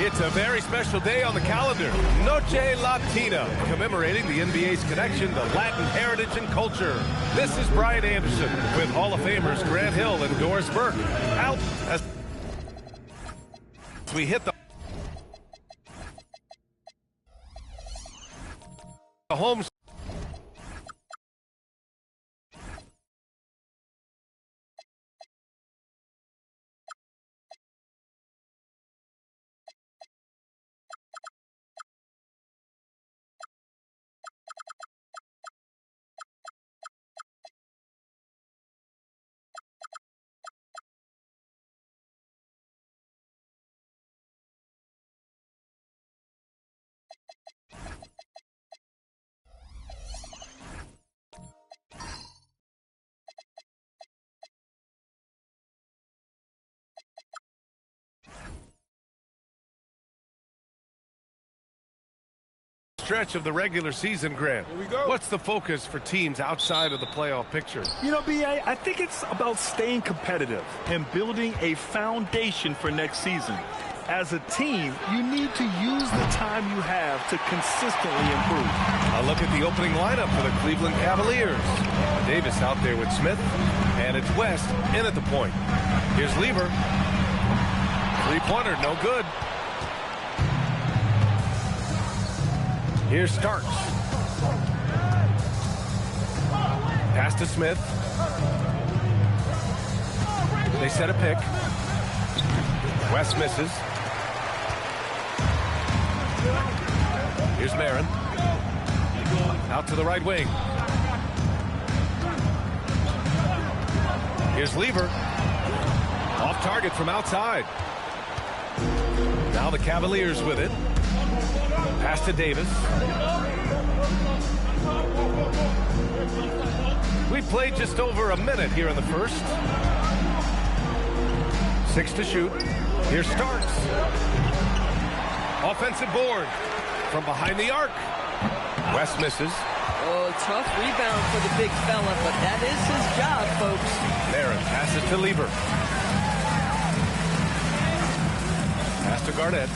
It's a very special day on the calendar, Noche Latina, commemorating the NBA's connection to Latin heritage and culture. This is Brian Anderson with Hall of Famers Grant Hill and Doris Burke out as we hit the home stretch of the regular season, Grant. Here we go. What's the focus for teams outside of the playoff picture? You know, B.A., I think it's about staying competitive and building a foundation for next season. As a team, you need to use the time you have to consistently improve. A look at the opening lineup for the Cleveland Cavaliers. Davis out there with Smith, and it's West in at the point. Here's Lever. Three-pointer, no good. Here's Starks. Pass to Smith. They set a pick. West misses. Here's Marin. Out to the right wing. Here's Lever. Off target from outside. Now the Cavaliers with it. Pass to Davis. We played just over a minute here in the first. 6 to shoot. Here's Starks. Offensive board from behind the arc. West misses. Oh, tough rebound for the big fella, but that is his job, folks. Marin passes to Lever. Pass to Garnett.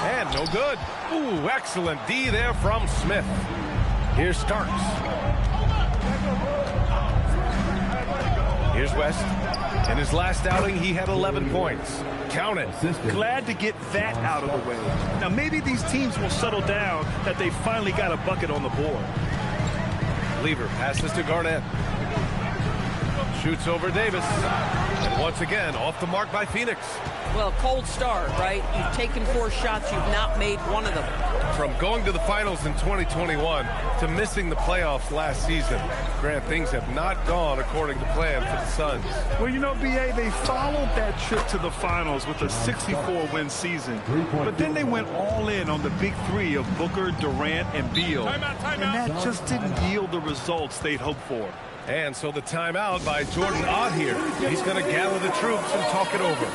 And no good. Ooh, excellent D there from Smith. Here's Starks. Here's West. In his last outing, he had 11 points. Count it. Glad to get that out of the way. Now, maybe these teams will settle down that they finally got a bucket on the board. Lever passes to Garnett. Shoots over Davis. And once again, off the mark by Phoenix. Well, cold start, right? You've taken 4 shots. You've not made one of them. From going to the finals in 2021 to missing the playoffs last season, Grant, things have not gone according to plan for the Suns. Well, you know, B.A., they followed that trip to the finals with a 64-win season. But then they went all in on the big three of Booker, Durant, and Beal. And that just didn't yield the results they'd hoped for. And so the timeout by Jordan Ott here. He's going to gather the troops and talk it over.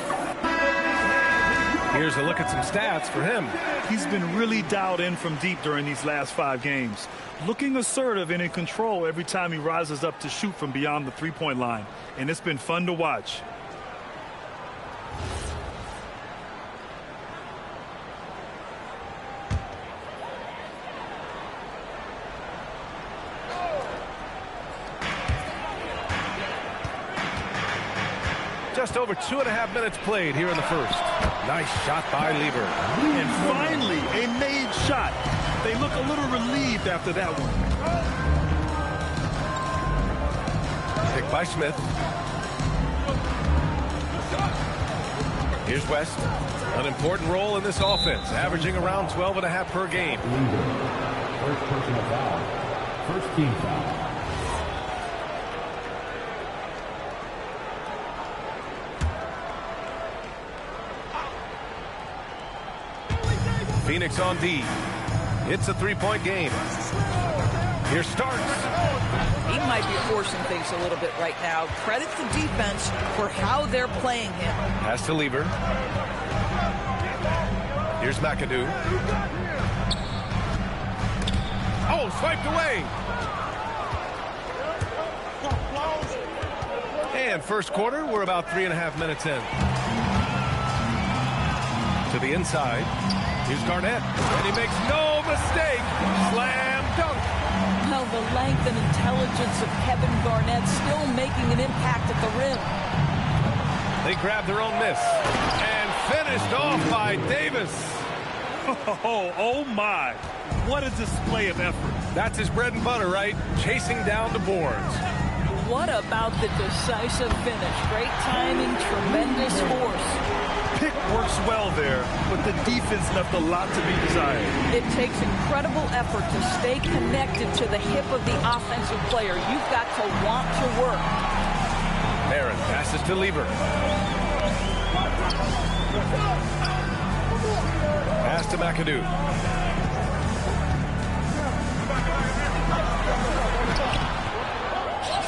Here's a look at some stats for him. He's been really dialed in from deep during these last 5 games. Looking assertive and in control every time he rises up to shoot from beyond the three-point line. And it's been fun to watch. Just over 2.5 minutes played here in the first. Nice shot by Lever. And finally, a made shot. They look a little relieved after that one. Pick by Smith. Here's West. An important role in this offense, averaging around 12.5 per game. First personal foul. First team foul. Phoenix on D. It's a 3-point game. Here Starks. He might be forcing things a little bit right now. Credit the defense for how they're playing him. Pass to Lever. Here's McAdoo. Oh, swiped away. And And first quarter, we're about 3.5 minutes in. To the inside. Here's Garnett. And he makes no mistake. Slam dunk. Well, the length and intelligence of Kevin Garnett still making an impact at the rim. They grabbed their own miss. And finished off by Davis. Oh my. What a display of effort. That's his bread and butter, right? Chasing down the boards. What about the decisive finish? Great timing, tremendous force. Pick works well there, but the defense left a lot to be desired. It takes incredible effort to stay connected to the hip of the offensive player. You've got to want to work. Aaron passes to Lieber. Pass to McAdoo.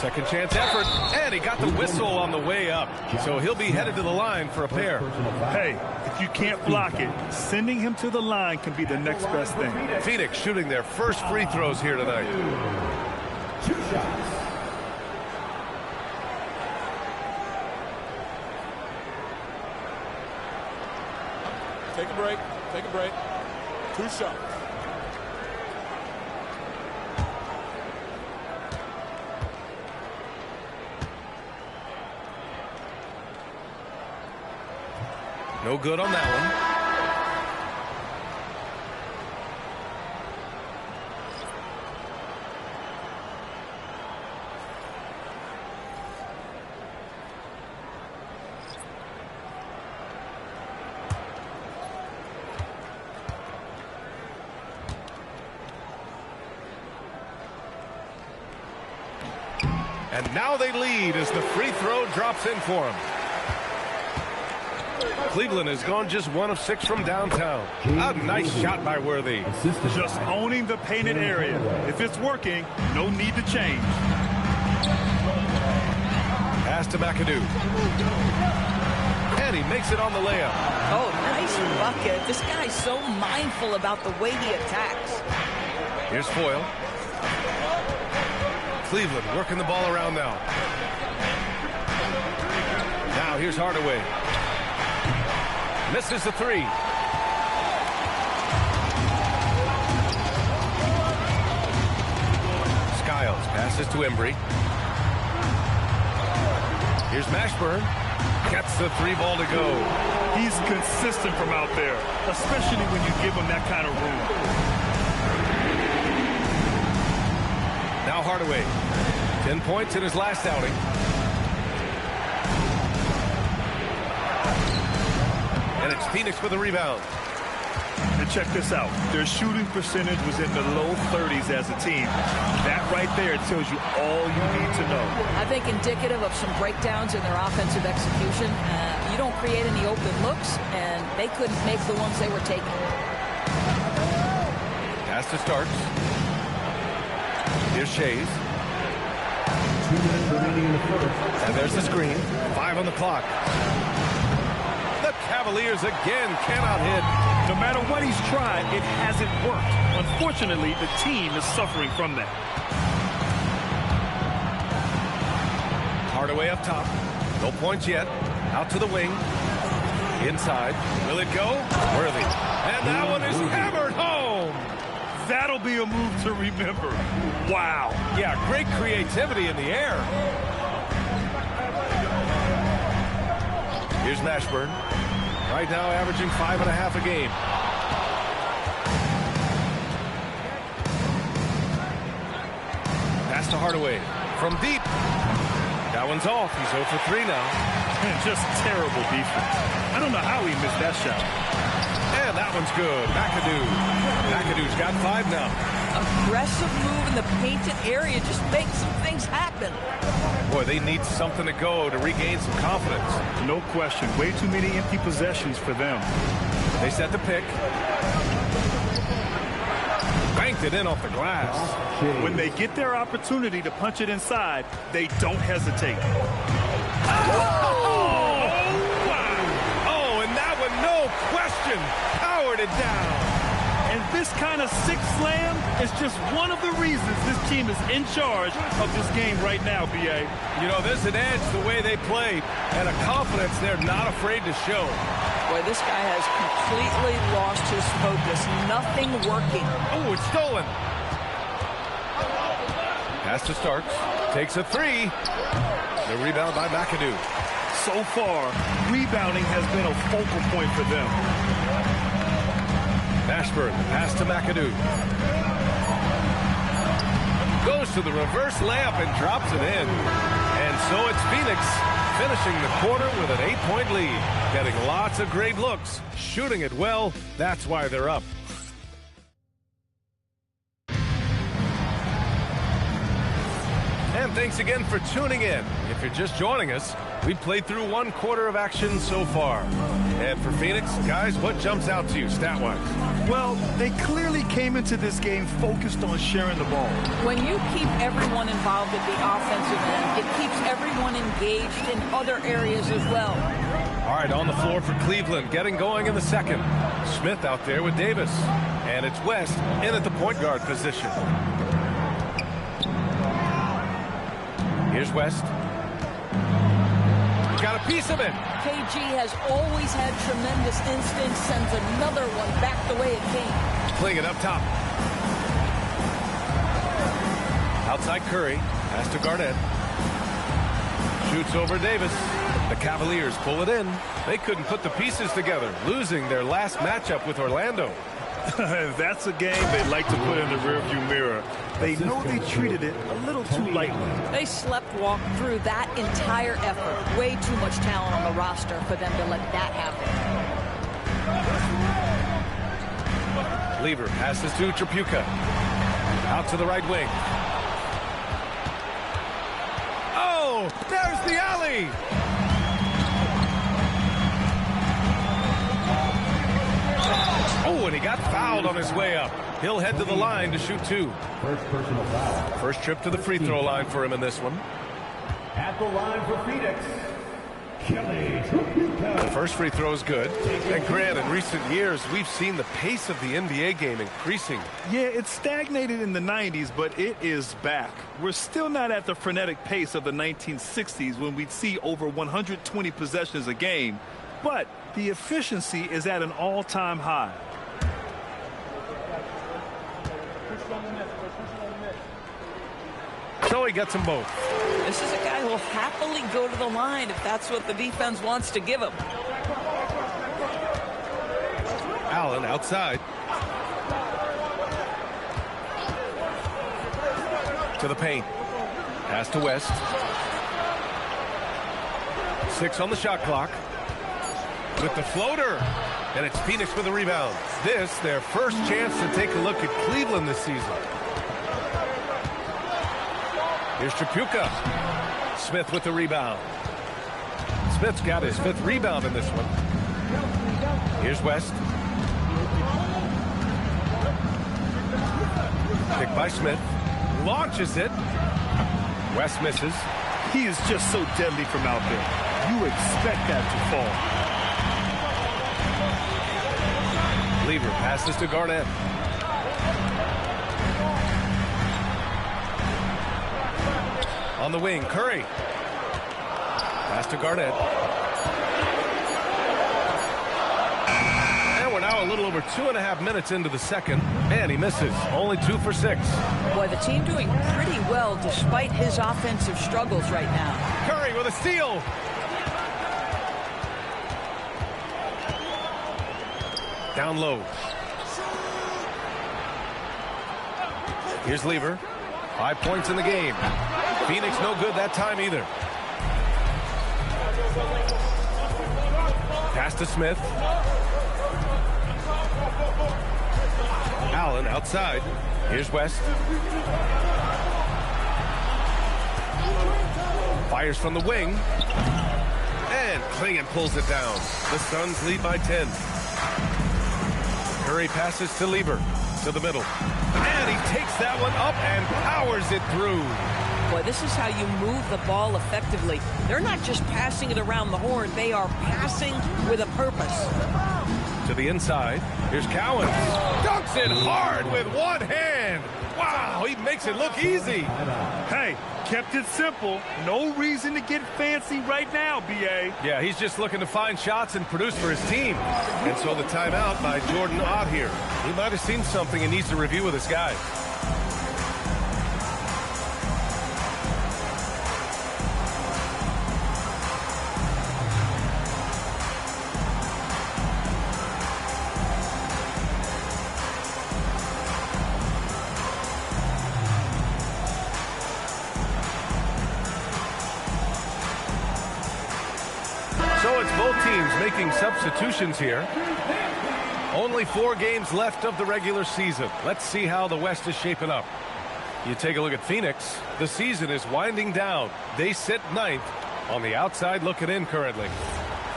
Second chance effort, and he got the whistle on the way up. So he'll be headed to the line for a pair. Hey, if you can't block it, sending him to the line can be the next best thing. Phoenix shooting their first free throws here tonight. 2 shots. Take a break. Take a break. 2 shots. No good on that one. And now they lead as the free throw drops in for them. Cleveland has gone just 1 of 6 from downtown. A nice shot by Worthy. Just owning the painted area. If it's working, no need to change. Pass to McAdoo. And he makes it on the layup. Oh, nice bucket. This guy's so mindful about the way he attacks. Here's Foyle. Cleveland working the ball around now. Now here's Hardaway. Misses the 3. Skiles passes to Embry. Here's Mashburn. Gets the 3 ball to go. He's consistent from out there, especially when you give him that kind of room. Now Hardaway. 10 points in his last outing. And it's Phoenix for the rebound. And check this out. Their shooting percentage was in the low 30s as a team. That right there tells you all you need to know. I think indicative of some breakdowns in their offensive execution. You don't create any open looks, and they couldn't make the ones they were taking. Pass to Starks. Here's Shays. 2 minutes remaining in the first. And there's the screen. 5 on the clock. The Cavaliers again cannot hit. No matter what he's tried, it hasn't worked. Unfortunately, the team is suffering from that. Hardaway up top. No points yet. Out to the wing. Inside. Will it go? Worthy. And that one is hammered home. That'll be a move to remember. Wow. Yeah, great creativity in the air. Here's Mashburn. Right now averaging 5.5 a game. Pass to Hardaway. From deep. That one's off. He's 0 for 3 now. Just terrible defense. I don't know how he missed that shot. And that one's good. McAdoo. McAdoo's got 5 now. Aggressive move in the painted area just makes some things happen. Boy, they need something to go to regain some confidence. No question. Way too many empty possessions for them. They set the pick. Banked it in off the glass. When they get their opportunity to punch it inside, they don't hesitate. Oh, and that one, no question, powered it down. And And this kind of six slam is just one of the reasons this team is in charge of this game right now, B.A. You know, there's an edge the way they play and a confidence they're not afraid to show. Boy, this guy has completely lost his focus. Nothing working. Oh, it's stolen. Pass to Starks. Takes a three. The rebound by McAdoo. So far, rebounding has been a focal point for them. Ashburn, pass to McAdoo. Goes to the reverse layup and drops it in. And so it's Phoenix finishing the quarter with an 8-point lead. Getting lots of great looks, shooting it well. That's why they're up. And thanks again for tuning in. If you're just joining us, we've played through one quarter of action so far. And for Phoenix, guys, what jumps out to you stat-wise? Well, they clearly came into this game focused on sharing the ball. When you keep everyone involved at the offensive end, it keeps everyone engaged in other areas as well. All right, on the floor for Cleveland, getting going in the second. Smith out there with Davis. And it's West in at the point guard position. Here's West. Got a piece of it. KG has always had tremendous instincts, sends another one back the way it came. Playing it up top. Outside Curry. Pass to Garnett. Shoots over Davis. The Cavaliers pull it in. They couldn't put the pieces together, losing their last matchup with Orlando. That's a game they'd like to put in the rearview mirror. They know they treated it a little too lightly. They sleptwalked through that entire effort. Way too much talent on the roster for them to let that happen. Lever passes to Tripucka. Out to the right wing. Oh, there's the alley. Oh, and he got fouled on his way up. He'll head to the line to shoot two. First personal foul. First trip to the free throw line for him in this one. At the line for Phoenix, Kelly Tripucka. The first free throw is good. And Grant, in recent years, we've seen the pace of the NBA game increasing. Yeah, it stagnated in the 90s, but it is back. We're still not at the frenetic pace of the 1960s when we'd see over 120 possessions a game. But the efficiency is at an all-time high. So he gets them both. This is a guy who will happily go to the line if that's what the defense wants to give him. Allen outside. To the paint. Pass to West. 6 on the shot clock. With the floater. And it's Phoenix with a rebound. This, their first chance to take a look at Cleveland this season. Here's Tripucka. Smith with the rebound. Smith's got his 5th rebound in this one. Here's West. Picked by Smith. Launches it. West misses. He is just so deadly from out there. You expect that to fall. Lever passes to Garnett. On the wing, Curry. Pass to Garnett. And we're now a little over 2.5 minutes into the second. And he misses. Only 2 for 6. Boy, the team doing pretty well despite his offensive struggles right now. Curry with a steal. Down low. Here's Lever. 5 points in the game. Phoenix no good that time either. Pass to Smith. Allen outside. Here's West. Fires from the wing. And Klingon pulls it down. The Suns lead by 10. Curry passes to Lever. To the middle. And he takes that one up and powers it through. Boy, this is how you move the ball effectively. They're not just passing it around the horn. They are passing with a purpose. To the inside. Here's Cowan. Dunks it hard with one hand. Wow, he makes it look easy. Hey, kept it simple. No reason to get fancy right now, B.A. Yeah, he's just looking to find shots and produce for his team. And so the timeout by Jordan Ott here. He might have seen something and needs to review with his guys. So it's both teams making substitutions here. Only 4 games left of the regular season. Let's see how the West is shaping up. You take a look at Phoenix. The season is winding down. They sit 9th on the outside looking in currently.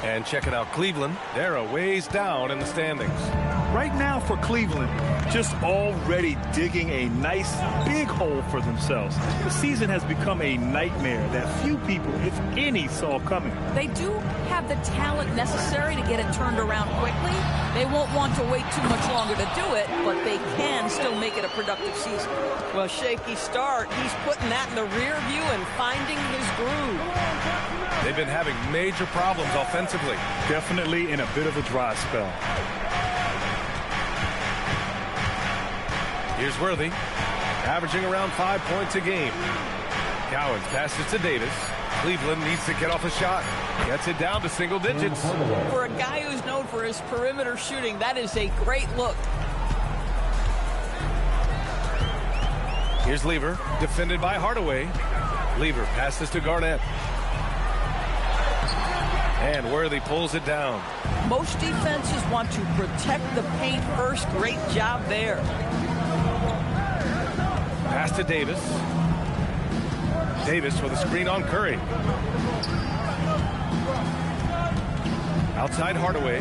And checking out Cleveland, they're a ways down in the standings. Right now for Cleveland, just already digging a nice big hole for themselves. The season has become a nightmare that few people, if any, saw coming. They do have the talent necessary to get it turned around quickly. They won't want to wait too much longer to do it, but they can still make it a productive season. Well, shaky start. He's putting that in the rear view and finding his groove. They've been having major problems offensively. Definitely in a bit of a dry spell. Here's Worthy, averaging around 5 points a game. Cowens passes to Davis. Cleveland needs to get off a shot. Gets it down to single digits. For a guy who's known for his perimeter shooting, that is a great look. Here's Lever, defended by Hardaway. Lever passes to Garnett. And Worthy pulls it down. Most defenses want to protect the paint first. Great job there. Pass to Davis. Davis with a screen on Curry. Outside Hardaway.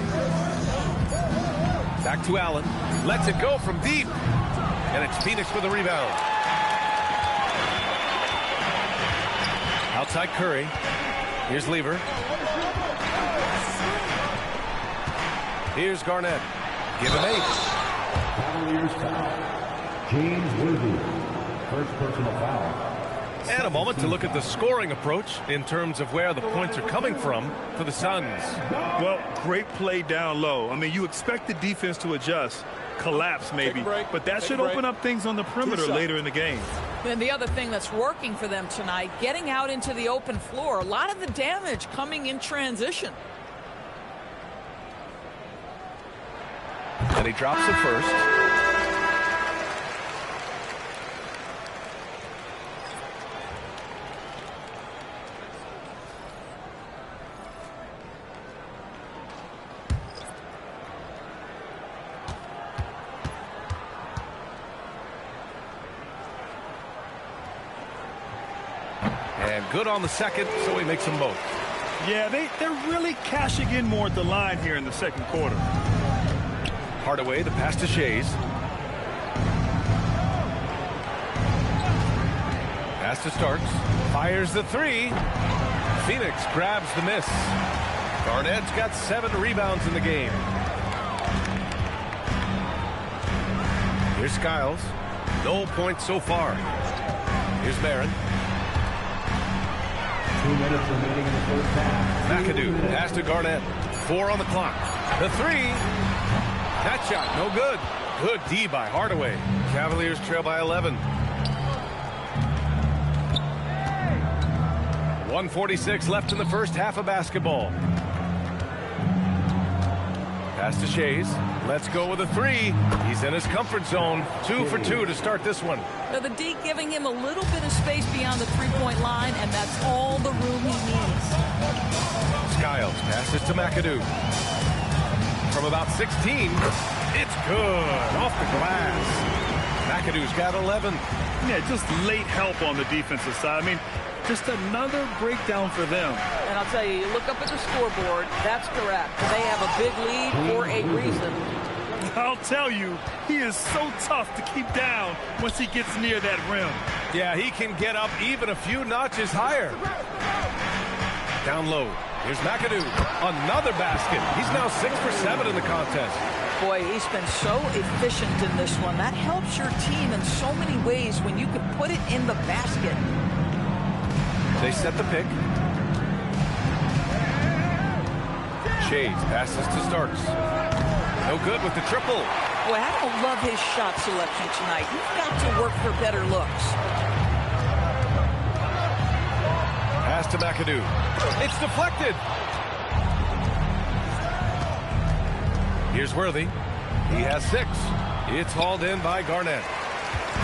Back to Allen. Lets it go from deep. And it's Phoenix with a rebound. Outside Curry. Here's Lever. Here's Garnett. Give him 8. Cavaliers foul. James Worthy. First personal foul. And a moment to look at the scoring approach in terms of where the points are coming from for the Suns. Well, great play down low. I mean, you expect the defense to adjust, collapse maybe, but that should open up things on the perimeter later in the game. And the other thing that's working for them tonight, getting out into the open floor, a lot of the damage coming in transition. And he drops it first. And good on the second, so he makes them both. Yeah, they're really cashing in more at the line here in the second quarter. Hardaway, the pass to Shays. Pass to Starks. Fires the 3. Phoenix grabs the miss. Garnett's got 7 rebounds in the game. Here's Skiles. No points so far. Here's Barron. 2 minutes remaining in the first half. McAdoo pass to Garnett. 4 on the clock. The 3. That shot, no good. Good D by Hardaway. Cavaliers trail by 11. 1:46 left in the first half of basketball. Pass to Shays. Let's go with a 3. He's in his comfort zone. 2 for 2 to start this one. Now the D giving him a little bit of space beyond the three-point line, and that's all the room he needs. Skiles passes to McAdoo. From about 16, it's good. Off the glass. McAdoo's got 11. Yeah, just late help on the defensive side. I mean, just another breakdown for them. And I'll tell you, you look up at the scoreboard, that's correct. They have a big lead for a reason. I'll tell you, he is so tough to keep down once he gets near that rim. Yeah, he can get up even a few notches higher. Down low. Here's McAdoo. Another basket. He's now 6 for 7 in the contest. Boy, he's been so efficient in this one. That helps your team in so many ways when you can put it in the basket. They set the pick. Shades passes to Starks. No good with the triple. Boy, I don't love his shot selection tonight. You've got to work for better looks. Pass to McAdoo. It's deflected. Here's Worthy. He has 6. It's hauled in by Garnett.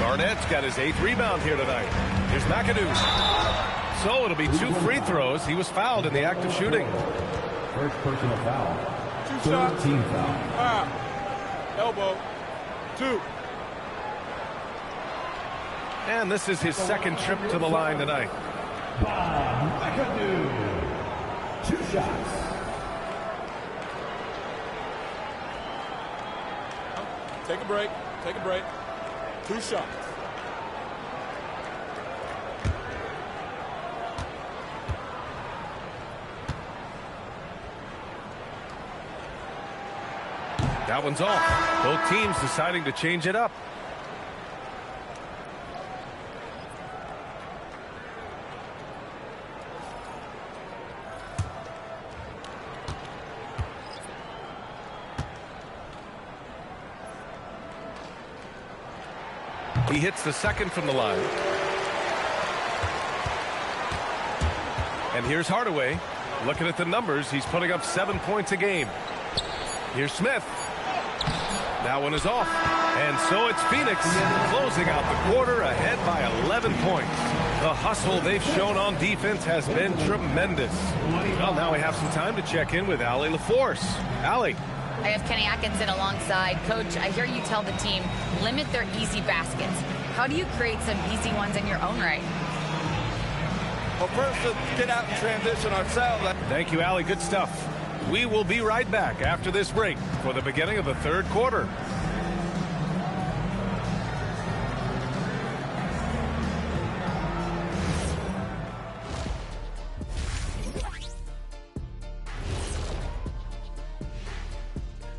Garnett's got his 8th rebound here tonight. Here's McAdoo. So it'll be 2 free throws. He was fouled in the act of shooting. First personal foul. 2 shots. Team foul. Elbow. 2. And this is his 2nd trip to the line tonight. Bob McAdoo. 2 shots. Take a break. Take a break. 2 shots. That one's off. Both teams deciding to change it up. He hits the 2nd from the line. And here's Hardaway. Looking at the numbers, he's putting up 7 points a game. Here's Smith. That one is off. And so it's Phoenix closing out the quarter ahead by 11 points. The hustle they've shown on defense has been tremendous. Well, now we have some time to check in with Allie LaForce. Allie. I have Kenny Atkinson alongside. Coach, I hear you tell the team, limit their easy baskets. How do you create some easy ones in your own right? Well, first, let's get out and transition ourselves. Thank you, Allie. Good stuff. We will be right back after this break for the beginning of the 3rd quarter.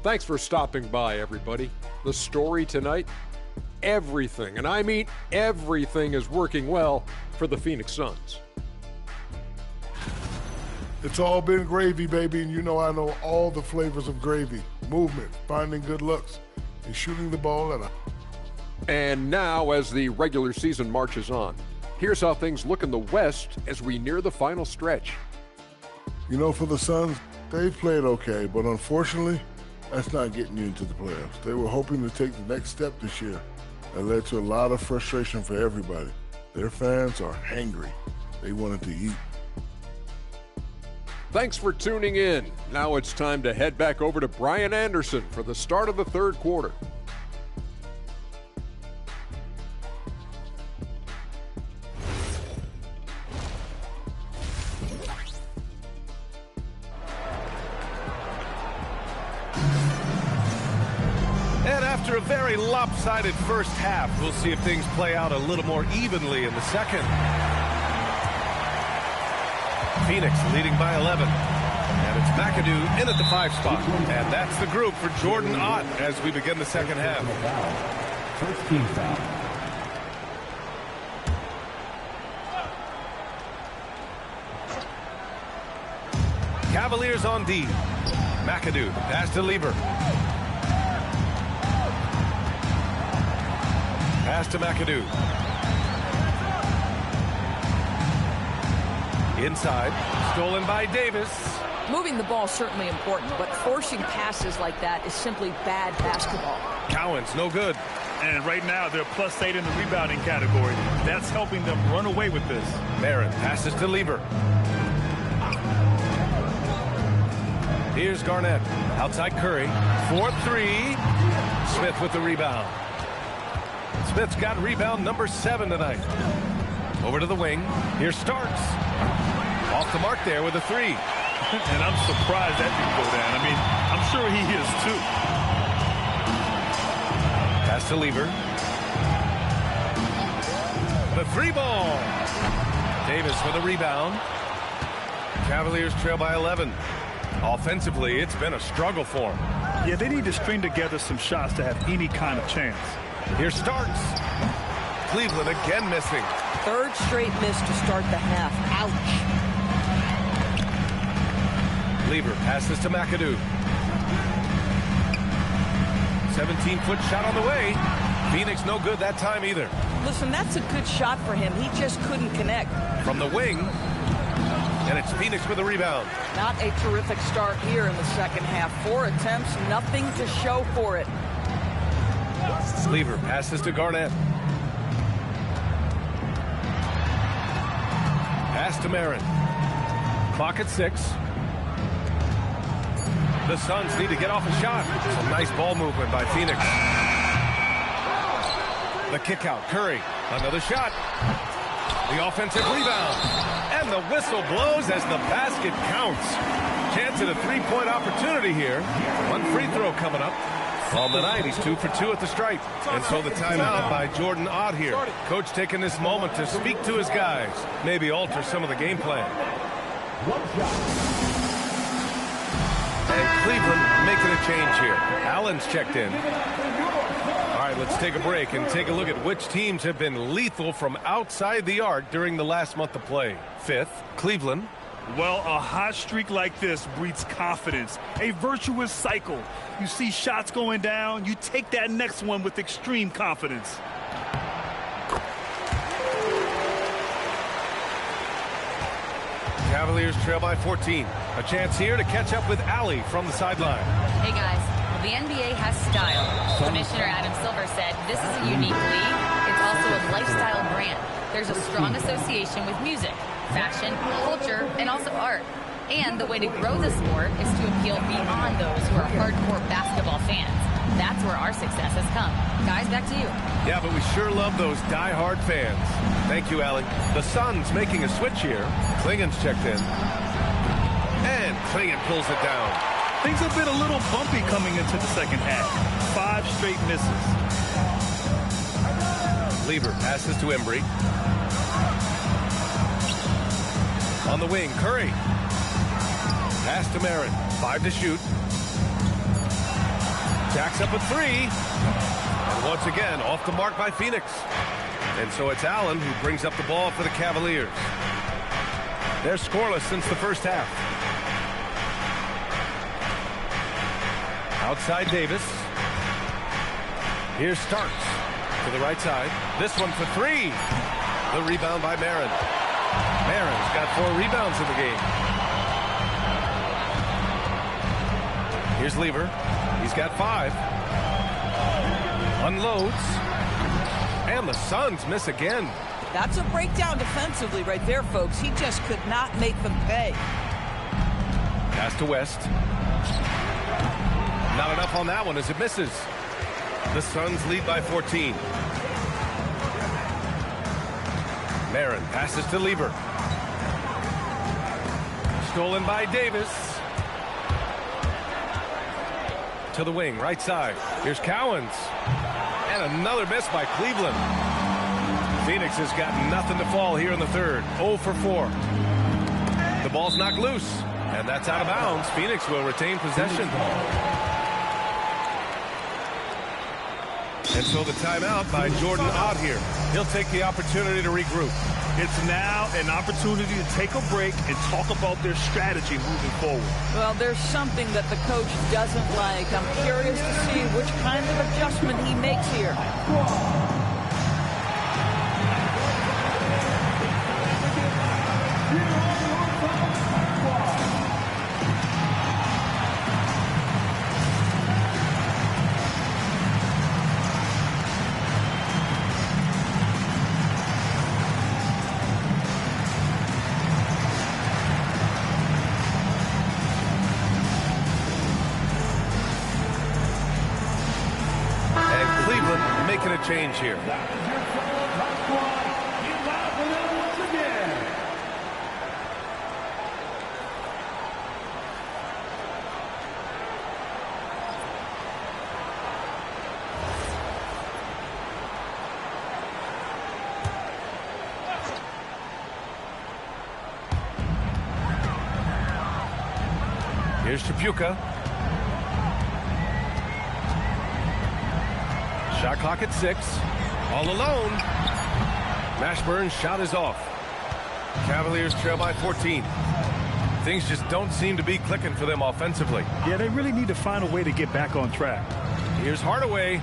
Thanks for stopping by, everybody. The story tonight, everything, and I mean everything, is working well for the Phoenix Suns. It's all been gravy, baby, and you know I know all the flavors of gravy. Movement, finding good looks, and shooting the ball at a... And now, as the regular season marches on, here's how things look in the West as we near the final stretch. You know, for the Suns, they've played okay, but unfortunately, that's not getting you into the playoffs. They were hoping to take the next step this year. That led to a lot of frustration for everybody. Their fans are hangry. They wanted to eat. Thanks for tuning in. Now it's time to head back over to Brian Anderson for the start of the 3rd quarter. And after a very lopsided first half, we'll see if things play out a little more evenly in the 2nd. Phoenix leading by 11. And it's McAdoo in at the 5 spot. And that's the group for Jordan Ott as we begin the 2nd half. First team foul. Cavaliers on D. McAdoo, pass to Lieber. Pass to McAdoo. Inside, stolen by Davis. Moving the ball is certainly important, but forcing passes like that is simply bad basketball. Cowan's no good. And right now, they're +8 in the rebounding category. That's helping them run away with this. Barron passes to Lieber. Here's Garnett. Outside Curry. 4-3. Smith with the rebound. Smith's got rebound number 7 tonight. Over to the wing. Here's Starks. Off the mark there with a 3. And I'm surprised that didn't go down. I mean, I'm sure he is too. Pass to Lieber. The 3 ball. Davis with a rebound. Cavaliers trail by 11. Offensively, it's been a struggle for them. Yeah, they need to string together some shots to have any kind of chance. Here starts. Cleveland again missing. Third straight miss to start the half. Ouch. Lever passes to McAdoo. 17-foot shot on the way. Phoenix no good that time either. Listen, that's a good shot for him. He just couldn't connect. From the wing. And it's Phoenix with a rebound. Not a terrific start here in the second half. 4 attempts, nothing to show for it. Lever passes to Garnett. Pass to Marin. Clock at 6. The Suns need to get off a shot. Some nice ball movement by Phoenix. The kick out. Curry. Another shot. The offensive rebound. And the whistle blows as the basket counts. Chance at a three-point opportunity here. One free throw coming up. On the night, he's 2 for 2 at the stripe. And so the timeout by Jordan Ott here. Coach taking this moment to speak to his guys. Maybe alter some of the game plan. And Cleveland making a change here. Allen's checked in. All right, let's take a break and take a look at which teams have been lethal from outside the arc during the last month of play. 5th, Cleveland. Well, a hot streak like this breeds confidence, a virtuous cycle. You see shots going down, you take that next one with extreme confidence. Cavaliers trail by 14. A chance here to catch up with Allie from the sideline. Hey guys, the NBA has style. Commissioner Adam Silver said this is a unique league. It's also a lifestyle brand. There's a strong association with music, fashion, culture, and also art. And the way to grow the sport is to appeal beyond those who are hardcore basketball fans. That's where our success has come. Guys, back to you. Yeah, but we sure love those die-hard fans. Thank you, Allie. The Suns making a switch here. Klingen's checked in. And Klingen pulls it down. Things have been a little bumpy coming into the second half. 5 straight misses. Lever passes to Embry. On the wing, Curry. Pass to Marin. 5 to shoot. Jacks up a 3. And once again, off the mark by Phoenix. And so it's Allen who brings up the ball for the Cavaliers. They're scoreless since the first half. Outside Davis. Here's Starks to the right side. This one for 3. The rebound by Marin. Marin's got 4 rebounds in the game. Here's Lever. He's got 5. Unloads. And the Suns miss again. That's a breakdown defensively right there, folks. He just could not make them pay. Pass to West. Not enough on that one as it misses. The Suns lead by 14. Marin passes to Lever. Stolen by Davis. To the wing, right side. Here's Cowens. And another miss by Cleveland. Phoenix has got nothing to fall here in the third. 0 for 4. The ball's knocked loose. And that's out of bounds. Phoenix will retain possession. And so the timeout by Jordan Ott here. He'll take the opportunity to regroup. It's now an opportunity to take a break and talk about their strategy moving forward. Well, there's something that the coach doesn't like. I'm curious to see which kind of adjustment he makes here. Making a change here. Here's Tripucka. Shot clock at 6. All alone. Mashburn's shot is off. Cavaliers trail by 14. Things just don't seem to be clicking for them offensively. Yeah, they really need to find a way to get back on track. Here's Hardaway.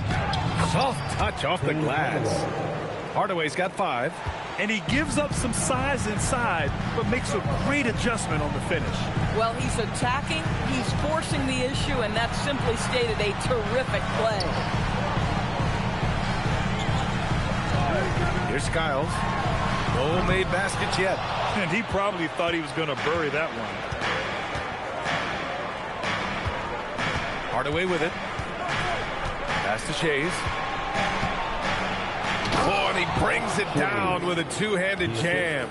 Soft touch off the glass. Hardaway's got 5. And he gives up some size inside, but makes a great adjustment on the finish. Well, he's attacking, he's forcing the issue, and that's simply stated a terrific play. Here's Skiles. No made baskets yet. And he probably thought he was going to bury that one. Hardaway with it. Pass to Shays. Oh, and he brings it down with a two-handed jam.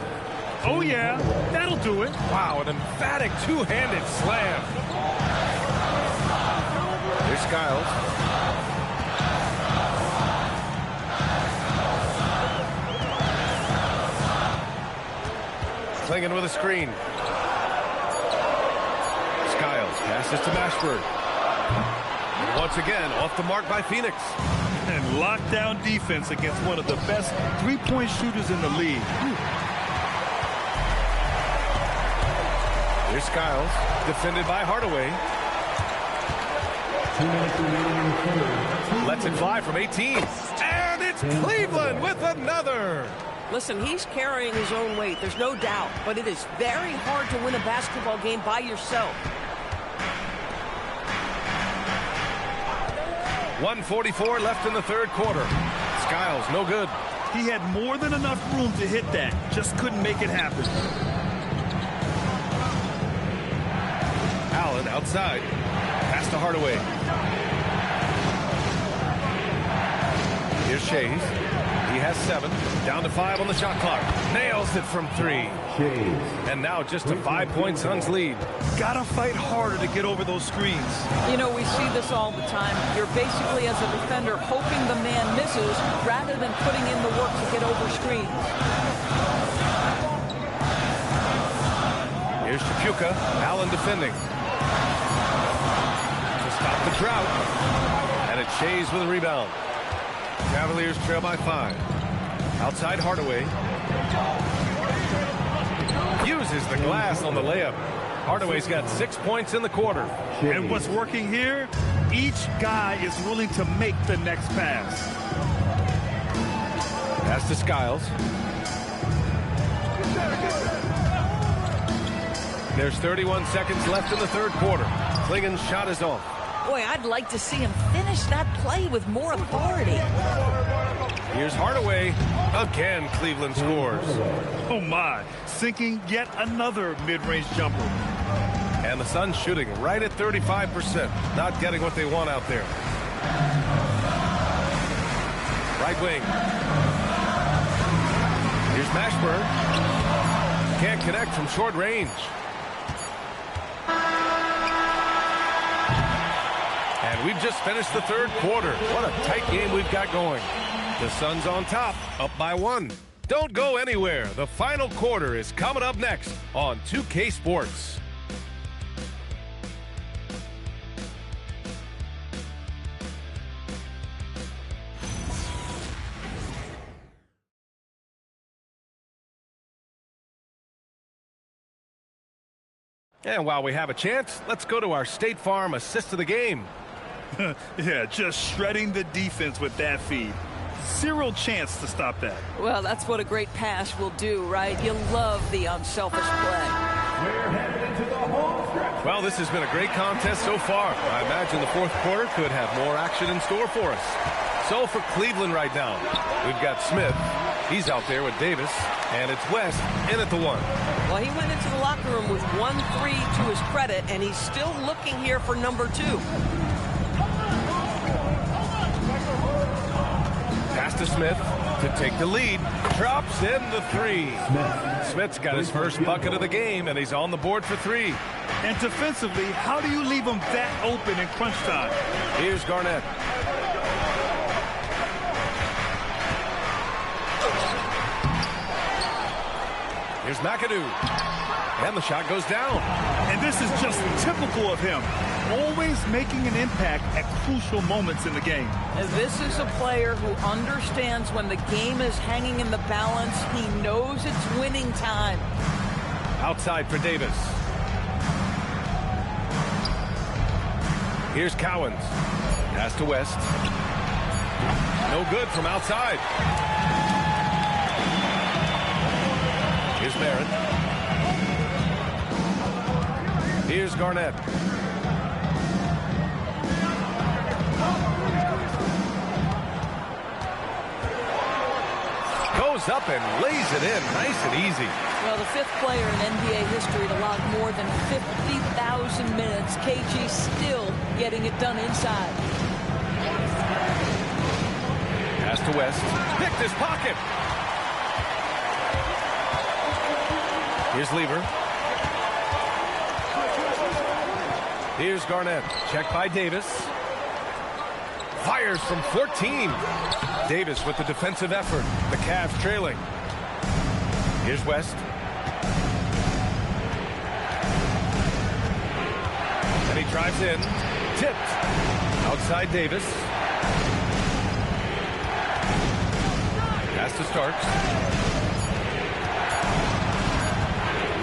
Oh, yeah, that'll do it. Wow, an emphatic two-handed slam. Here's Skiles. Clinging with a screen. Skiles passes to Mashburn. And once again, off the mark by Phoenix. And lockdown defense against one of the best three-point shooters in the league. Here's Skiles, defended by Hardaway. 2 minutes remaining in the third. Lets it fly from 18. And it's Cleveland with another. Listen, he's carrying his own weight, there's no doubt, but it is very hard to win a basketball game by yourself. 1:44 left in the third quarter. Skiles, no good. He had more than enough room to hit that, just couldn't make it happen. Allen outside. Pass to Hardaway. Here's Shays. He has 7. Down to 5 on the shot clock. Nails it from 3. Shays. And now just a 5-point Suns lead. Gotta fight harder to get over those screens. You know, we see this all the time. You're basically, as a defender, hoping the man misses rather than putting in the work to get over screens. Here's Tripucka. Allen defending. To stop the drought. And it's Shays with a rebound. Cavaliers trail by 5. Outside Hardaway. Uses the glass on the layup. Hardaway's got 6 points in the quarter. And what's working here? Each guy is willing to make the next pass. Pass to Skiles. There's 31 seconds left in the third quarter. Klingen's shot is off. Boy, I'd like to see him finish that play with more authority. Here's Hardaway. Again, Cleveland scores. Oh, my. Sinking yet another mid-range jumper. And the Suns shooting right at 35%. Not getting what they want out there. Right wing. Here's Mashburn. Can't connect from short range. And we've just finished the third quarter. What a tight game we've got going. The Suns on top, up by 1. Don't go anywhere. The final quarter is coming up next on 2K Sports. And while we have a chance, let's go to our State Farm assist of the game. Yeah, just shredding the defense with that feed. Zero chance to stop that. Well, that's what a great pass will do, right? You love the unselfish play. We're headed into the home stretch. Well, this has been a great contest so far. I imagine the fourth quarter could have more action in store for us. So for Cleveland right now, we've got Smith. He's out there with Davis. And it's West in at the 1. Well, he went into the locker room with 1-3 to his credit, and he's still looking here for number 2. Pass to Smith to take the lead. Drops in the 3. Smith's got his first bucket of the game, and he's on the board for 3. And defensively, how do you leave him that open in crunch time? Here's Garnett. Here's McAdoo. And the shot goes down. And this is just typical of him. Always making an impact at crucial moments in the game. And this is a player who understands when the game is hanging in the balance. He knows it's winning time. Outside for Davis. Here's Cowens. Pass to West. No good from outside. Here's Barrett. Here's Garnett. Goes up and lays it in nice and easy. Well, the fifth player in NBA history to log more than 50,000 minutes. KG still getting it done inside. Pass to West. Picked his pocket. Here's Lever. Here's Garnett. Check by Davis. Fires from 14. Davis with the defensive effort. The Cavs trailing. Here's West. And he drives in. Tipped. Outside Davis. Pass to Starks.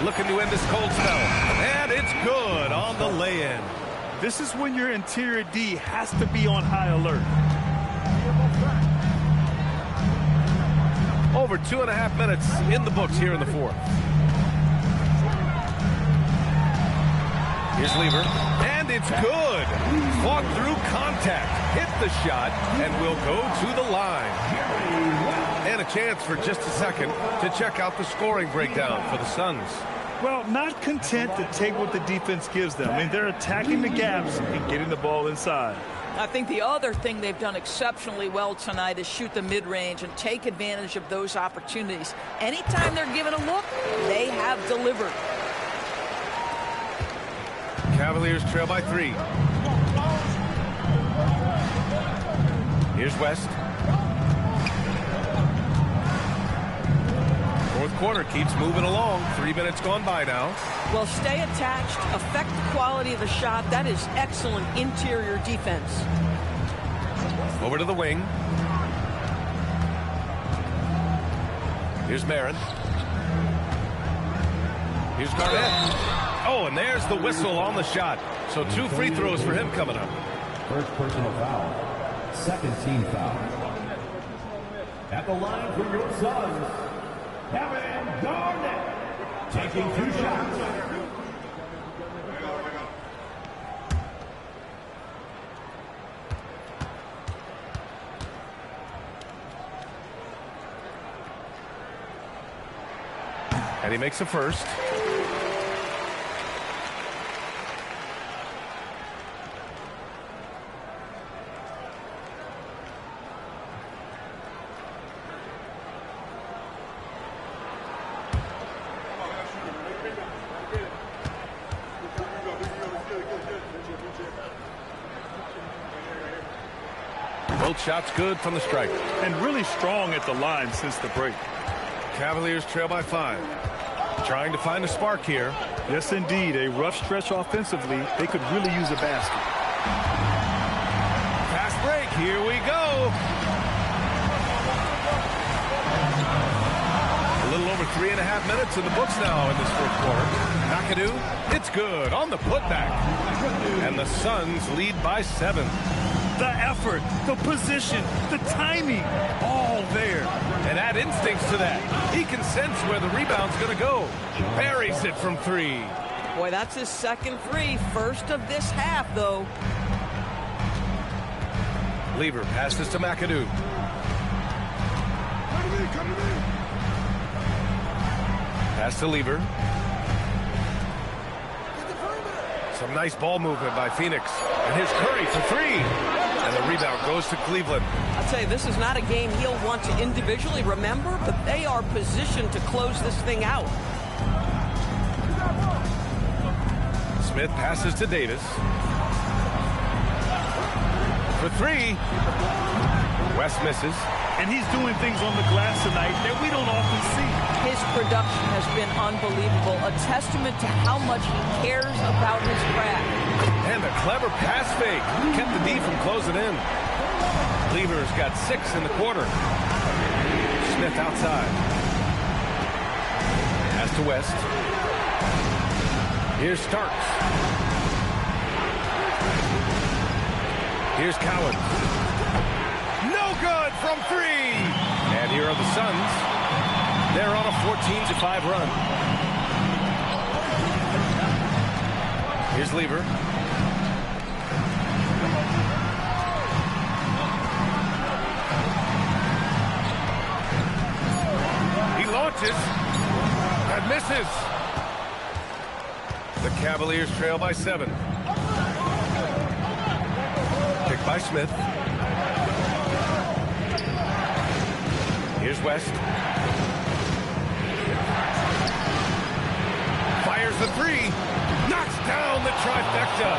Looking to end this cold spell. And it's good on the lay-in. This is when your interior D has to be on high alert. Over 2.5 minutes in the books here in the fourth. Here's Lever. And it's good. Fought through contact. Hit the shot and will go to the line. And a chance for just a second to check out the scoring breakdown for the Suns. Well, not content to take what the defense gives them. I mean, they're attacking the gaps and getting the ball inside. I think the other thing they've done exceptionally well tonight is shoot the mid-range and take advantage of those opportunities. Anytime they're given a look, they have delivered. Cavaliers trail by 3. Here's West. Fourth quarter keeps moving along. 3 minutes gone by now. Well, stay attached, affect the quality of the shot. That is excellent interior defense. Over to the wing. Here's Marin. Here's Garnett. Oh, and there's the whistle on the shot. So 2 free throws for him coming up. First personal foul. Second team foul. At the line for your Suns, Kevin Garnett, taking 2 shots. And he makes the first. Both shots good from the stripe. And really strong at the line since the break. Cavaliers trail by 5. Trying to find a spark here. Yes, indeed. A rough stretch offensively. They could really use a basket. Fast break. Here we go. A little over 3.5 minutes in the books now in this fourth quarter. McAdoo, it's good on the putback. And the Suns lead by 7. The effort, the position, the timing, all there. And add instincts to that. He can sense where the rebound's going to go. Buries it from 3. Boy, that's his second free. First of this half, though. Lever passes to McAdoo. Pass to Lever. Some nice ball movement by Phoenix. And here's Curry for 3. And the rebound goes to Cleveland. I'll tell you, this is not a game he'll want to individually remember, but they are positioned to close this thing out. Smith passes to Davis. For 3. West misses. And he's doing things on the glass tonight that we don't often see. His production has been unbelievable, a testament to how much he cares about his craft. And a clever pass fake kept the D from closing in. Lever's got 6 in the quarter. Smith outside. Pass to West. Here's Starks. Here's Cowens. No good from 3. And here are the Suns. They're on a 14-5 run. Here's Lever. He launches and misses. The Cavaliers trail by 7. Picked by Smith. Here's West. Fires the 3. Knocks down the trifecta.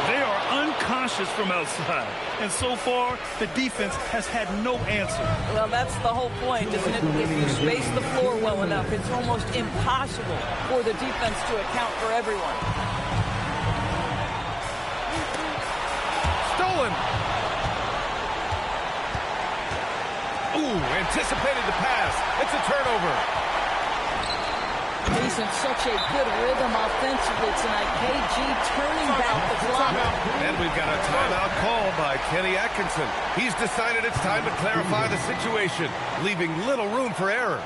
They are unconscious from outside. And so far, the defense has had no answer. Well, that's the whole point, isn't it? If you space the floor well enough, it's almost impossible for the defense to account for everyone. Stolen. Ooh, anticipated the pass. It's a turnover. He's in such a good rhythm offensively tonight. KG turning back the clock. And we've got a timeout call by Kenny Atkinson. He's decided it's time to clarify the situation, leaving little room for error.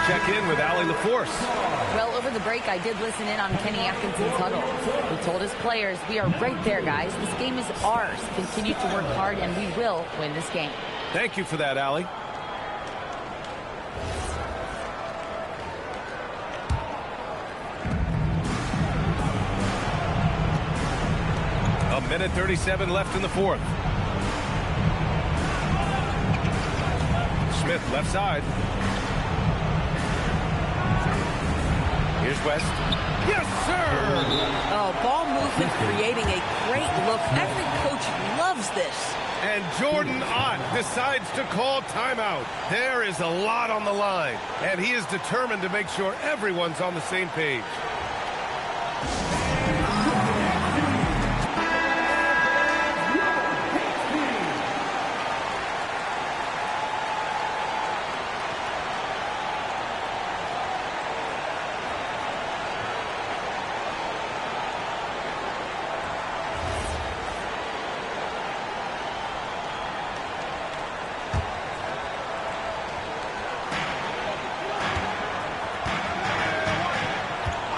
Check in with Allie LaForce. Well, over the break, I did listen in on Kenny Atkinson's huddle. He told his players, we are right there, guys. This game is ours. Continue to work hard, and we will win this game. Thank you for that, Allie. A minute 37 left in the 4th. Smith left side. Here's West. Yes, sir! Oh, ball movement creating a great look. Every coach loves this. And Jordan Ott decides to call timeout. There is a lot on the line, and he is determined to make sure everyone's on the same page.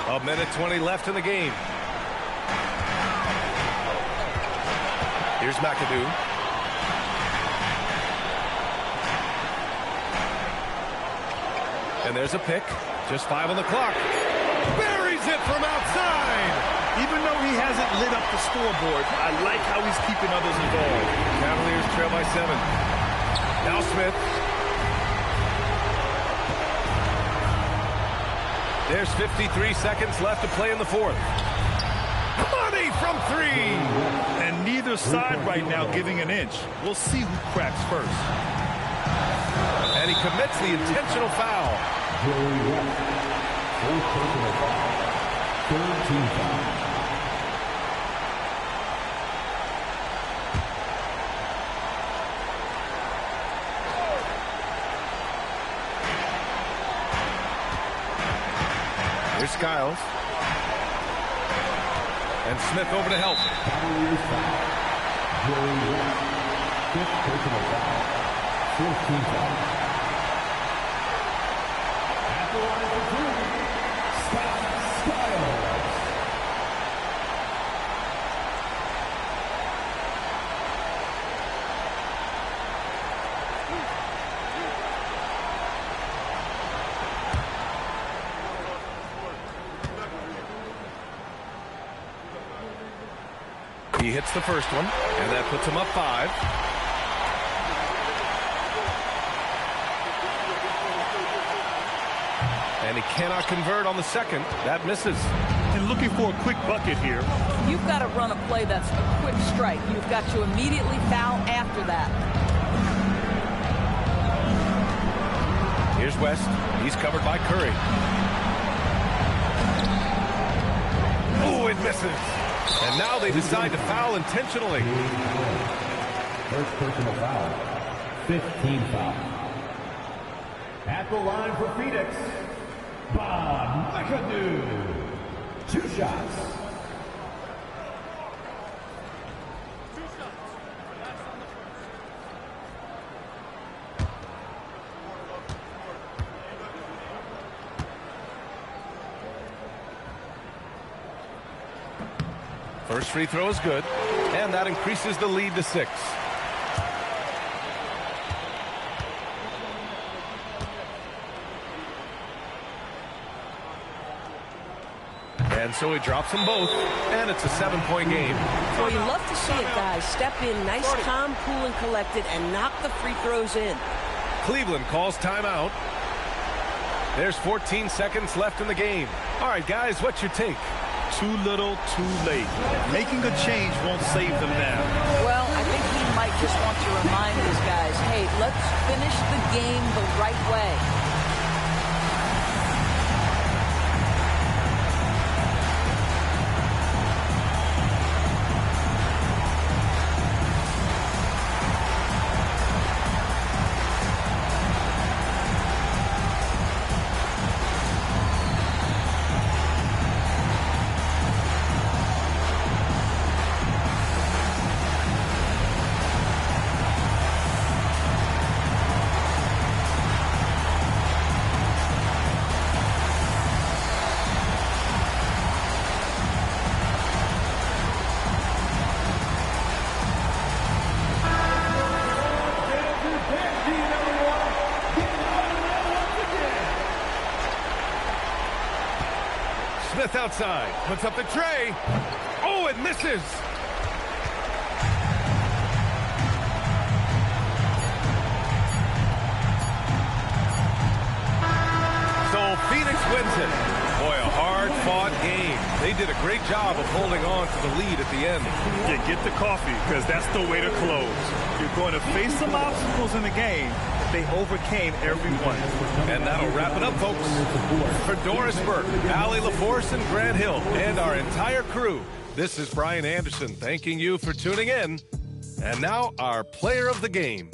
A minute 20 left in the game. Here's McAdoo. And there's a pick. Just 5 on the clock. Buries it from outside. Even though he hasn't lit up the scoreboard, I like how he's keeping others involved. Cavaliers trail by 7. Now Smith. There's 53 seconds left to play in the 4th. Money from 3. And neither side right now giving an inch. We'll see who cracks first. And he commits the intentional foul. Joey West. Fourth personal foul. Third team foul. Here's Skiles. And Smith over to help. Cavaliers foul. Joey West. Fifth personal foul. Fourth team foul. At the line for two, Skiles. He hits the first one, and that puts him up 5. And he cannot convert on the second. That misses. And looking for a quick bucket here. You've got to run a play that's a quick strike. You've got to immediately foul after that. Here's West. He's covered by Curry. Oh, it misses. And now they decide to foul intentionally. First personal foul. 15 foul. At the line for Phoenix, Bob McAdoo. 2 shots. First free throw is good, and that increases the lead to 6. And so he drops them both, and it's a 7-point game. Well, you love to see it, guys. Step in nice, calm, cool, and collected, and knock the free throws in. Cleveland calls timeout. There's 14 seconds left in the game. All right, guys, what's your take? Too little, too late. Making a change won't save them now. Well, I think he might just want to remind these guys, hey, let's finish the game the right way. Smith outside, puts up the tray. Oh, it misses. So Phoenix wins it. Boy, a hard-fought game. They did a great job of holding on to the lead at the end. Yeah, get the coffee, because that's the way to close. You're going to face some obstacles in the game. They overcame every one. And that'll wrap it up, folks. For Doris Burke, Allie LaForce, and Grant Hill, and our entire crew, this is Brian Anderson thanking you for tuning in. And now, our player of the game.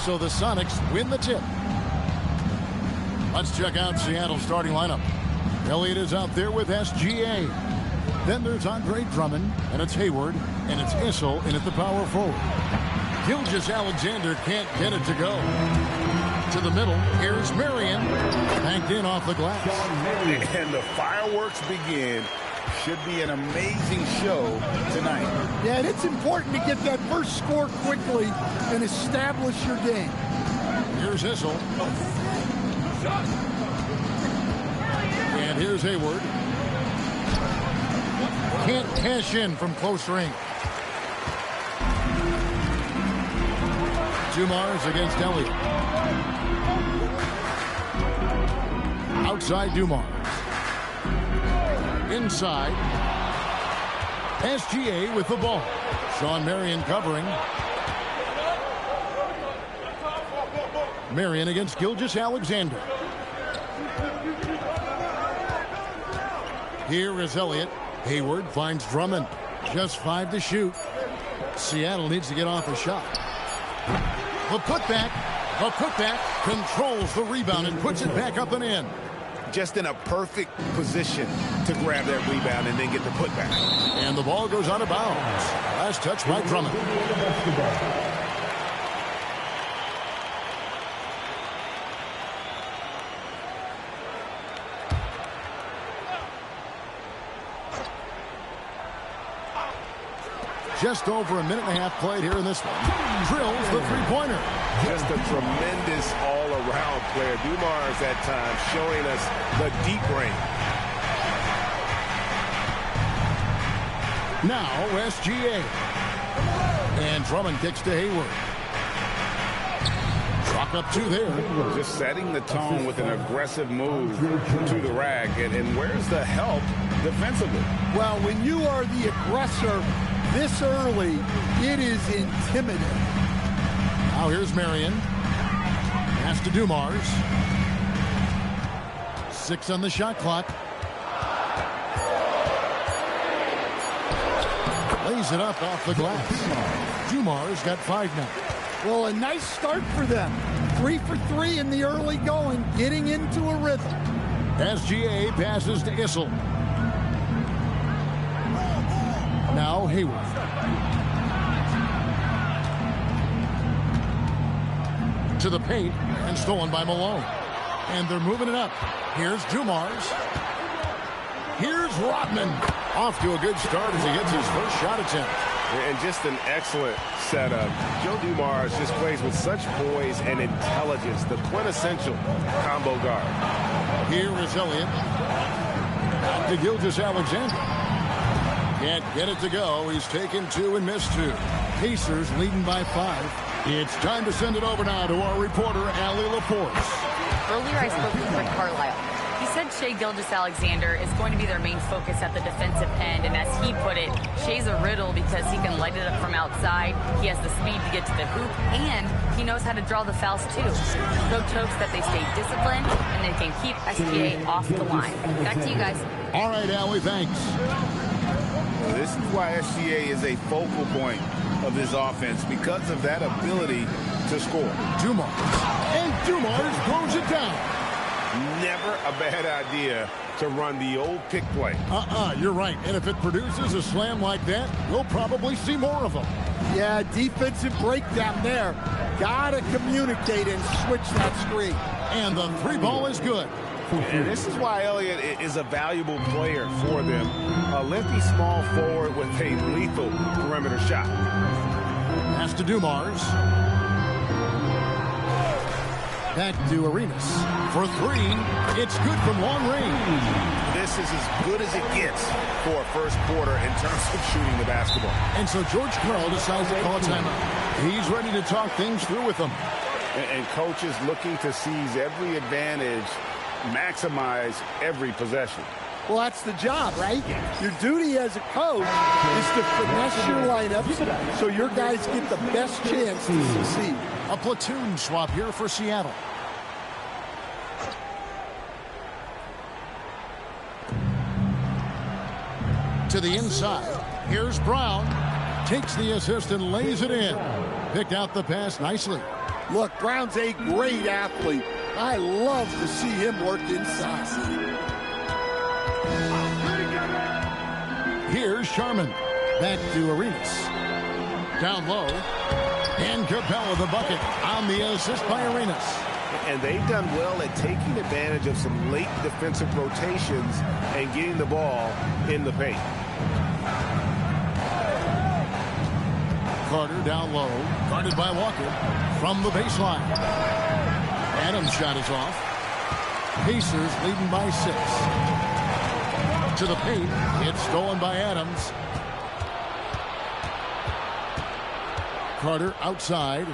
So the Sonics win the tip. Let's check out Seattle's starting lineup. Elliott is out there with SGA. Then there's Andre Drummond, and it's Hayward, and it's Issel in at the power forward. Gilgeous-Alexander can't get it to go. To the middle, here's Marion, banked in off the glass. And the fireworks begin. Should be an amazing show tonight. Yeah, and it's important to get that first score quickly and establish your game. Here's Issel. And here's Hayward. Can't cash in from close range. Dumars against Elliott. Outside Dumars. Inside. SGA with the ball. Sean Marion covering. Marion against Gilgeous-Alexander. Here is Elliott. Hayward finds Drummond. Just 5 to shoot. Seattle needs to get off a shot. The putback. The putback controls the rebound and puts it back up and in. Just in a perfect position to grab that rebound and then get the putback. And the ball goes out of bounds. Last touch by Drummond. Just over a minute and a half played here in this one. Drills the three-pointer. Just a tremendous all-around player. Dumars at times showing us the deep range. Now SGA. And Drummond kicks to Hayward. Chalk up 2 there. Just setting the tone with an aggressive move to the rack. And where's the help defensively? Well, when you are the aggressor this early, it is intimidating. Now here's Marion. Pass to Dumars. 6 on the shot clock. Lays it up off the glass. Dumars got 5 now. Well, a nice start for them. 3 for 3 in the early going, getting into a rhythm. SGA passes to Issel. Now Hayward. To the paint and stolen by Malone. And they're moving it up. Here's Dumars. Here's Rodman. Off to a good start as he gets his first shot attempt. And just an excellent setup. Joe Dumars just plays with such poise and intelligence. The quintessential combo guard. Here is Elliott. Out to Gilgeous-Alexander. Can't get it to go. He's taken 2 and missed 2. Pacers leading by 5. It's time to send it over now to our reporter, Allie Laporte. Earlier I spoke with Rick Carlisle. He said Shai Gilgeous-Alexander is going to be their main focus at the defensive end. And as he put it, Shai's a riddle because he can light it up from outside. He has the speed to get to the hoop. And he knows how to draw the fouls too. Coach hopes that they stay disciplined and they can keep SGA off the line. Back to you guys. All right, Allie, thanks. This is why SGA is a focal point of this offense, because of that ability to score. Dumars. And Dumars throws it down. Never a bad idea to run the old pick play. You're right. And if it produces a slam like that, we'll probably see more of them. Yeah, defensive breakdown there. Gotta communicate and switch that screen. And the 3-ball is good. And this is why Elliott is a valuable player for them. A lengthy small forward with a lethal perimeter shot. Pass to Dumars. Back to Arenas. For 3, it's good from long range. This is as good as it gets for a first quarter in terms of shooting the basketball. And so George Karl decides to call a timeout. He's ready to talk things through with them. And coach is looking to seize every advantage, maximize every possession. Well, that's the job, right? Your duty as a coach is to finesse your lineups so your guys get the best chance to succeed. A platoon swap here for Seattle. To the inside. Here's Brown. Takes the assist and lays it in. Picked out the pass nicely. Look, Brown's a great athlete. I love to see him work inside. Here's Sharman. Back to Arenas. Down low. And Capella the bucket on the assist by Arenas. And they've done well at taking advantage of some late defensive rotations and getting the ball in the paint. Carter down low, guarded by Walker from the baseline. Adams' shot is off. Pacers leading by 6. To the paint, it's stolen by Adams. Carter outside.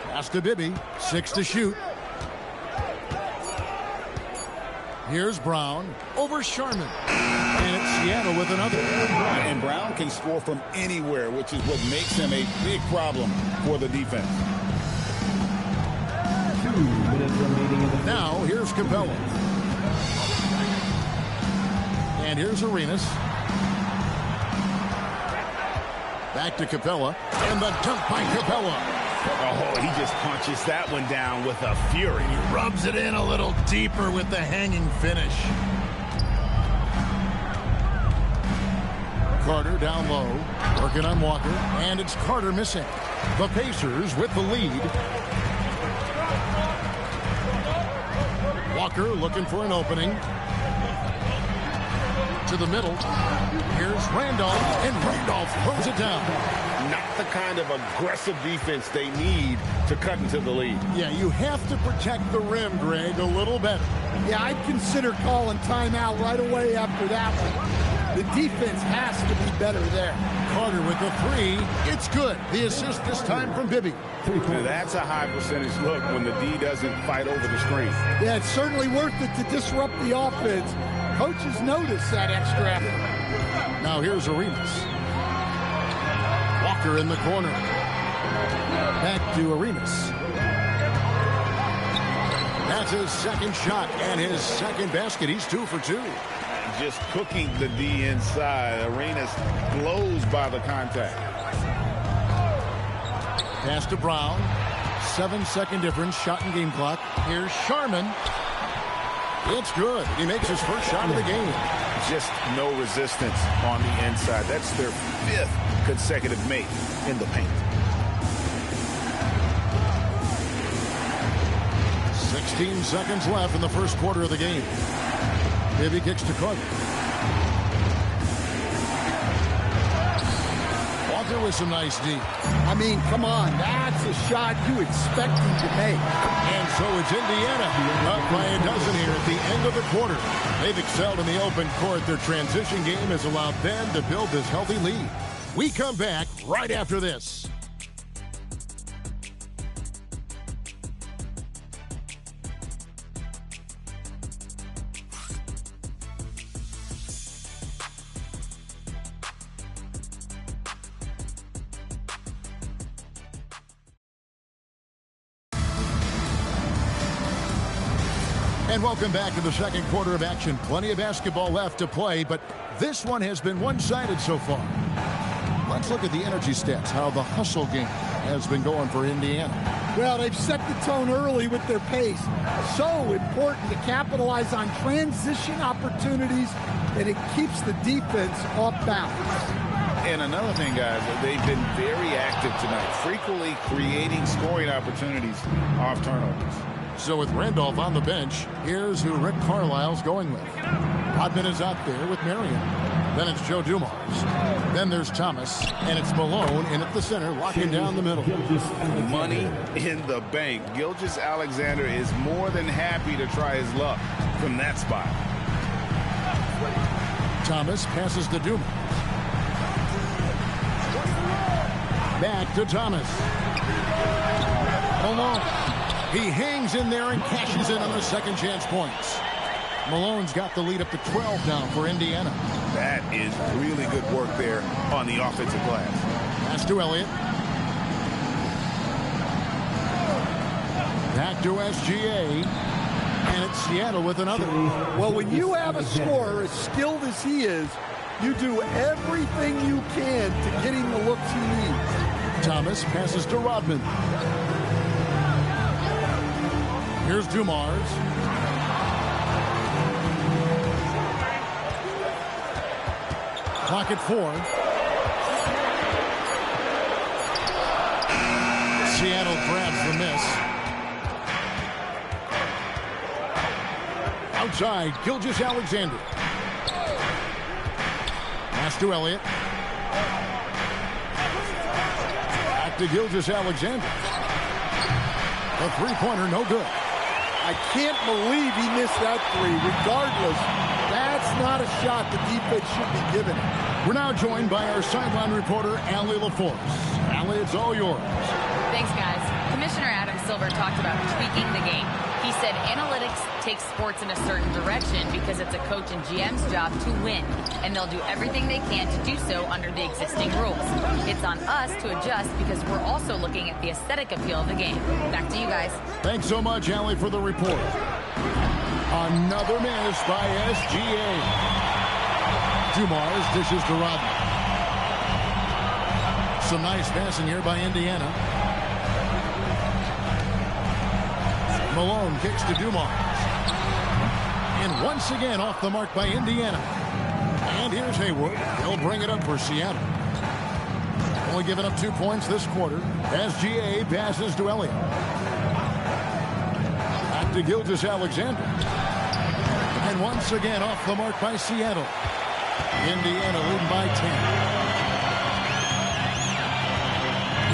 Pass to Bibby, 6 to shoot. Here's Brown over Sharman. And it's Seattle with another. And Brown can score from anywhere, which is what makes him a big problem for the defense. 2 minutes remaining in the Now, here's Capella. And here's Arenas. Back to Capella. And the dunk by Capella. Oh, he just punches that one down with a fury. He rubs it in a little deeper with the hanging finish. Carter down low, working on Walker, and it's Carter missing. The Pacers with the lead. Walker looking for an opening. To the middle. Here's Randolph, and Randolph throws it down. Not the kind of aggressive defense they need to cut into the lead. Yeah, you have to protect the rim, Greg, a little better. Yeah, I'd consider calling timeout right away after that one. The defense has to be better there. Carter with the 3. It's good. The assist this time from Bibby. Now that's a high percentage look when the D doesn't fight over the screen. Yeah, it's certainly worth it to disrupt the offense. Coaches notice that extra effort. Now here's Arenas. Walker in the corner. Back to Arenas. That's his second shot and his second basket. He's 2 for 2. Just cooking the D inside. Arenas blows by the contact. Pass to Brown. 7-second difference. Shot and game clock. Here's Sharman. It's good. He makes his first shot of the game. Just no resistance on the inside. That's their 5th consecutive make in the paint. 16 seconds left in the first quarter of the game. Bibby kicks to Carter. Walker with some nice D. I mean, come on. That's a shot you expect him to make. And so it's Indiana up by a dozen here at the end of the quarter. They've excelled in the open court. Their transition game has allowed them to build this healthy lead. We come back right after this. And welcome back to the second quarter of action. Plenty of basketball left to play, but this one has been one-sided so far. Let's look at the energy stats, how the hustle game has been going for Indiana. Well, they've set the tone early with their pace. So important to capitalize on transition opportunities, and it keeps the defense off balance. And another thing, guys, they've been very active tonight, frequently creating scoring opportunities off turnovers. So with Randolph on the bench, here's who Rick Carlisle's going with. Rodman is out there with Marion. Then it's Joe Dumars. Then there's Thomas, and it's Malone in at the center, locking down the middle. Money in the bank. Gilgeous-Alexander is more than happy to try his luck from that spot. Thomas passes to Dumars. Back to Thomas. Malone. He hangs in there and cashes in on the second chance points. Malone's got the lead up to 12 now for Indiana. That is really good work there on the offensive glass. Pass to Elliott. Back to SGA. And it's Seattle with another. Well, when you have a scorer as skilled as he is, you do everything you can to get him the looks he needs. Thomas passes to Rodman. Here's Dumars. Clock at 4. Seattle grabs the miss. Outside, Gilgeous-Alexander. Pass to Elliott. Back to Gilgeous-Alexander. The three-pointer, no good. I can't believe he missed that three. Regardless, that's not a shot the defense should be giving. We're now joined by our sideline reporter, Allie LaForce. Allie, it's all yours. Thanks, guys. Commissioner Adam Silver talked about tweaking the game. He said analytics takes sports in a certain direction because it's a coach and GM's job to win, and they'll do everything they can to do so under the existing rules. It's on us to adjust because we're also looking at the aesthetic appeal of the game. Back to you guys. Thanks so much, Allie, for the report. Another miss by SGA. Dumars dishes to Rodman. Some nice passing here by Indiana. Malone kicks to Dumars. And once again off the mark by Indiana. And here's Hayward. He'll bring it up for Seattle. Only giving up 2 points this quarter. SGA passes to Elliott. Back to Gilgeous-Alexander. And once again off the mark by Seattle. Indiana leading by 10.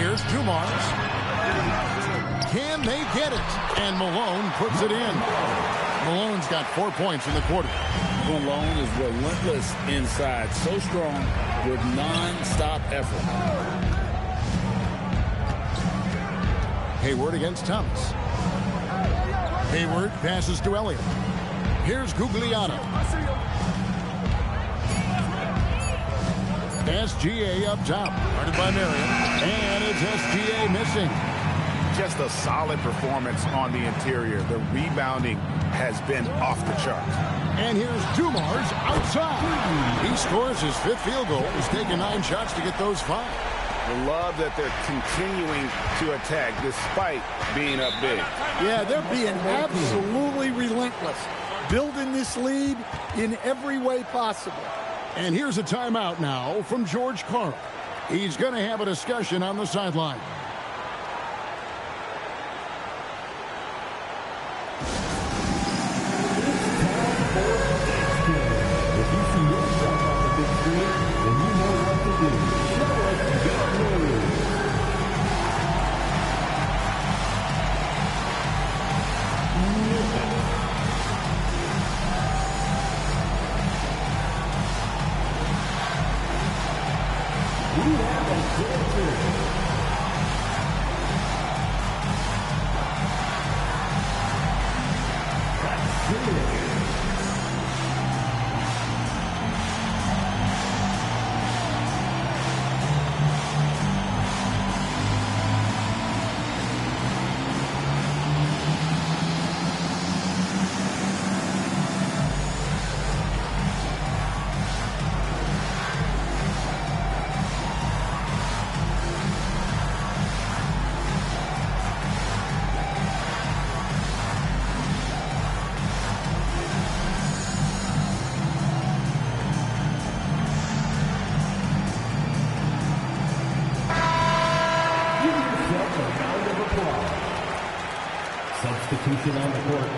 Here's Dumars. Can they get it? And Malone puts it in. Malone's got 4 points in the quarter. Malone is relentless inside. So strong with non-stop effort. Hayward against Thomas. Hayward passes to Elliott. Here's Gugliotta. SGA up top. Guarded by Marion. And it's SGA missing. Just a solid performance on the interior. The rebounding has been off the charts. And here's Dumars outside. He scores his 5th field goal. He's taken 9 shots to get those 5. I love that they're continuing to attack despite being up big. Yeah, they're being absolutely relentless. Building this lead in every way possible. And here's a timeout now from George Karl. He's going to have a discussion on the sideline. Substitution on the court.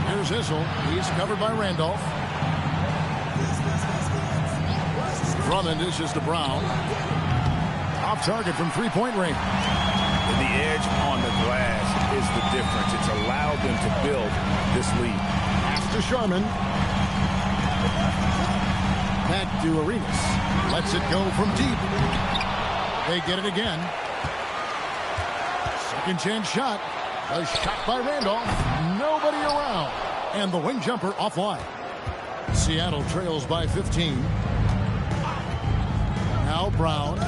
Here's Issel. He's covered by Randolph. Drummond dishes to Brown. Off target from three-point range. And the edge on the glass is the difference. It's allowed them to build this lead. Pass to Sharman. Back to Arenas. Lets it go from deep. They get it again. Second chance shot. A shot by Randolph. Nobody around. And the wing jumper offline. Seattle trails by 15. Now Brown.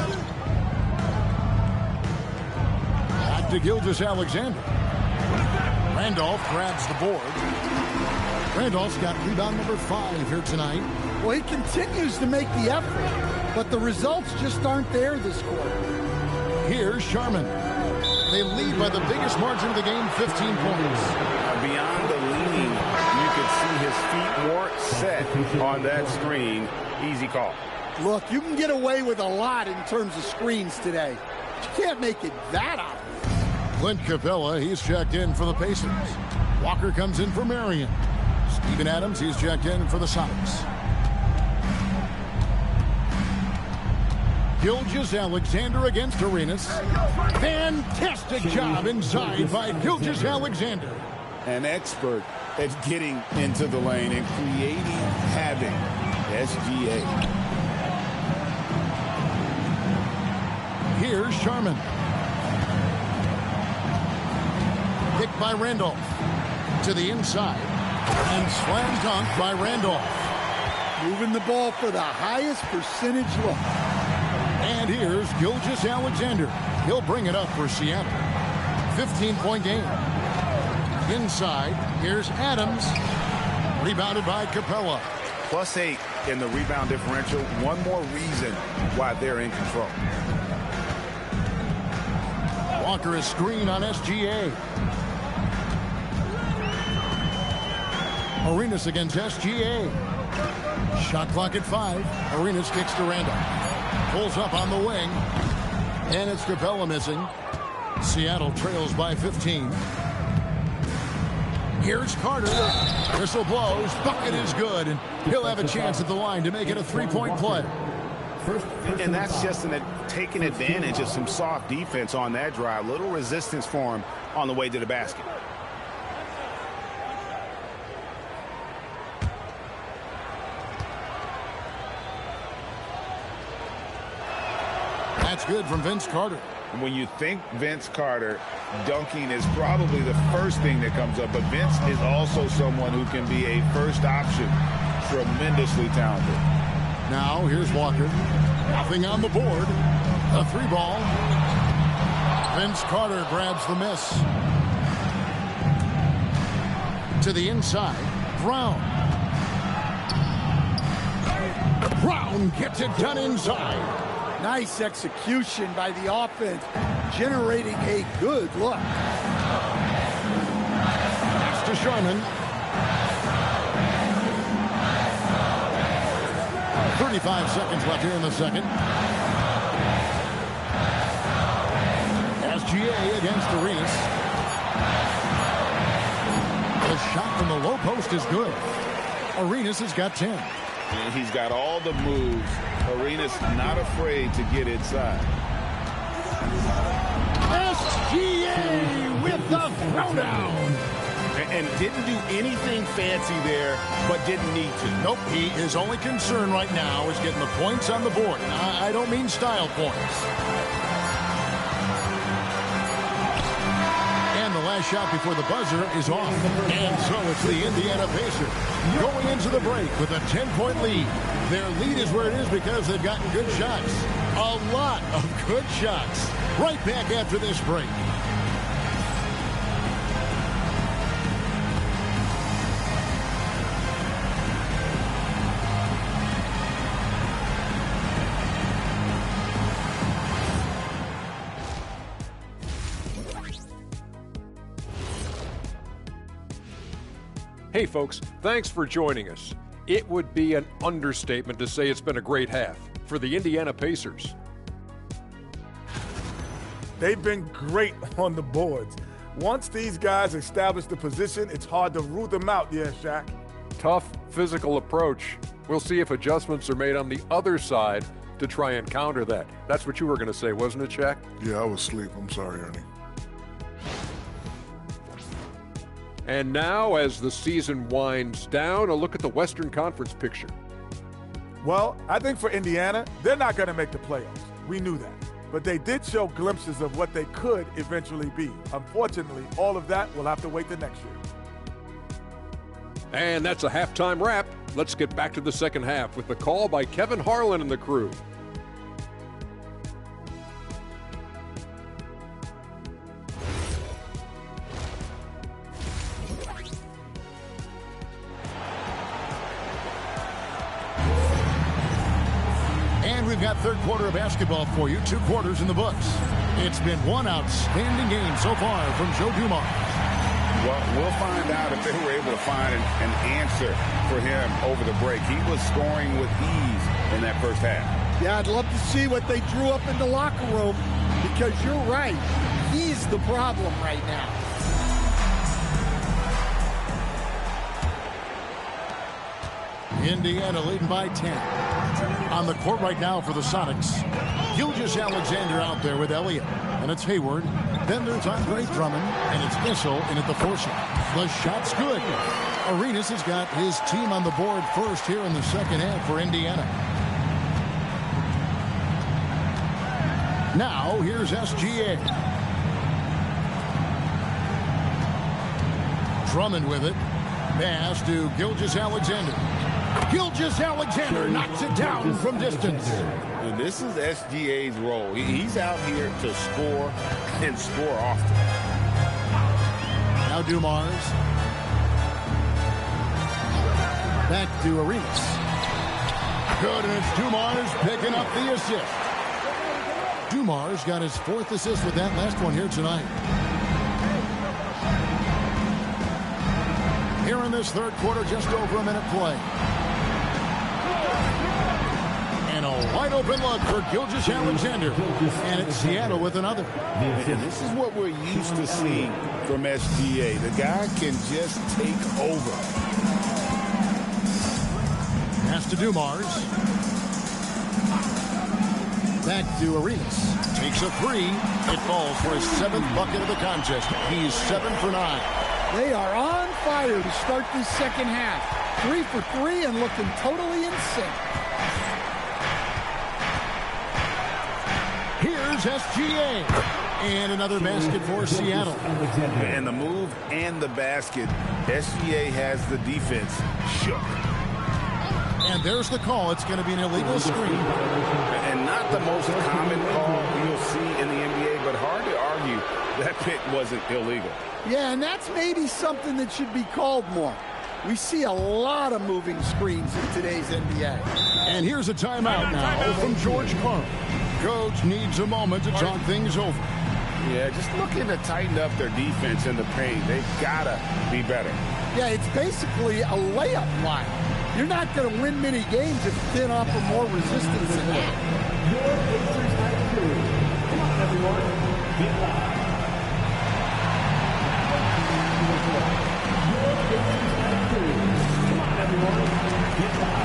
Back to Gilgeous-Alexander. Randolph grabs the board. Randolph's got rebound number 5 here tonight. Well, he continues to make the effort, but the results just aren't there this quarter. Here's Sharman. They lead by the biggest margin of the game, 15 points. Beyond the lead, you could see his feet weren't set on that screen. Easy call. Look, you can get away with a lot in terms of screens today. You can't make it that obvious. Clint Capella, he's checked in for the Pacers. Walker comes in for Marion. Steven Adams, he's checked in for the Sonics. Gilgeous-Alexander against Arenas. Fantastic job inside by Gilgeous-Alexander. An expert at getting into the lane and creating havoc. SGA. Here's Sharman. Kick by Randolph. To the inside. And slam dunk by Randolph. Moving the ball for the highest percentage look. And here's Gilgeous-Alexander. He'll bring it up for Seattle. 15-point game. Inside, here's Adams. Rebounded by Capella. +8 in the rebound differential. One more reason why they're in control. Walker is screen on SGA. Arenas against SGA. Shot clock at 5. Arenas kicks to Randolph. Pulls up on the wing. And it's Capella missing. Seattle trails by 15. Here's Carter. Whistle blows. Bucket is good. And he'll have a chance at the line to make it a 3-point play. And that's just taking advantage of some soft defense on that drive. Little resistance for him on the way to the basket. That's good from Vince Carter. When you think Vince Carter, dunking is probably the first thing that comes up. But Vince is also someone who can be a first option. Tremendously talented. Now here's Walker. Nothing on the board. A 3-ball. Vince Carter grabs the miss. To the inside. Brown. Brown gets it done inside. Nice execution by the offense, generating a good look. Next to Sharman. 35 seconds left here in the second. SGA against Arenas. The shot from the low post is good. Arenas has got 10. And he's got all the moves. Arenas not afraid to get inside. SGA with the throwdown. And didn't do anything fancy there, but didn't need to. Nope, his only concern right now is getting the points on the board. I don't mean style points. And the last shot before the buzzer is off. And so it's the Indiana Pacers going into the break with a 10-point lead. Their lead is where it is because they've gotten good shots. A lot of good shots. Right back after this break. Hey folks, thanks for joining us. It would be an understatement to say it's been a great half for the Indiana Pacers. They've been great on the boards. Once these guys establish the position, it's hard to root them out, yeah, Shaq. Tough physical approach. We'll see if adjustments are made on the other side to try and counter that. That's what you were going to say, wasn't it, Shaq? Yeah, I was asleep. I'm sorry, Ernie. And now, as the season winds down, a look at the Western Conference picture. Well, I think for Indiana, they're not going to make the playoffs. We knew that. but they did show glimpses of what they could eventually be. Unfortunately, all of that will have to wait till next year. And that's a halftime wrap. Let's get back to the second half with the call by Kevin Harlan and the crew. And we've got third quarter of basketball for you. 2 quarters in the books. It's been one outstanding game so far from Joe Dumars. Well, we'll find out if they were able to find an answer for him over the break. He was scoring with ease in that first half. Yeah, I'd love to see what they drew up in the locker room, because you're right. He's the problem right now. Indiana leading by 10. On the court right now for the Sonics, Gilgeous-Alexander out there with Elliott. And it's Hayward. Then there's Andre Drummond, and it's Bissell in at the 4 shot. The shot's good. Arenas has got his team on the board first here in the second half for Indiana. Now, here's SGA. Drummond with it. Pass to Gilgeous-Alexander. Gilgeous-Alexander knocks it down from distance. And this is SGA's role. He's out here to score and score often. Now Dumars. Back to Arenas. Good, and it's Dumars picking up the assist. Dumars got his 4th assist with that last one here tonight. Here in this third quarter, just over a minute play. And a wide open look for Gilgeous-Alexander. And it's Seattle with another. And this is what we're used to seeing from SGA. The guy can just take over. Pass to Dumars. Back to Arenas. Takes a 3. It falls for his 7th bucket of the contest. He's 7 for 9. They are on fire to start this second half. 3 for 3 and looking totally in sync. Here's SGA. And another basket for Seattle. And the move and the basket. SGA has the defense shook. And there's the call. It's going to be an illegal screen. And not the most common call you'll see in the NBA, but hard to argue that pick wasn't illegal. Yeah, and that's maybe something that should be called more. We see a lot of moving screens in today's NBA. And here's a timeout now from George Karl. Coach needs a moment to talk things over. Yeah, just looking to tighten up their defense in the paint. They've got to be better. Yeah, it's basically a layup line. You're not going to win many games if you didn't offer more resistance than that. Come on, everyone. Get live. Come on, everyone. Get live.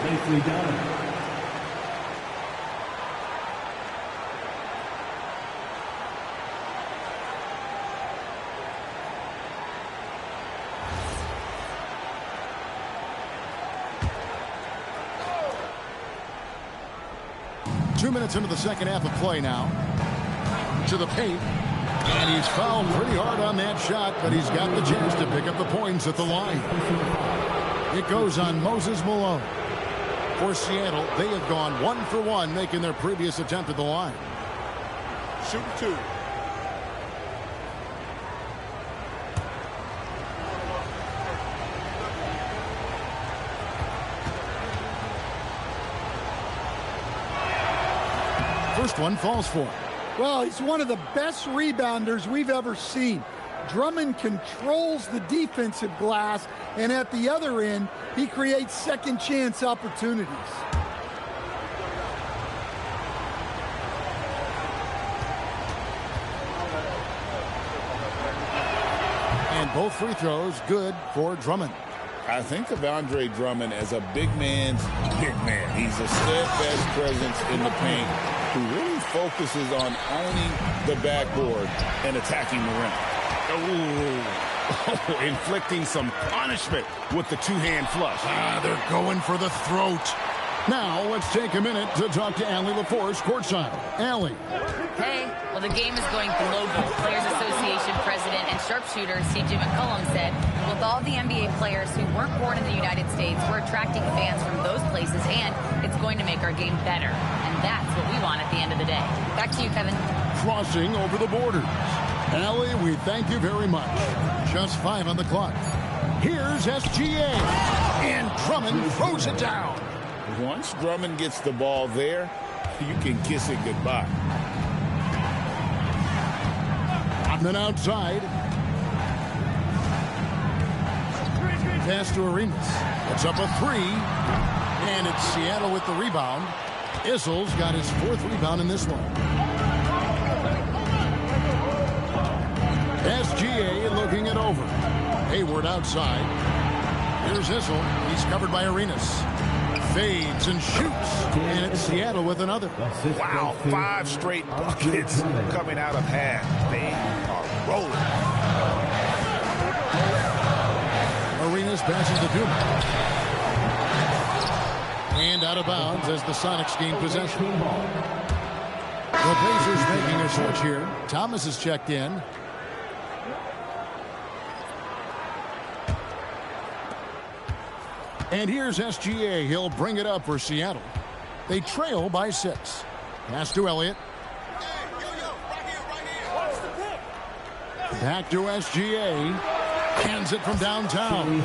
Nicely done. Two minutes into the second half of play now. To the paint. And he's fouled pretty hard on that shot, but he's got the chance to pick up the points at the line. It goes on Moses Malone. For Seattle, they have gone 1 for 1, making their previous attempt at the line. Shooting 2. First one falls for him. Well, he's one of the best rebounders we've ever seen. Drummond controls the defensive glass, and at the other end, he creates second chance opportunities. And both free throws good for Drummond. I think of Andre Drummond as a big man's big man. He's a steadfast presence in the paint who really focuses on owning the backboard and attacking the rim. Oh, inflicting some punishment with the two-hand flush. They're going for the throat. Now, let's take a minute to talk to Allie LaForce courtside. Allie. Hey, well, the game is going global. Players Association President and sharpshooter C.J. McCollum said, with all the NBA players who weren't born in the United States, we're attracting fans from those places, and it's going to make our game better. And that's what we want at the end of the day. Back to you, Kevin. Crossing over the borders. Allie, we thank you very much. Just 5 on the clock. Here's SGA. And Drummond throws it down. Once Drummond gets the ball there, you can kiss it goodbye. And then outside. Pass to Arenas. It's up a 3. And it's Seattle with the rebound. Issel's got his 4th rebound in this one. SGA looking it over. Hayward outside. Here's Issel. He's covered by Arenas. Fades and shoots. And it's Seattle with another. Wow, 5 straight buckets coming out of half. They are rolling. Arenas passes to Duma. And out of bounds as the Sonics gain possession. The Blazers making a switch here. Thomas is checked in. And here's SGA. He'll bring it up for Seattle. They trail by 6. Pass to Elliott. Back to SGA. Hands it from downtown.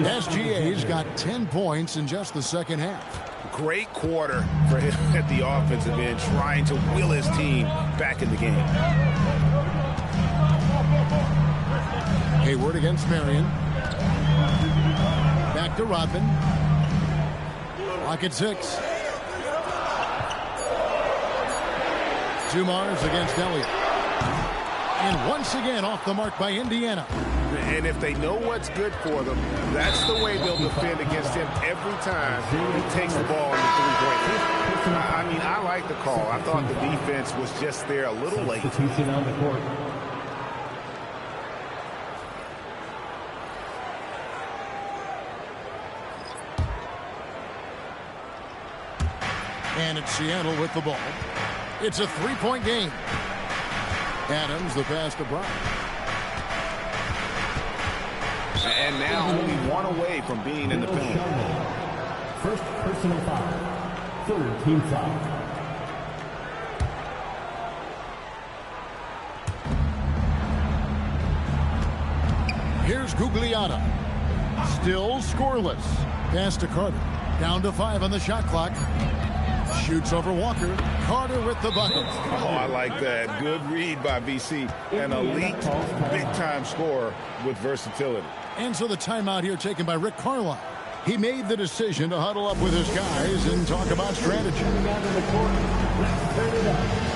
SGA's got 10 points in just the second half. Great quarter for him at the offensive end, trying to will his team back in the game. Hayward against Marion. Back to Rodman. Clock at 6. Dumars against Elliott. And once again off the mark by Indiana. And if they know what's good for them, that's the way they'll defend against him every time he takes the ball in the three-point line. I mean, I like the call. I thought the defense was just there a little late. And it's Seattle with the ball. It's a 3-point game. Adams, the pass to Brown. And now only one away from being in the penalty. First personal foul. 3rd team foul. Here's Gugliotta. Still scoreless. Pass to Carter. Down to 5 on the shot clock. Shoots over Walker. Carter with the bucket. Oh, I like that. Good read by BC. An elite, big-time scorer with versatility. And so the timeout here taken by Rick Carlisle. He made the decision to huddle up with his guys and talk about strategy. Let's turn it up.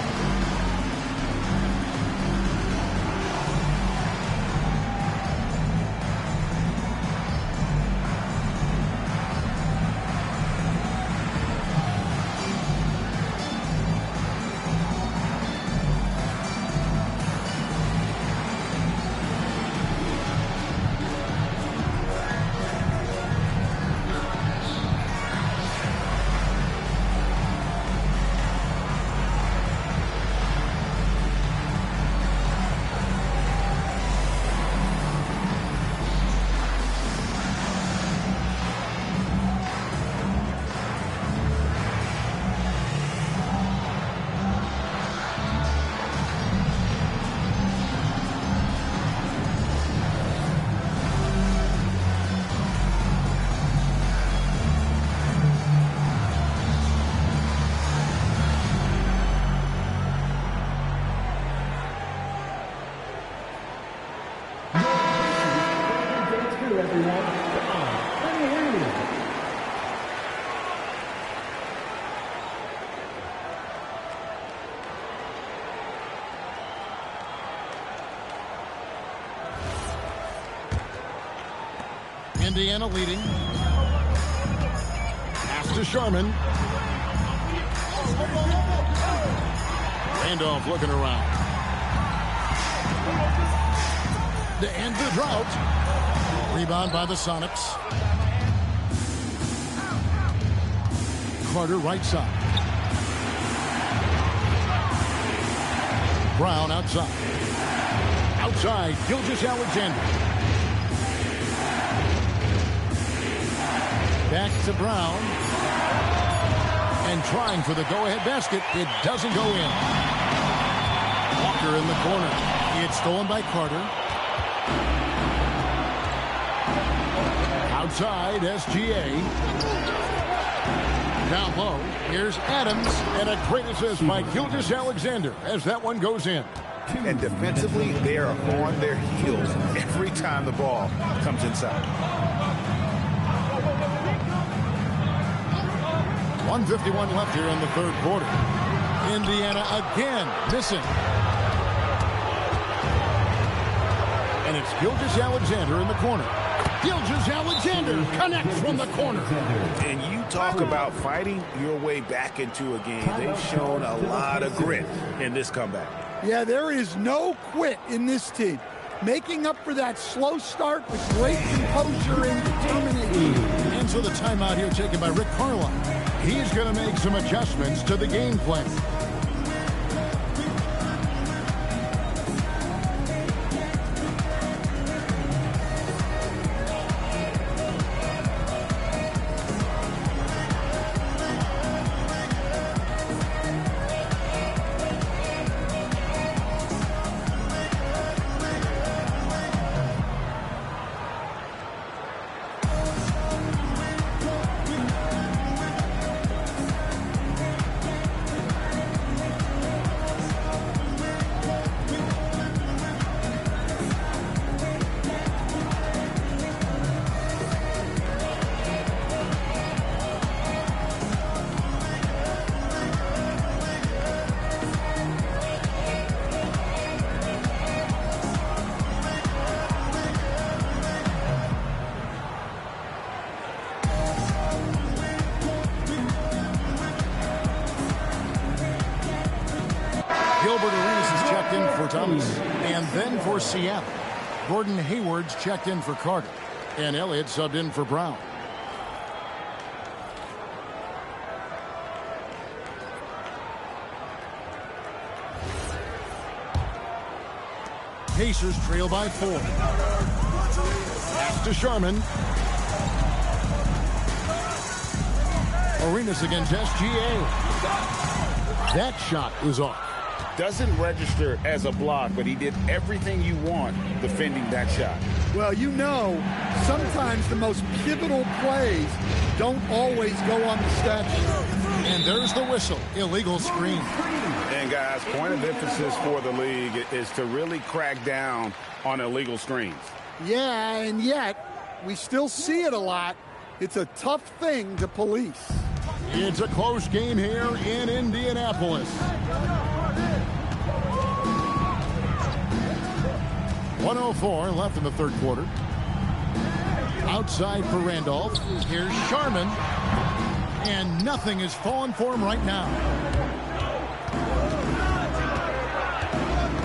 Indiana leading. Pass to Sharman. Randolph looking around. To end the drought. Rebound by the Sonics. Carter right side. Brown outside. Outside, Gilgeous-Alexander. Back to Brown. And trying for the go-ahead basket. It doesn't go in. Walker in the corner. It's stolen by Carter. Outside, SGA. Down low, here's Adams, and a great assist by Gilgeous-Alexander as that one goes in. And defensively, they are on their heels every time the ball comes inside. 1:51 left here in the third quarter. Indiana again missing. And it's Gilgeous-Alexander in the corner. Gilgeous-Alexander connects from the corner. And you talk about fighting your way back into a game. They've shown a lot of grit in this comeback. Yeah, there is no quit in this team. Making up for that slow start with great composure and determination. And so the timeout here taken by Rick Carlisle. He's going to make some adjustments to the game plan. And then for Seattle, Gordon Hayward's checked in for Carter, and Elliott subbed in for Brown. Pacers trail by 4. Pass to Sharman. Arenas against SGA. That shot is off. Doesn't register as a block, but he did everything you want defending that shot. Well, you know, sometimes the most pivotal plays don't always go on the stat sheet. And there's the whistle. Illegal screen. And, guys, point of emphasis for the league is to really crack down on illegal screens. Yeah, and yet we still see it a lot. It's a tough thing to police. It's a close game here in Indianapolis. 1:04 left in the third quarter. Outside for Randolph. Here's Sharman. And nothing is falling for him right now.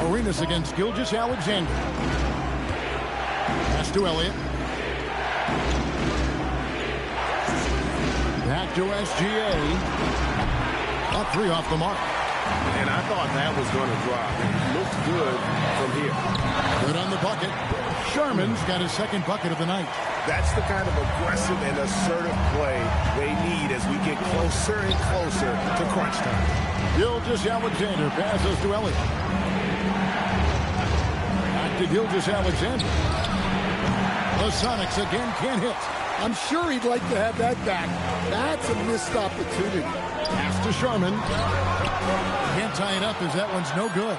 Arenas against Gilgeous-Alexander. Pass to Elliott. Back to SGA. Up 3 off the mark. And I thought that was going to drop. It looked good from here. Good on the bucket. Sharman's got his second bucket of the night. That's the kind of aggressive and assertive play they need as we get closer and closer to crunch time. Gilgeous-Alexander passes to Elliott. Back to Gilgeous-Alexander. The Sonics again can't hit. I'm sure he'd like to have that back. That's a missed opportunity. Pass to Sharman. Can't tie it up as that one's no good.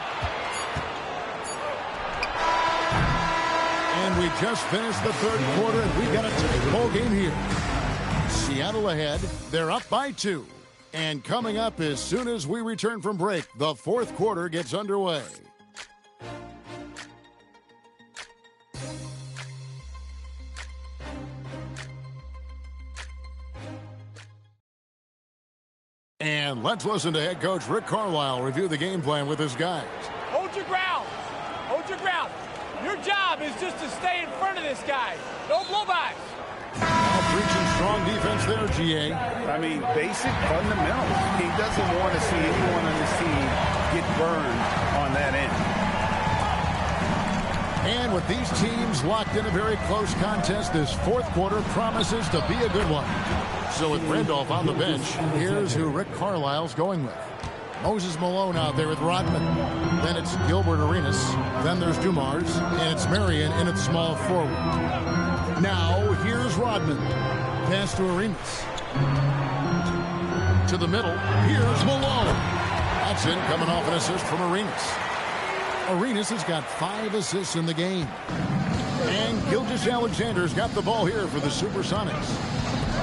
And we just finished the third quarter, and we've got a tight ball game here. Seattle ahead. They're up by 2. And coming up as soon as we return from break, the fourth quarter gets underway. And let's listen to head coach Rick Carlisle review the game plan with his guys. Hold your ground. Hold your ground. Your job is just to stay in front of this guy. No blowbacks. Now preaching strong defense there, GA. I mean, basic fundamentals. He doesn't want to see anyone on his team get burned on that end. And with these teams locked in a very close contest, this fourth quarter promises to be a good one. So with Randolph on the bench, here's who Rick Carlisle's going with. Moses Malone out there with Rodman. Then it's Gilbert Arenas. Then there's Dumars. And it's Marion in its small forward. Now, here's Rodman. Pass to Arenas. To the middle. Here's Malone. That's in, coming off an assist from Arenas. Arenas has got 5 assists in the game. And Gilgeous-Alexander's got the ball here for the Supersonics.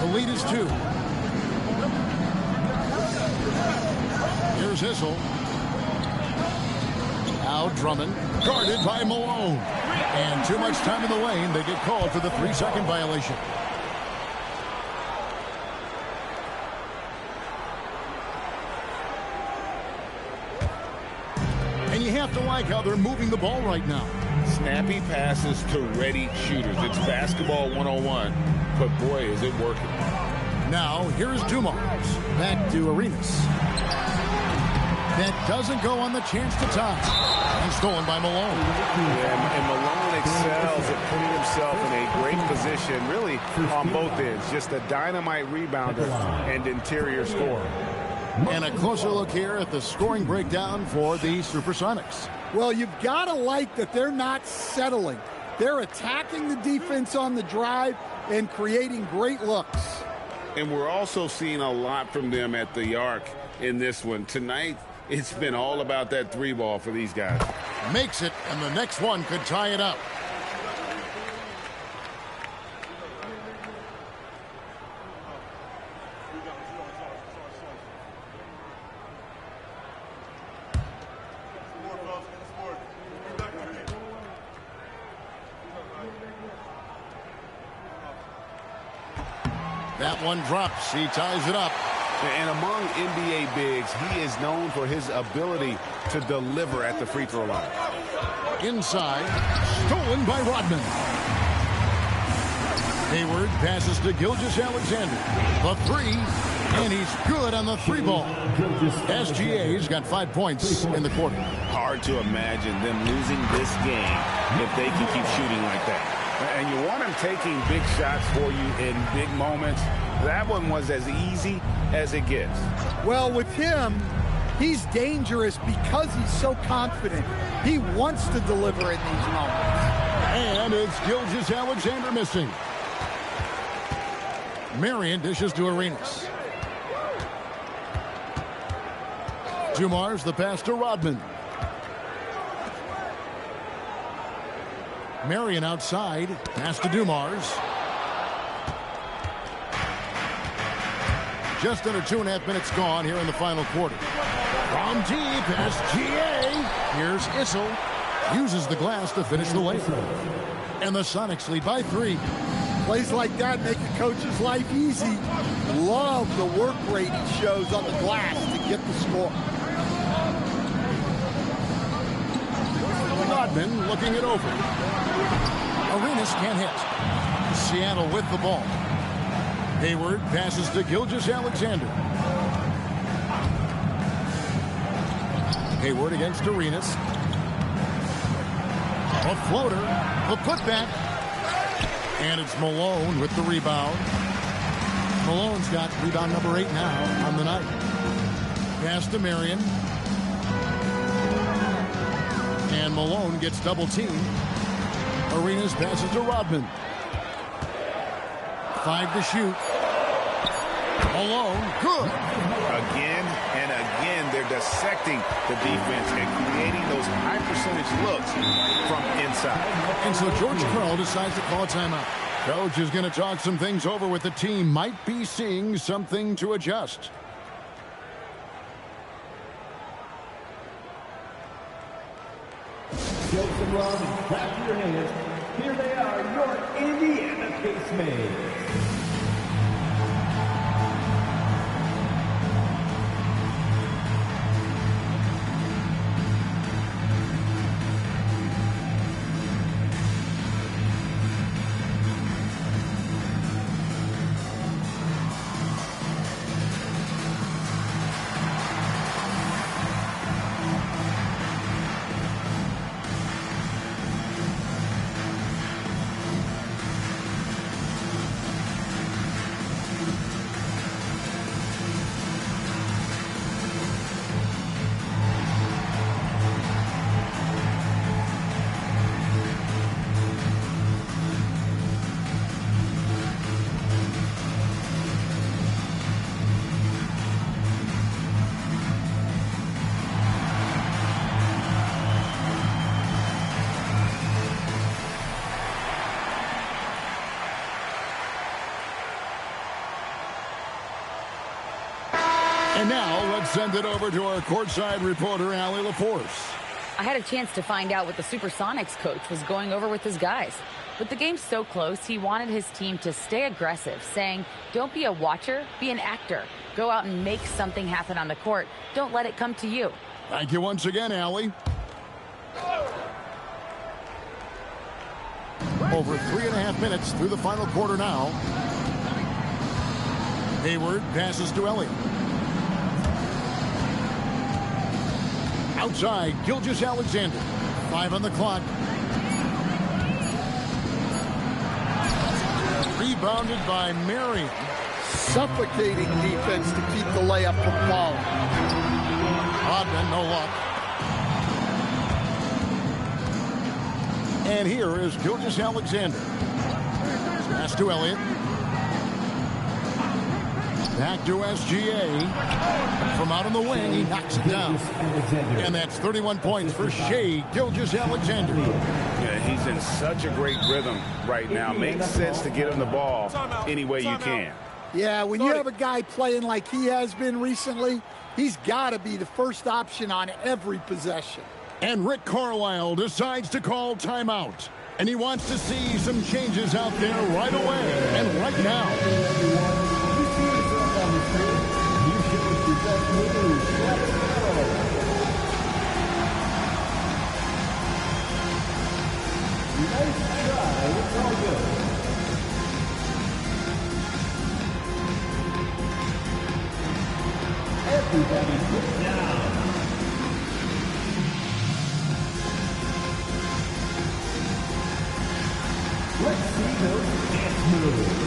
The lead is 2. Here's Issel. Now Drummond, guarded by Malone. And too much time in the lane. They get called for the 3-second violation. And you have to like how they're moving the ball right now. Snappy passes to ready shooters. It's basketball 101, but boy, is it working. Now, here's Dumars. Back to Arenas. That doesn't go on the chance to tie. And stolen by Malone. Yeah, and Malone excels at putting himself in a great position, really on both ends. Just a dynamite rebounder and interior scorer. And a closer look here at the scoring breakdown for the Supersonics. Well, you've got to like that they're not settling. They're attacking the defense on the drive and creating great looks. And we're also seeing a lot from them at the arc in this one. Tonight, it's been all about that 3-ball for these guys. Makes it, and the next one could tie it up. That one drops. He ties it up. And among NBA bigs, he is known for his ability to deliver at the free throw line. Inside, stolen by Rodman. Hayward passes to Gilgeous-Alexander. The 3, and he's good on the 3-ball. SGA's got 5 points in the quarter. Hard to imagine them losing this game if they can keep shooting like that. And you want him taking big shots for you in big moments. That one was as easy as it gets. Well, with him, he's dangerous because he's so confident. He wants to deliver in these moments. And it's Gilgeous-Alexander missing. Marion dishes to Arenas. Dumars the pass to Rodman. Marion outside. Pass to Dumars. Just under 2.5 minutes gone here in the final quarter. From deep, SGA. Here's Issel. Uses the glass to finish the layup. And the Sonics lead by 3. Plays like that make the coach's life easy. Love the work rate he shows on the glass to get the score. Rodman looking it over. Arenas can't hit. Seattle with the ball. Hayward passes to Gilgeous-Alexander. Hayward against Arenas. A floater. The putback. And it's Malone with the rebound. Malone's got rebound number 8 now on the night. Pass to Marion. And Malone gets double teamed. Arenas passes to Rodman. 5 to shoot. Malone, good. Again and again, they're dissecting the defense and creating those high percentage looks from inside. And so George Karl decides to call a timeout. Coach is going to talk some things over with the team. Might be seeing something to adjust. Jokes and Robin, clap your hands. Here they are, your Indiana Casemates. And now let's send it over to our courtside reporter, Allie LaForce. I had a chance to find out what the Supersonics coach was going over with his guys. With the game so close, he wanted his team to stay aggressive, saying, don't be a watcher, be an actor. Go out and make something happen on the court. Don't let it come to you. Thank you once again, Allie. Over 3.5 minutes through the final quarter now. Hayward passes to Elliott. Outside, Gilgeous-Alexander. 5 on the clock. Rebounded by Marion. Suffocating defense to keep the layup from falling. Rodman, no luck. And here is Gilgeous-Alexander. Pass to Elliott. Back to SGA. From out on the wing, he knocks it down. And that's 31 points for Shai Gilgeous-Alexander. Yeah, he's in such a great rhythm right now. Makes sense to get him the ball any way you can. Yeah, when you have a guy playing like he has been recently, he's got to be the first option on every possession. And Rick Carlisle decides to call timeout. And he wants to see some changes out there right away and right now. Everybody sit down. Let's see those dance moves.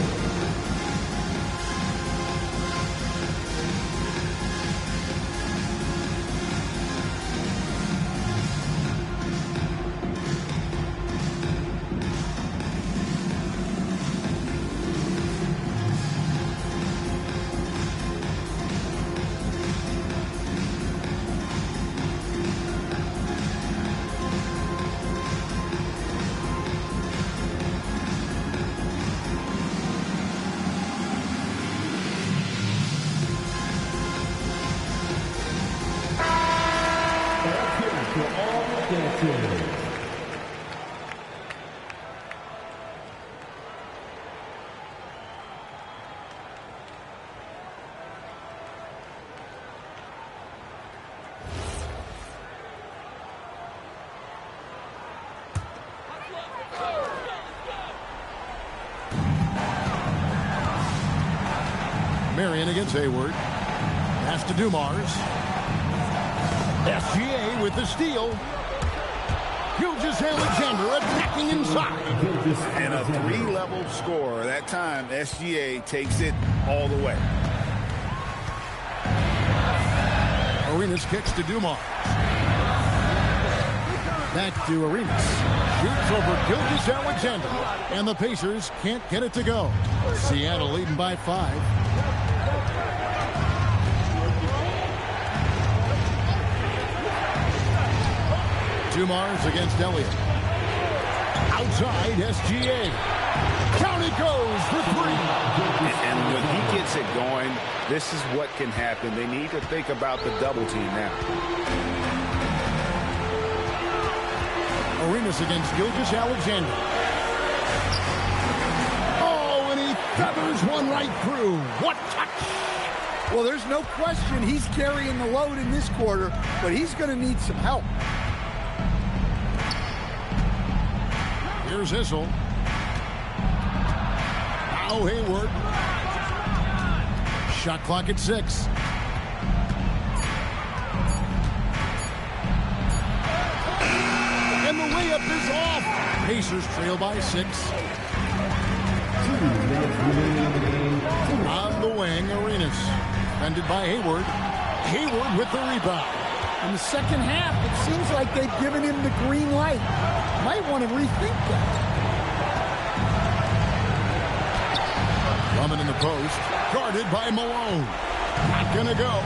Marion against Hayward. Pass to Dumars. SGA with the steal. Gilgeous-Alexander attacking inside. And a 3-level scorer. That time, SGA takes it all the way. Arenas kicks to Dumars. Back to Arenas. Shoots over Gilgeous-Alexander. And the Pacers can't get it to go. Seattle leading by 5. Dumars against Elliott. Outside, SGA. Down it goes for 3. And when he gets it going, this is what can happen. They need to think about the double team now. Arenas against Gilgeous-Alexander. Oh, and he feathers one right through. What touch! Well, there's no question he's carrying the load in this quarter, but he's going to need some help. Here's Issel. Now Hayward. Shot clock at 6. And the layup is off. Pacers trail by 6. 2 minutes remaining in the game. On the wing, Arenas. Defended by Hayward. Hayward with the rebound. In the second half, it seems like they've given him the green light. Might want to rethink that. Drummond in the post. Guarded by Malone. Not gonna go.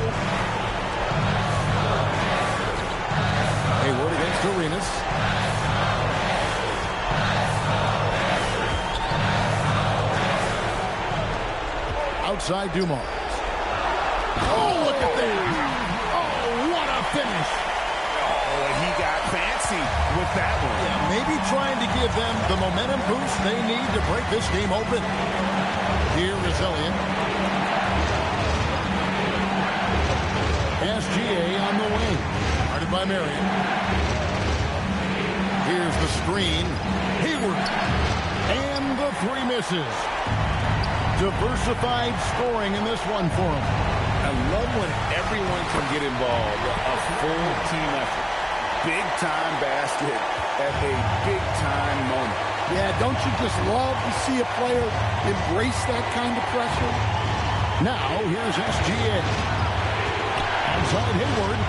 Hayward against Arenas. Outside Dumars. Oh, look at that. Oh, what a finish. Oh, he got fancy with that one. Yeah, maybe trying to give them the momentum boost they need to break this game open. Here is Elliott. SGA on the wing. Guarded by Marion. Here's the screen. Hayward. And the three misses. Diversified scoring in this one for him. I love when everyone can get involved. A full team effort. Big-time basket at a big-time moment. Yeah, don't you just love to see a player embrace that kind of pressure? Now, here's SGA. Outside Hayward.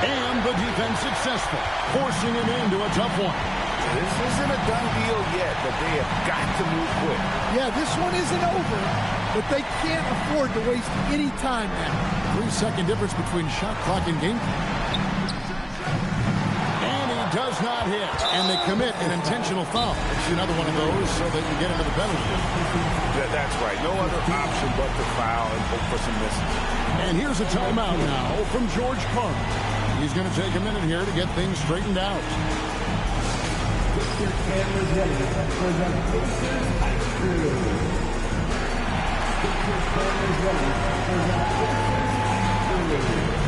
And the defense successful, forcing him into a tough one. This isn't a done deal yet, but they have got to move quick. Yeah, this one isn't over, but they can't afford to waste any time now. 3-second difference between shot clock and game. And he does not hit. And they commit an intentional foul. It's another one of those so they can get into the penalty. That's right. No other option but to foul and hope for some misses. And here's a timeout now from George Carter. He's going to take a minute here to get things straightened out. Your cameras ready for the Pacers Ice Crew. Get your cameras ready for the Pacers Ice Crew.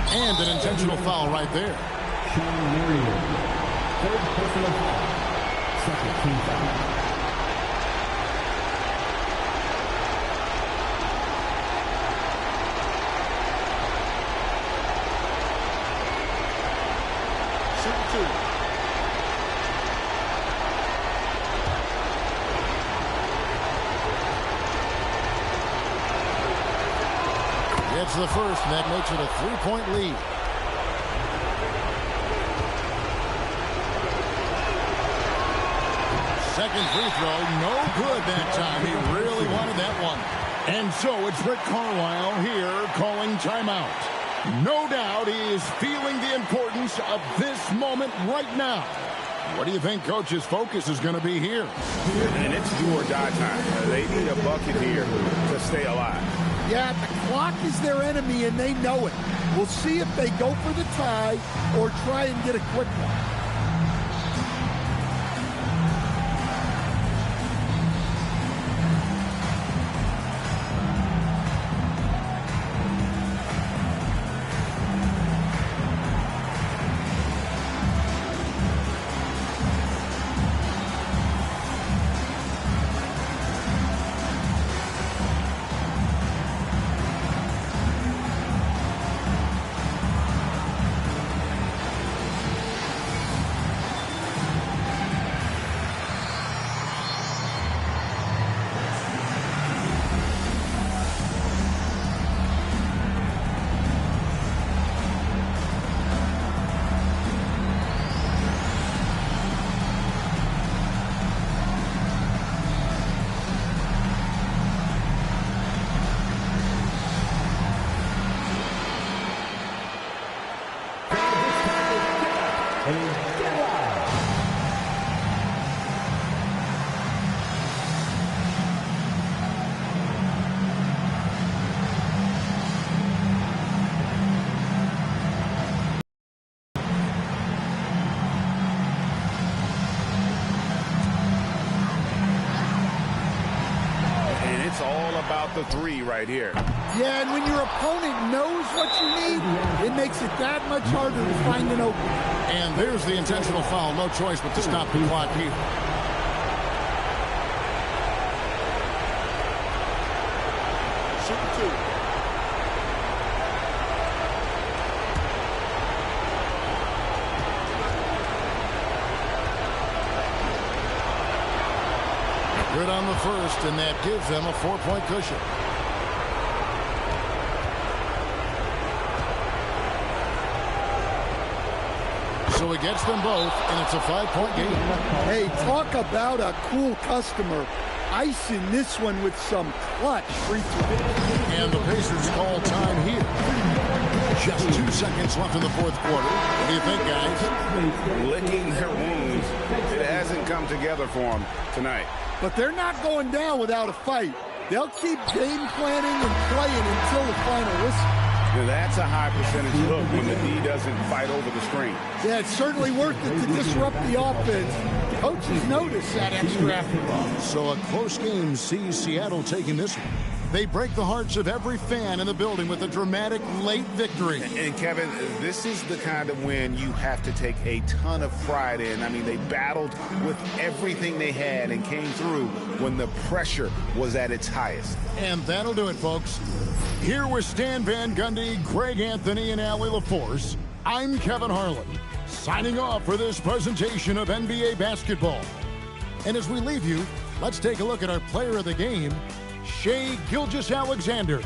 And an intentional foul right there. Sean Marion, third personal foul, second team foul. It's the first, and that makes it a 3-point lead. Second free throw, no good that time. He really wanted that one. And so it's Rick Carlisle here calling timeout. No doubt he is feeling the importance of this moment right now. What do you think Coach's focus is going to be here? And it's do or die time. They need a bucket here to stay alive. Yeah, the clock is their enemy, and they know it. We'll see if they go for the tie or try and get a quick one. the three right here. Yeah, and when your opponent knows what you need, it makes it that much harder to find an opening. And there's the intentional foul. No choice but to stop the clock here. Shoot two. Good on the first, and that gives them a 4-point cushion. So he gets them both, and it's a 5-point game. Hey, talk about a cool customer. Icing this one with some clutch free throw. And the Pacers call time here. Just 2 seconds left in the fourth quarter. What do you think, guys? Licking their wounds. It hasn't come together for them tonight. But they're not going down without a fight. They'll keep game planning and playing until the final whistle. Now that's a high percentage look when the D doesn't fight over the screen. Yeah, it's certainly worth it to disrupt the offense. Coaches notice that extra effort. So a close game sees Seattle taking this one. They break the hearts of every fan in the building with a dramatic late victory. And Kevin, this is the kind of win you have to take a ton of pride in. I mean, they battled with everything they had and came through when the pressure was at its highest. And that'll do it, folks. Here with Stan Van Gundy, Greg Anthony, and Allie LaForce, I'm Kevin Harlan, signing off for this presentation of NBA basketball. And as we leave you, let's take a look at our player of the game, Shai Gilgeous-Alexander.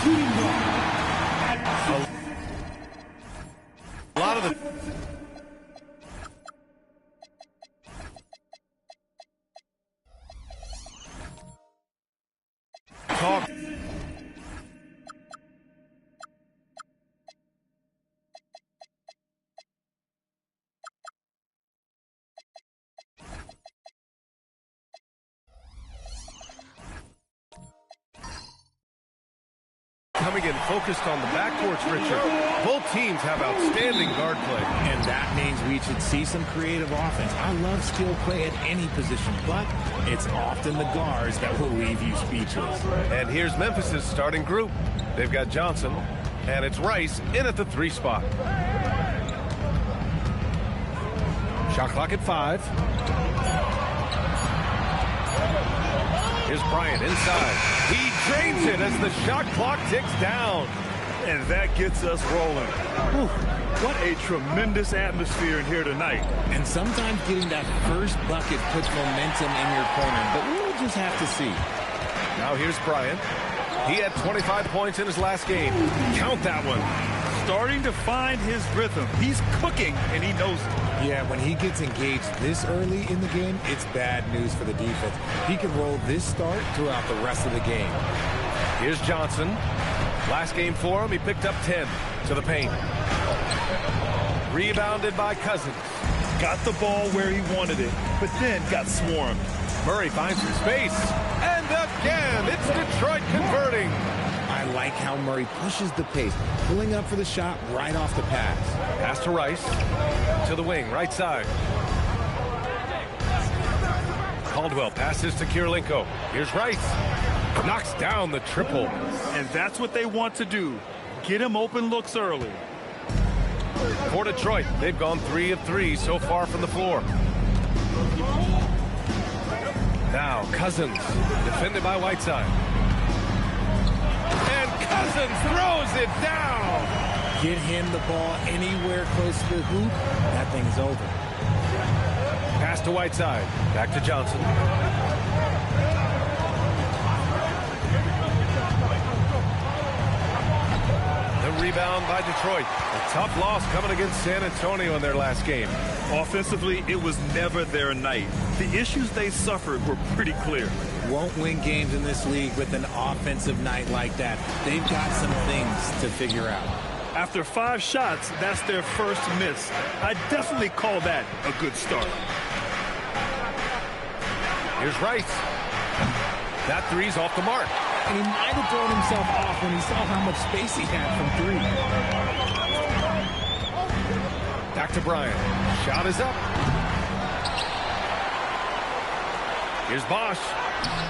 A lot of the talk. Coming in focused on the backcourts, Richard. Both teams have outstanding guard play. And that means we should see some creative offense. I love skill play at any position, but it's often the guards that will leave you speechless. And here's Memphis' starting group. They've got Johnson, and it's Rice in at the 3 spot. Shot clock at 5. Here's Bryant inside. He drains it as the shot clock ticks down. And that gets us rolling. Whew. What a tremendous atmosphere in here tonight. And sometimes getting that first bucket puts momentum in your corner, but we'll just have to see. Now here's Bryant. He had 25 points in his last game. Count that one. Starting to find his rhythm. He's cooking, and he knows it. Yeah, when he gets engaged this early in the game, it's bad news for the defense. He can roll this start throughout the rest of the game. Here's Johnson. Last game for him, he picked up 10 to the paint. Rebounded by Cousins. Got the ball where he wanted it, but then got swarmed. Murray finds some space. And again, it's Detroit converting. I like how Murray pushes the pace, pulling up for the shot right off the pass. Pass to Rice. To the wing, right side. Caldwell passes to Kirilenko. Here's Rice. Knocks down the triple. And that's what they want to do. Get him open looks early. For Detroit, they've gone 3 of 3 so far from the floor. Now Cousins, defended by Whiteside. And Cousins throws it down. Get him the ball anywhere close to the hoop, that thing's over. Pass to Whiteside. Back to Johnson. The rebound by Detroit. A tough loss coming against San Antonio in their last game. Offensively, it was never their night. The issues they suffered were pretty clear. Won't win games in this league with an offensive night like that. They've got some things to figure out. After 5 shots, that's their first miss. I definitely call that a good start. Here's Rice. That three's off the mark. And he might have thrown himself off when he saw how much space he had from 3. Back to Bryant. Shot is up. Here's Bosch.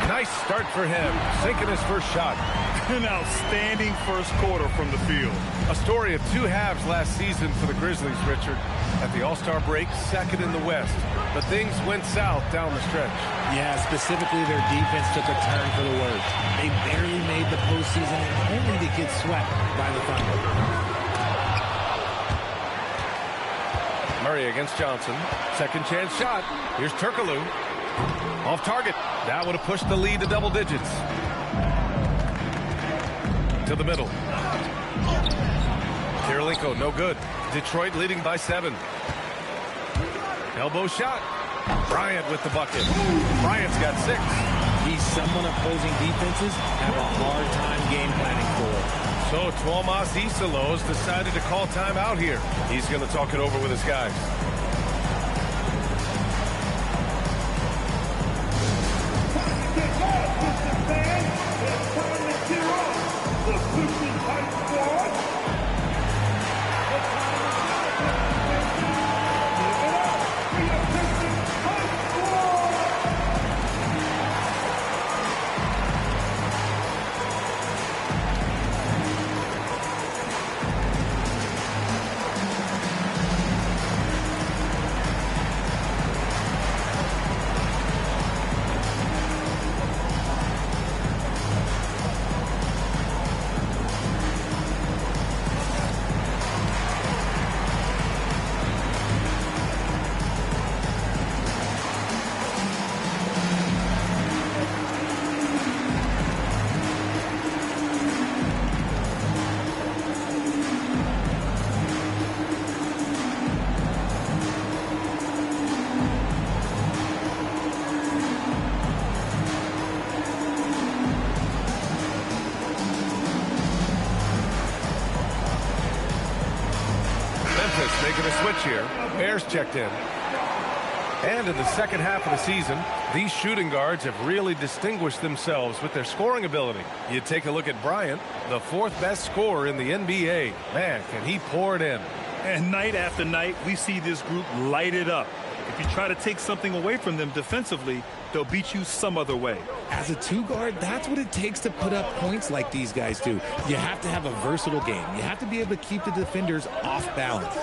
Nice start for him. Sinking his first shot. An outstanding first quarter from the field. A story of 2 halves last season for the Grizzlies, Richard. At the All-Star break, second in the West. But things went south down the stretch. Yeah, specifically their defense took a turn for the worse. They barely made the postseason, only to get swept by the Thunder. Murray against Johnson. Second chance shot. Here's Turkoglu. Off target. That would have pushed the lead to double digits. To the middle. Kirilenko, no good. Detroit leading by 7. Elbow shot. Bryant with the bucket. Bryant's got 6. He's someone opposing defenses have a hard time game planning for. So Tuomas Isalos decided to call timeout here. He's going to talk it over with his guys. bench here. Bears checked in. And in the second half of the season, these shooting guards have really distinguished themselves with their scoring ability. You take a look at Bryant, the 4th best scorer in the NBA. Man, can he pour it in. And night after night, we see this group light it up. If you try to take something away from them defensively, they'll beat you some other way. As a 2-guard, that's what it takes to put up points like these guys do. You have to have a versatile game. You have to be able to keep the defenders off balance.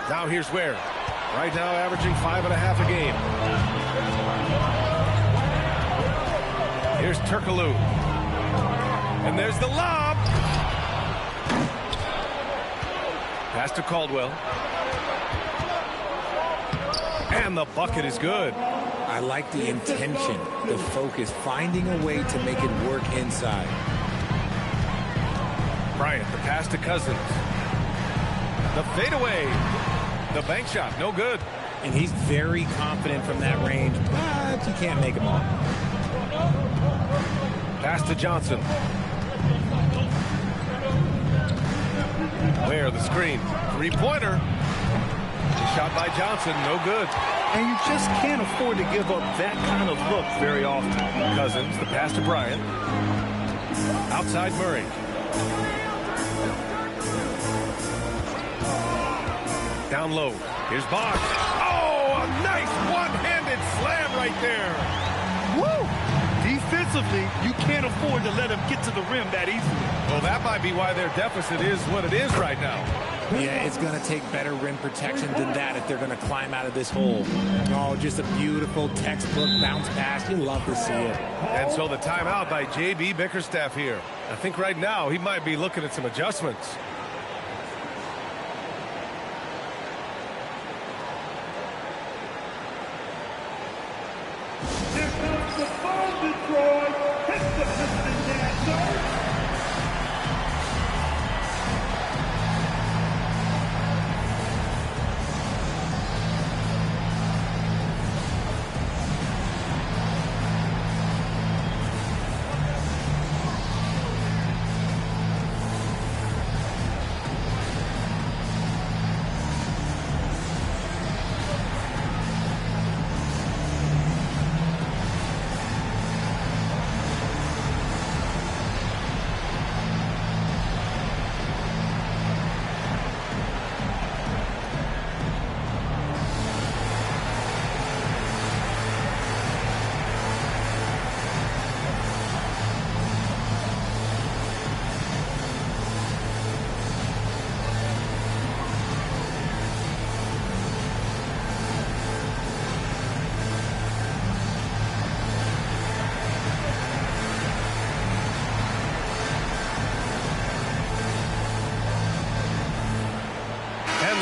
Now here's Ware. Right now averaging 5.5 a game. Here's Turkoglu. And there's the lob. Pass to Caldwell. And the bucket is good. I like the intention, the focus, finding a way to make it work inside. Bryant, the pass to Cousins. The fadeaway. The bank shot, no good. And he's very confident from that range, but you can't make him all. Pass to Johnson. Ware, the screen. Three-pointer. Shot by Johnson, no good. And you just can't afford to give up that kind of look very often. Cousins, the pass to Bryant. Outside Murray. Down low. Here's Bosch. Oh, a nice one-handed slam right there. Woo! Defensively, you can't afford to let him get to the rim that easily. Well, that might be why their deficit is what it is right now. Yeah, it's going to take better rim protection than that if they're going to climb out of this hole. Oh, just a beautiful textbook bounce pass. You love to see it. And so the timeout by J.B. Bickerstaff here. I think right now he might be looking at some adjustments. Here comes the ball, Detroit. Hit the Pistons dancer.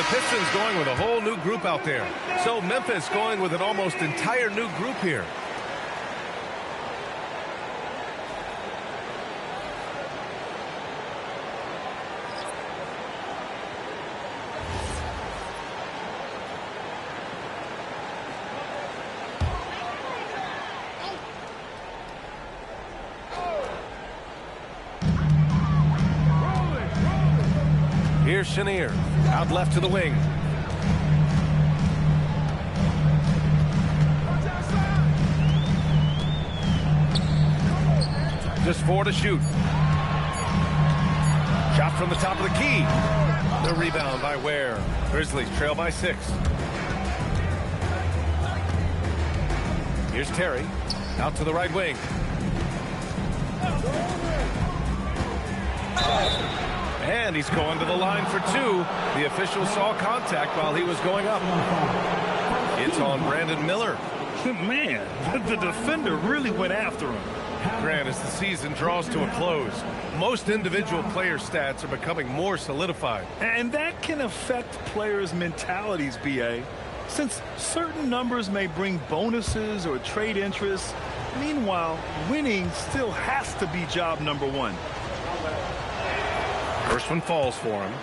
Pistons going with a whole new group out there. So Memphis going with an almost entire new group here. Here's Chenier, out left to the wing. Just 4 to shoot. Shot from the top of the key. The rebound by Ware. Grizzlies trail by 6. Here's Terry, out to the right wing. And he's going to the line for 2. The official saw contact while he was going up. It's on Brandon Miller. Man, the defender really went after him. Grant, as the season draws to a close, most individual player stats are becoming more solidified. And that can affect players' mentalities, B.A. Since certain numbers may bring bonuses or trade interest, meanwhile, winning still has to be job number 1. First one falls for him.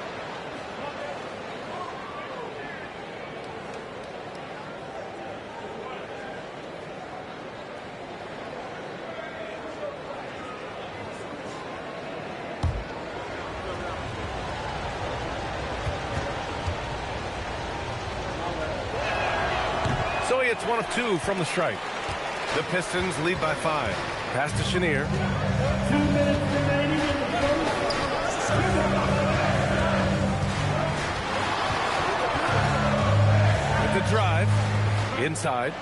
Murray, it's 1 of 2 from the stripe. The Pistons lead by 5. Pass to Chenier. 2 minutes remaining in the first. With the drive. Inside.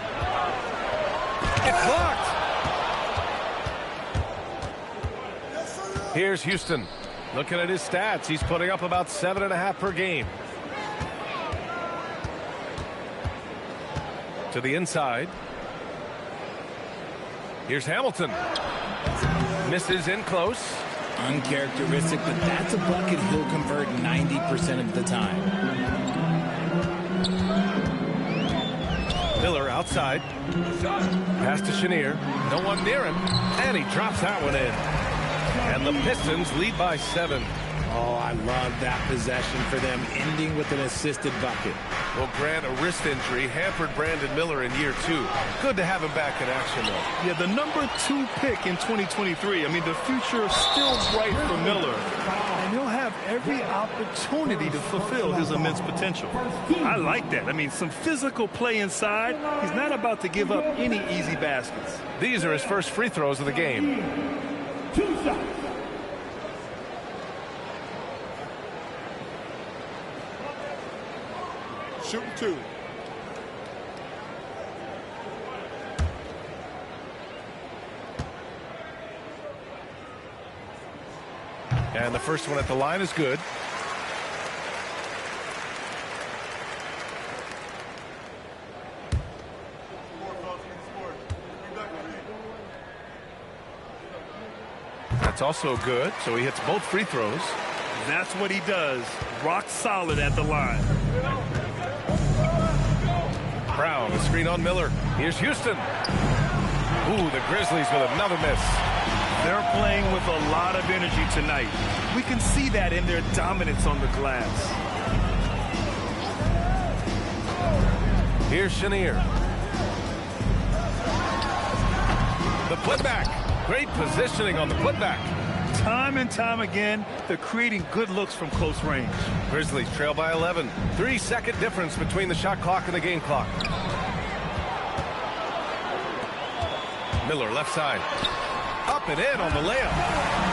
It's blocked. Here's Houston. Looking at his stats, he's putting up about 7.5 per game. To the inside. Here's Hamilton. Misses in close. Uncharacteristic, but that's a bucket he'll convert 90% of the time. Miller outside. Pass to Chenier. No one near him. And he drops that one in. And the Pistons lead by 7. Oh, I love that possession for them, ending with an assisted bucket. Well, Grant, a wrist injury hampered Brandon Miller in year 2. Good to have him back in action, though. Yeah, the number 2 pick in 2023. I mean, the future is still bright for Miller. And he'll have every opportunity to fulfill his immense potential. I like that. I mean, some physical play inside. He's not about to give up any easy baskets. These are his first free throws of the game. 2 shots. Shooting 2. And the first one at the line is good. That's also good, so he hits both free throws. That's what he does. Rock solid at the line. Brown, a screen on Miller. Here's Houston. Ooh, the Grizzlies with another miss. They're playing with a lot of energy tonight. We can see that in their dominance on the glass. Here's Chenier. The putback. Great positioning on the putback. Time and time again, they're creating good looks from close range. Grizzlies trail by 11. 3-second difference between the shot clock and the game clock. Miller left side. Up and in on the layup.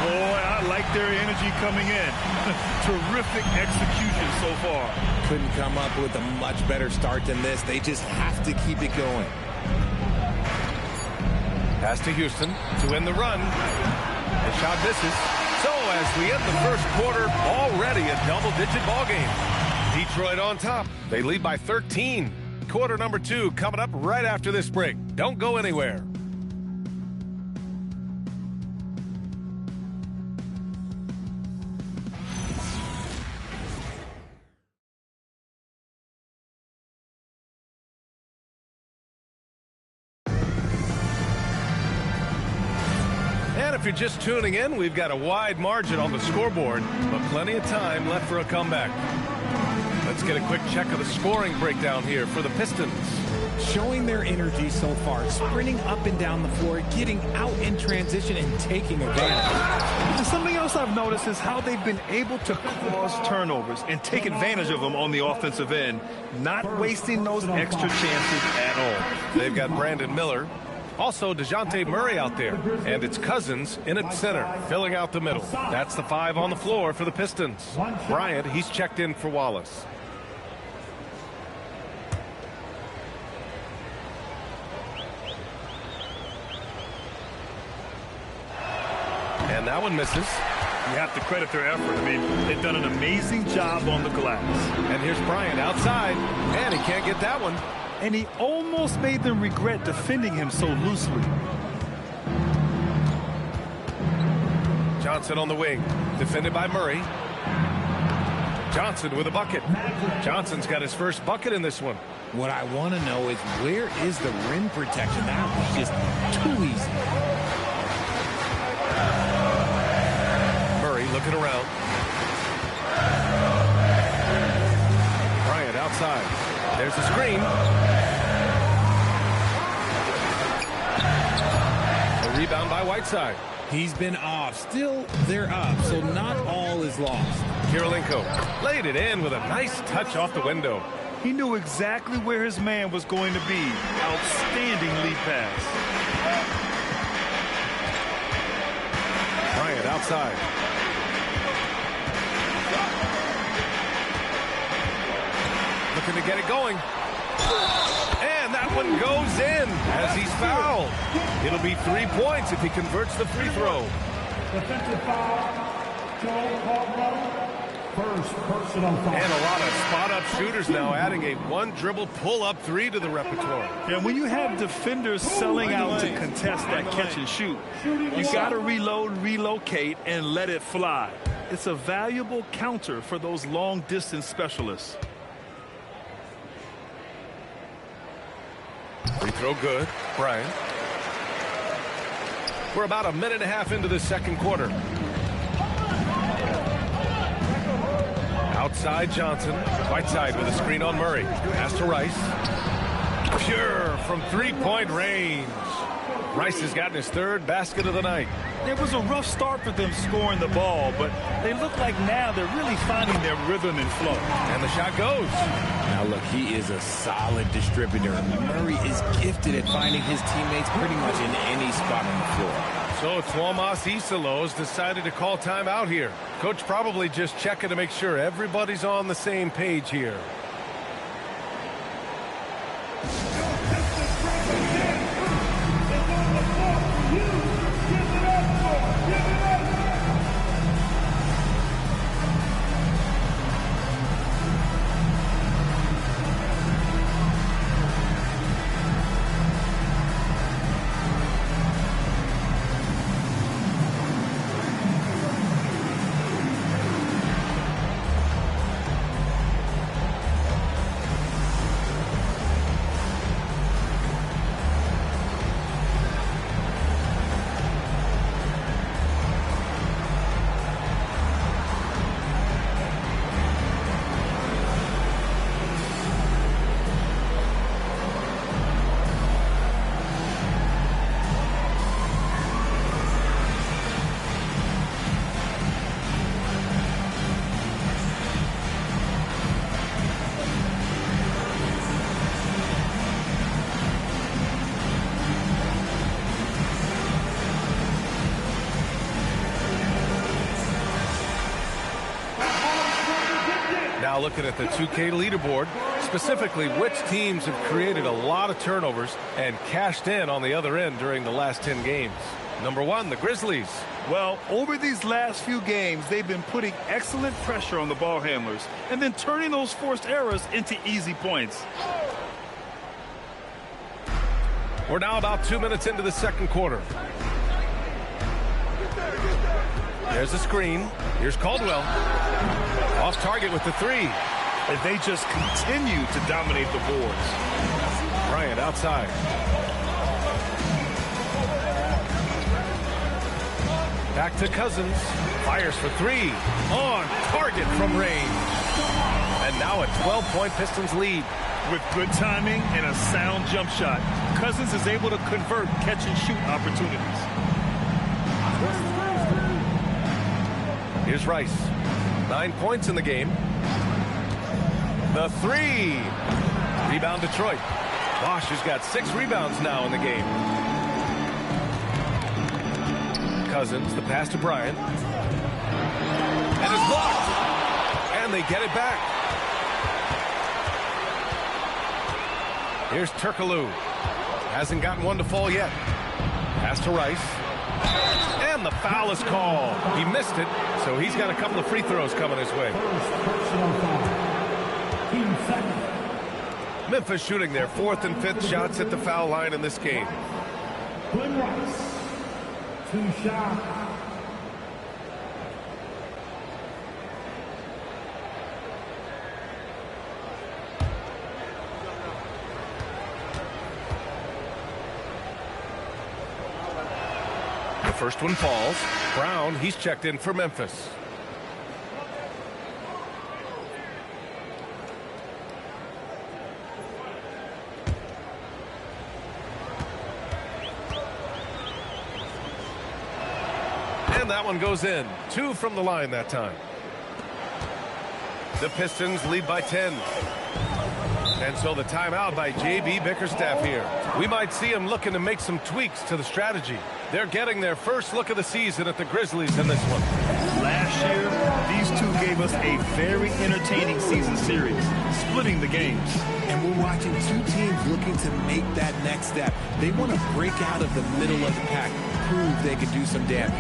Boy, I like their energy coming in. Terrific execution so far. Couldn't come up with a much better start than this. They just have to keep it going. Pass to Houston to win the run. The shot misses. So as we end the first quarter, already a double-digit ball game. Detroit on top. They lead by 13. Quarter number 2 coming up right after this break. Don't go anywhere. If you're just tuning in, we've got a wide margin on the scoreboard, but plenty of time left for a comeback. Let's get a quick check of the scoring breakdown here for the Pistons. Showing their energy so far, sprinting up and down the floor, getting out in transition and taking advantage. And something else I've noticed is how they've been able to cause turnovers and take advantage of them on the offensive end, not wasting those extra chances at all. They've got Brandon Miller. Also, DeJounte Murray out there, and it's Cousins in at center, filling out the middle. That's the 5 on the floor for the Pistons. Bryant, he's checked in for Wallace. And that one misses. You have to credit their effort. I mean, they've done an amazing job on the glass. And here's Bryant outside, and he can't get that one. And he almost made them regret defending him so loosely. Johnson on the wing, defended by Murray. Johnson with a bucket. Johnson's got his first bucket in this one. What I want to know is, where is the rim protection? That was just too easy. Murray looking around. Bryant outside. There's the screen. A rebound by Whiteside. He's been off. Still, they're up, so not all is lost. Kirilenko laid it in with a nice touch off the window. He knew exactly where his man was going to be. Outstanding lead pass. Bryant outside. Looking to get it going. And that one goes in as he's fouled. It'll be 3 points if he converts the free throw. Defensive foul, Joe Caldwell. First personal foul. And a lot of spot-up shooters now, adding a one-dribble pull-up three to the repertoire. And when you have defenders selling out to contest that catch and shoot, you got to reload, relocate, and let it fly. It's a valuable counter for those long-distance specialists. Free throw good. Bryant. We're about a minute and a half into the second quarter. Outside Johnson. Right side with a screen on Murray. Pass to Rice. Pure from three-point range. Rice has gotten his third basket of the night. It was a rough start for them scoring the ball, but they look like now they're really finding their rhythm and flow. And the shot goes. Now look, he is a solid distributor. Murray is gifted at finding his teammates pretty much in any spot on the floor. So Tuomas Isalos decided to call timeout here. Coach probably just checking to make sure everybody's on the same page here. Now looking at the 2K leaderboard, specifically which teams have created a lot of turnovers and cashed in on the other end during the last 10 games. Number one, the Grizzlies. Well, over these last few games, they've been putting excellent pressure on the ball handlers and then turning those forced errors into easy points. We're now about 2 minutes into the second quarter. There's a screen. Here's Caldwell. Off target with the three. And they just continue to dominate the boards. Bryant outside. Back to Cousins. Fires for three. On target from range. And now a 12-point Pistons lead. With good timing and a sound jump shot, Cousins is able to convert catch-and-shoot opportunities. Here's Rice. 9 points in the game. The three. Rebound Detroit. Bosch has got 6 rebounds now in the game. Cousins, the pass to Bryant. And it's blocked. And they get it back. Here's Turkoglu. Hasn't gotten one to fall yet. Pass to Rice. And the foul is called. He missed it, so he's got a couple of free throws coming his way. Memphis shooting their 4th and 5th shots at the foul line in this game. Rice, 2 shots. First one falls. Brown, he's checked in for Memphis. And that one goes in. 2 from the line that time. The Pistons lead by 10. And so the timeout by J.B. Bickerstaff here. We might see him looking to make some tweaks to the strategy. They're getting their first look of the season at the Grizzlies in this one. Last year, these two gave us a very entertaining season series, splitting the games. And we're watching two teams looking to make that next step. They want to break out of the middle of the pack, prove they can do some damage.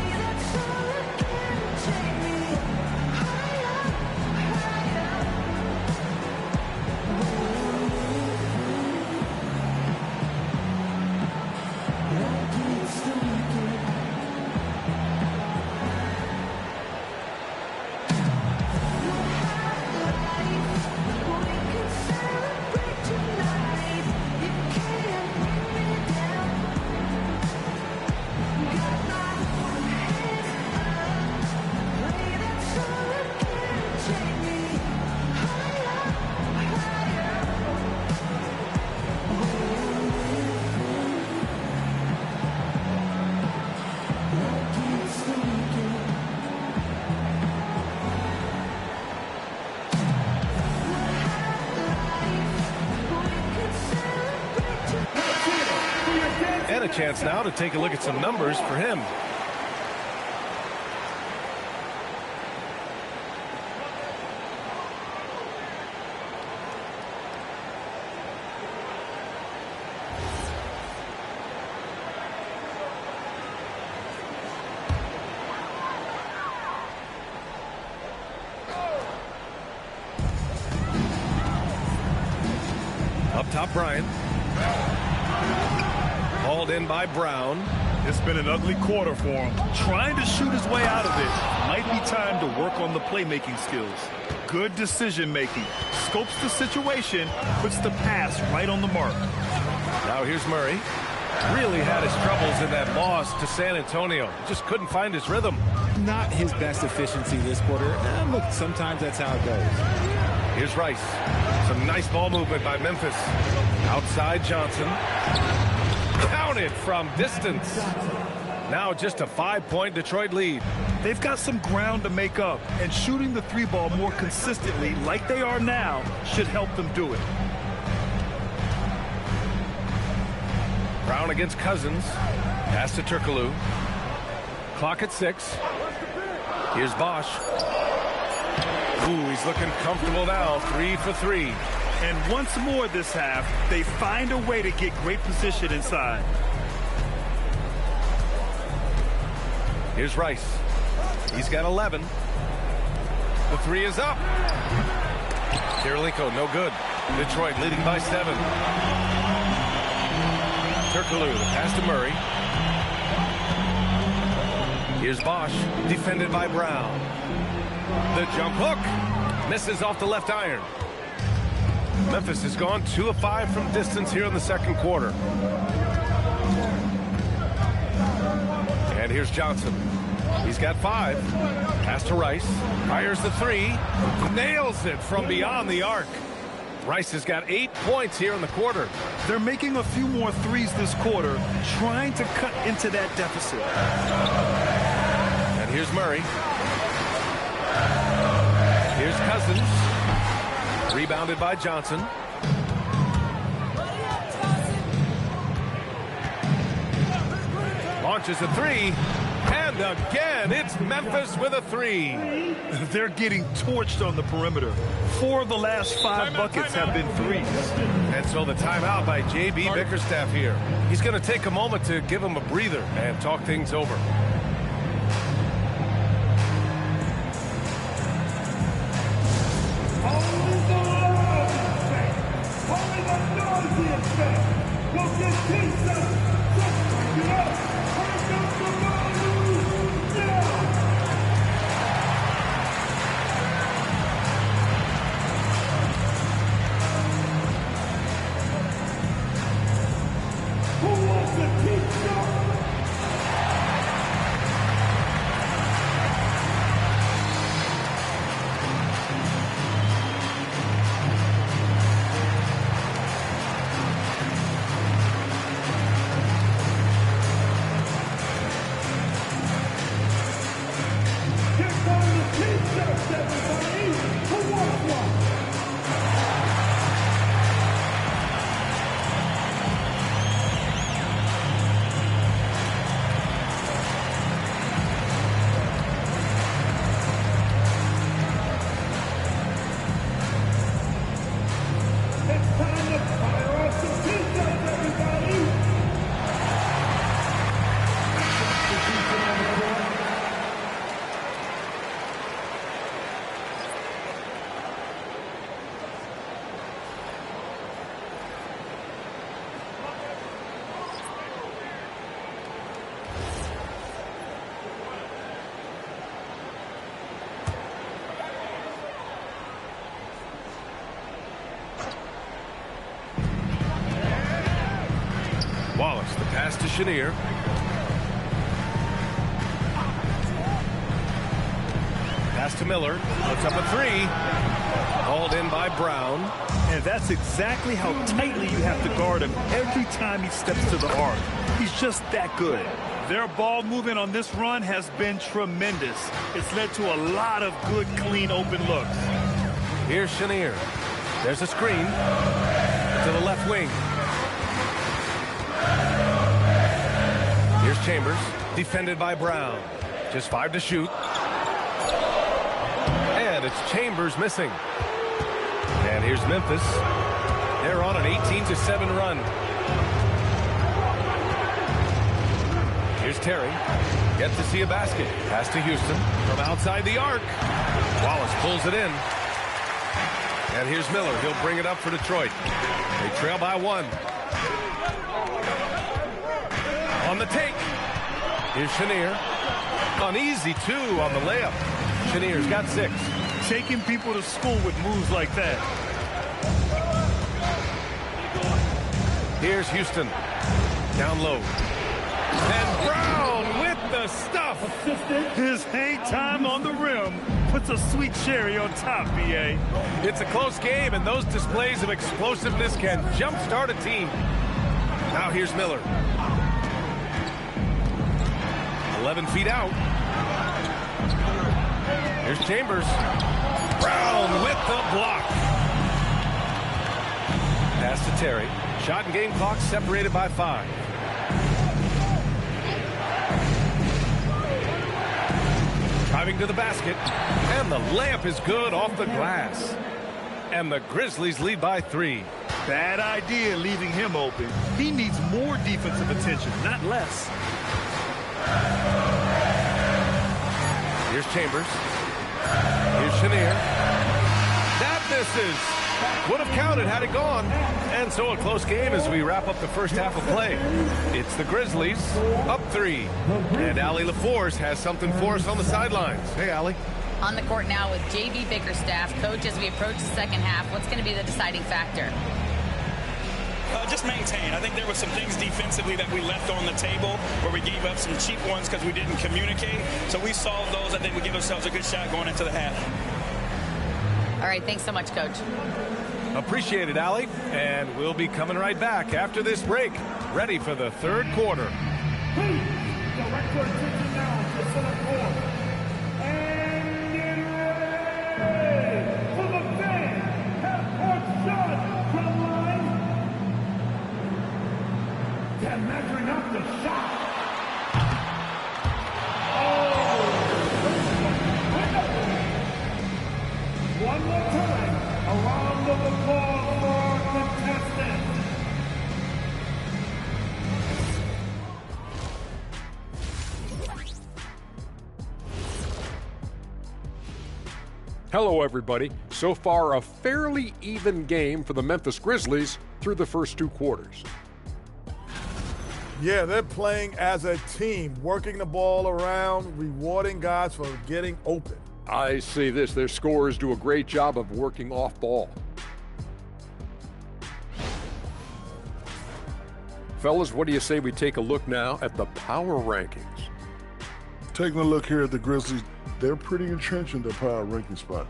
And a chance now to take a look at some numbers for him. Up top, Bryant. Hauled in by Brown. It's been an ugly quarter for him. Trying to shoot his way out of it. Might be time to work on the playmaking skills. Good decision making. Scopes the situation, puts the pass right on the mark. Now here's Murray. Really had his troubles in that loss to San Antonio. Just couldn't find his rhythm. Not his best efficiency this quarter. Look, sometimes that's how it goes. Here's Rice. Some nice ball movement by Memphis. Outside Johnson. Counted from distance. Now just a 5-point Detroit lead. They've got some ground to make up, and shooting the three ball more consistently like they are now should help them do it. Brown against Cousins. Pass to Turkoglu. Clock at 6. Here's Bosch. Ooh, he's looking comfortable now. 3 for 3. And once more this half, they find a way to get great position inside. Here's Rice. He's got 11. The 3 is up. Kirilenko, no good. Detroit leading by 7. Turkoglu, the pass to Murray. Here's Bosch, defended by Brown. The jump hook. Misses off the left iron. Memphis has gone 2 of 5 from distance here in the second quarter. And here's Johnson. He's got 5. Pass to Rice. Fires the 3. Nails it from beyond the arc. Rice has got 8 points here in the quarter. They're making a few more threes this quarter, trying to cut into that deficit. And here's Murray. Here's Cousins. Rebounded by Johnson. Launches a 3. And again, it's Memphis with a 3. They're getting torched on the perimeter. 4 of the last 5 buckets have been threes. And so the timeout by J.B. Bickerstaff here. He's going to take a moment to give him a breather and talk things over. Pass to Chenier. Pass to Miller. Puts up a three. Hauled in by Brown. And that's exactly how tightly you have to guard him every time he steps to the arc. He's just that good. Their ball movement on this run has been tremendous. It's led to a lot of good, clean, open looks. Here's Chenier. There's a screen to the left wing. Here's Chambers, defended by Brown. Just 5 to shoot. And it's Chambers missing. And here's Memphis. They're on an 18-7 run. Here's Terry. Gets to see a basket. Pass to Houston from outside the arc. Wallace pulls it in. And here's Miller. He'll bring it up for Detroit. They trail by 1. On the take. Here's Chenier. An easy 2 on the layup. Chenier's got 6. Taking people to school with moves like that. Here's Houston. Down low. And Brown with the stuff. His hang time on the rim puts a sweet cherry on top, B.A. It's a close game, and those displays of explosiveness can jumpstart a team. Now here's Miller. 11 feet out. Here's Chambers. Brown with the block. Pass to Terry. Shot and game clock separated by 5. Driving to the basket. And the layup is good off the glass. And the Grizzlies lead by 3. Bad idea leaving him open. He needs more defensive attention, not less. Here's Chambers. Here's Chenier. That misses. Would have counted had it gone. And so a close game as we wrap up the first half of play. It's the Grizzlies up 3. And Allie LaForce has something for us on the sidelines. Hey, Allie. On the court now with J.B. Bickerstaff. Coach, as we approach the second half, what's going to be the deciding factor? Just maintain. I think there were some things defensively that we left on the table where we gave up some cheap ones because we didn't communicate. So we solved those. I think we give ourselves a good shot going into the half. All right, thanks so much, Coach. Appreciate it, Allie. And we'll be coming right back after this break, ready for the third quarter. Please, direct your attention now to center court. And get ready for the big half-court shot from line. They're measuring up the shot. One more time, a round of applause for our contestants. Hello, everybody. So far, a fairly even game for the Memphis Grizzlies through the first 2 quarters. Yeah, they're playing as a team, working the ball around, rewarding guys for getting open. I see this. Their scorers do a great job of working off ball. Fellas, what do you say we take a look now at the power rankings? Taking a look here at the Grizzlies, they're pretty entrenched in their power ranking spot.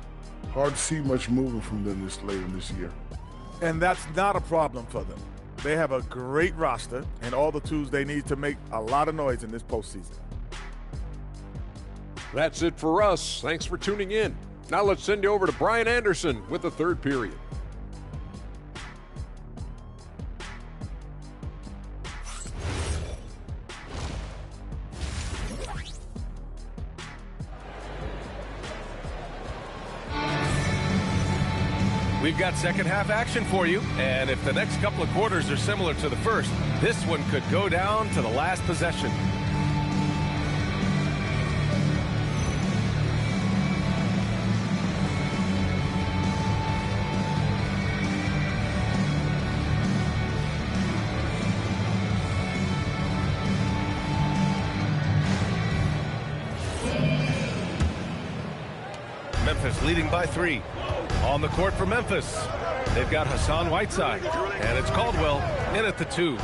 Hard to see much moving from them this late in this year. And that's not a problem for them. They have a great roster and all the tools they need to make a lot of noise in this postseason. That's it for us. Thanks for tuning in. Now let's send you over to Brian Anderson with the third period. We've got second half action for you, and if the next couple of quarters are similar to the first, this one could go down to the last possession. Memphis leading by 3. On the court for Memphis, they've got Hassan Whiteside, and it's Caldwell in at the 2.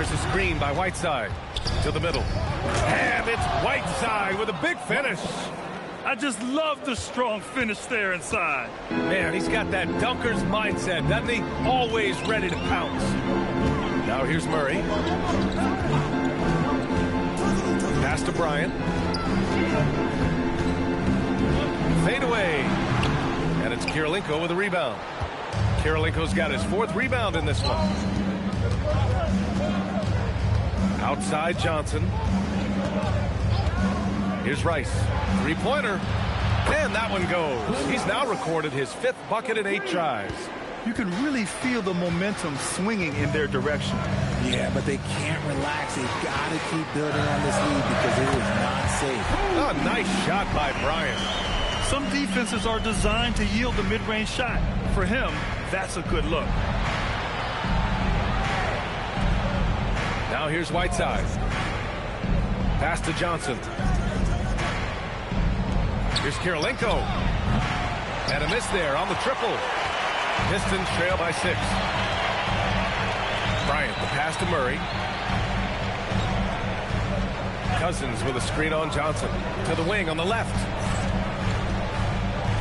There's a screen by Whiteside to the middle. And it's Whiteside with a big finish. I just love the strong finish there inside. Man, he's got that dunker's mindset, doesn't he? Always ready to pounce. Now here's Murray. Pass to Bryant. Fade away. And it's Kirilenko with a rebound. Kirilenko's got his 4th rebound in this one. Outside Johnson. Here's Rice. 3-pointer. And that one goes. He's now recorded his 5th bucket in 8 tries. You can really feel the momentum swinging in their direction. Yeah, but they can't relax. They've got to keep building on this lead because it is not safe. Oh, nice shot by Bryant. Some defenses are designed to yield the mid-range shot. For him, that's a good look. Now here's Whiteside. Pass to Johnson. Here's Kirilenko. And a miss there on the triple. Pistons trail by 6. Bryant, the pass to Murray. Cousins with a screen on Johnson. To the wing on the left.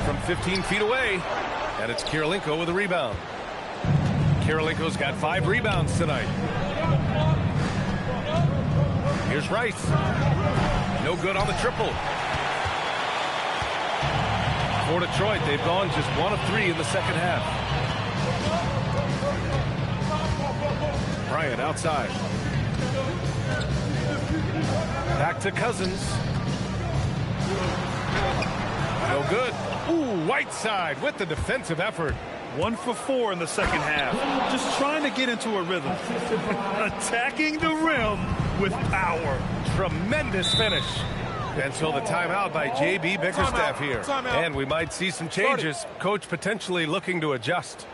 From 15 feet away. And it's Kirilenko with a rebound. Kirilenko's got 5 rebounds tonight. Here's Rice. No good on the triple. For Detroit, they've gone just 1 of 3 in the second half. Bryant outside. Back to Cousins. No good. Ooh, Whiteside with the defensive effort. 1 for 4 in the second half. Just trying to get into a rhythm. Attacking the rim with power. Tremendous finish. And so the timeout by J.B. Bickerstaff here. And we might see some changes. Coach potentially looking to adjust.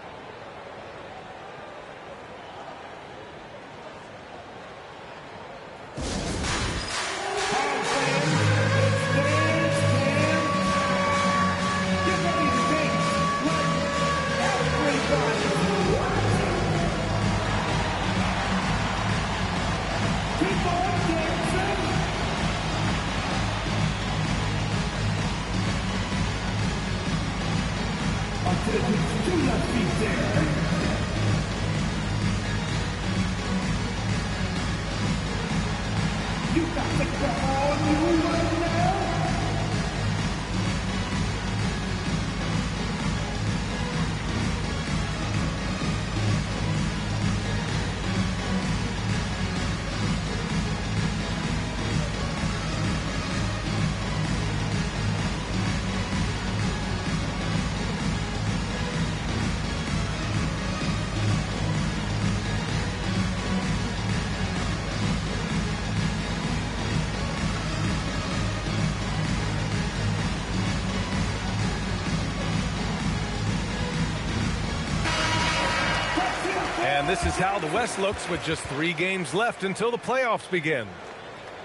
And this is how the West looks with just 3 games left until the playoffs begin.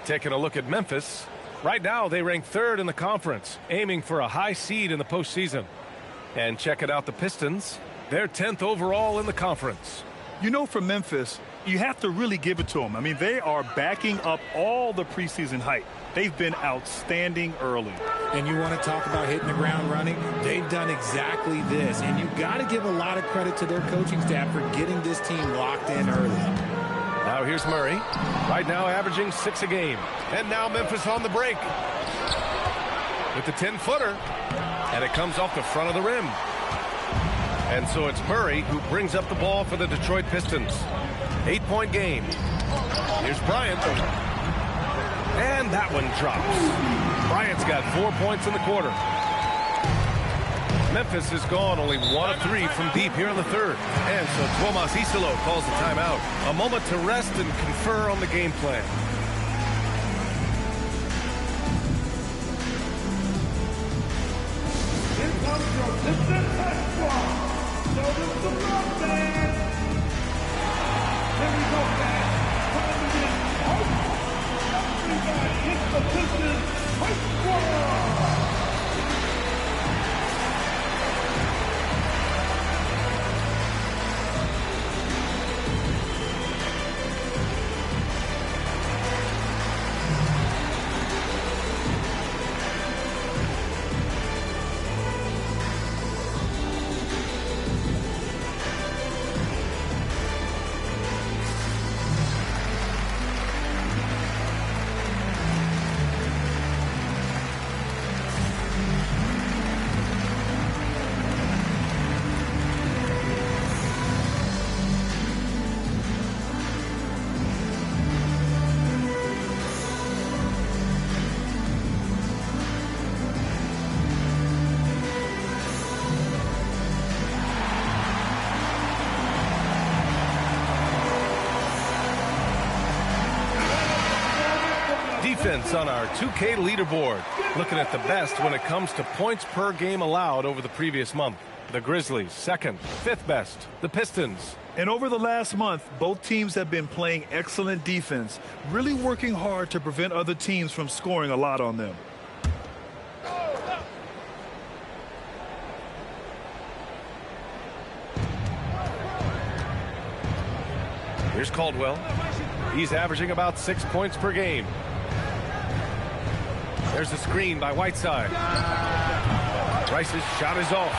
Taking a look at Memphis. Right now, they rank 3rd in the conference, aiming for a high seed in the postseason. And checking out the Pistons, they're 10th overall in the conference. You know, for Memphis, you have to really give it to them. I mean, they are backing up all the preseason hype. They've been outstanding early. And you want to talk about hitting the ground running? They've done exactly this. And you've got to give a lot of credit to their coaching staff for getting this team locked in early. Now here's Murray. Right now averaging 6 a game. And now Memphis on the break. With the 10-footer. And it comes off the front of the rim. And so it's Murray who brings up the ball for the Detroit Pistons. 8-point game. Here's Bryant. And that one drops. Bryant's got 4 points in the quarter. Memphis has gone only 1 of 3 from deep here in the 3rd. And so Tomas Isolo calls the timeout. A moment to rest and confer on the game plan. Here comes your Pistons squad. Notice the rock band. Here we go, man. Time to get out. Everybody hit the Pistons fight squad. defense on our 2K leaderboard. Looking at the best when it comes to points per game allowed over the previous month. The Grizzlies, second. Fifth best, the Pistons. And over the last month, both teams have been playing excellent defense, really working hard to prevent other teams from scoring a lot on them. Here's Caldwell. He's averaging about 6 points per game. There's a screen by Whiteside. Rice's shot is off.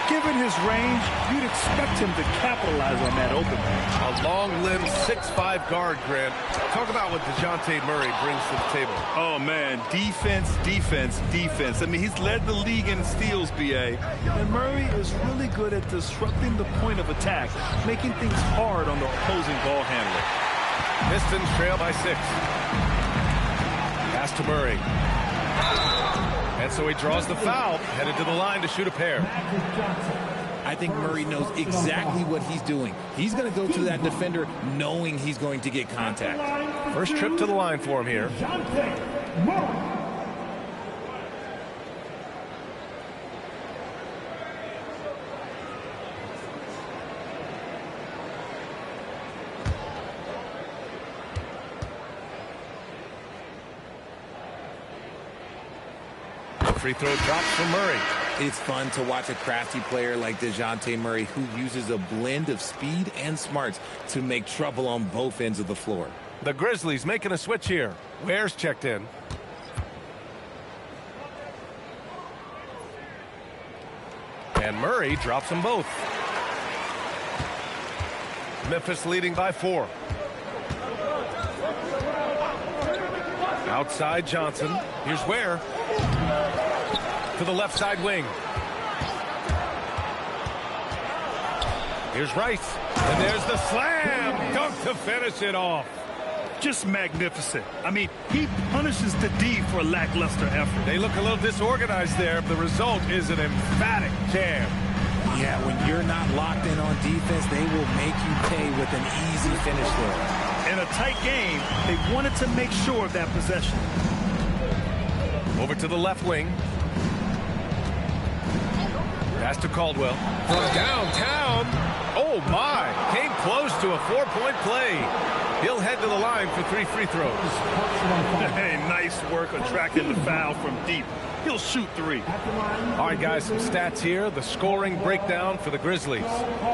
Given his range, you'd expect him to capitalize on that opening. A long-limbed 6'5" guard, Grant. Talk about what DeJounte Murray brings to the table. Oh, man, defense, defense, defense. I mean, he's led the league in steals, B.A. And Murray is really good at disrupting the point of attack, making things hard on the opposing ball handler. Pistons trail by 6. Pass to Murray. And so he draws the foul, headed to the line to shoot a pair. I think Murray knows exactly what he's doing. He's going to go to that defender knowing he's going to get contact. First trip to the line for him here. Free throw drops from Murray. It's fun to watch a crafty player like DeJounte Murray who uses a blend of speed and smarts to make trouble on both ends of the floor. The Grizzlies making a switch here. Ware's checked in. And Murray drops them both. Memphis leading by 4. Outside Johnson. Here's Ware. To the left side wing. Here's Rice. And there's the slam. Dunk to finish it off. Just magnificent. I mean, he punishes the D for lackluster effort. They look a little disorganized there. The result is an emphatic jam. Yeah, when you're not locked in on defense, they will make you pay with an easy finish there. In a tight game, they wanted to make sure of that possession. Over to the left wing. Pass to Caldwell. From downtown. Oh, my. Came close to a 4-point play. He'll head to the line for 3 free throws. Hey, nice work attracting the foul from deep. He'll shoot 3. All right, guys, some stats here. The scoring breakdown for the Grizzlies.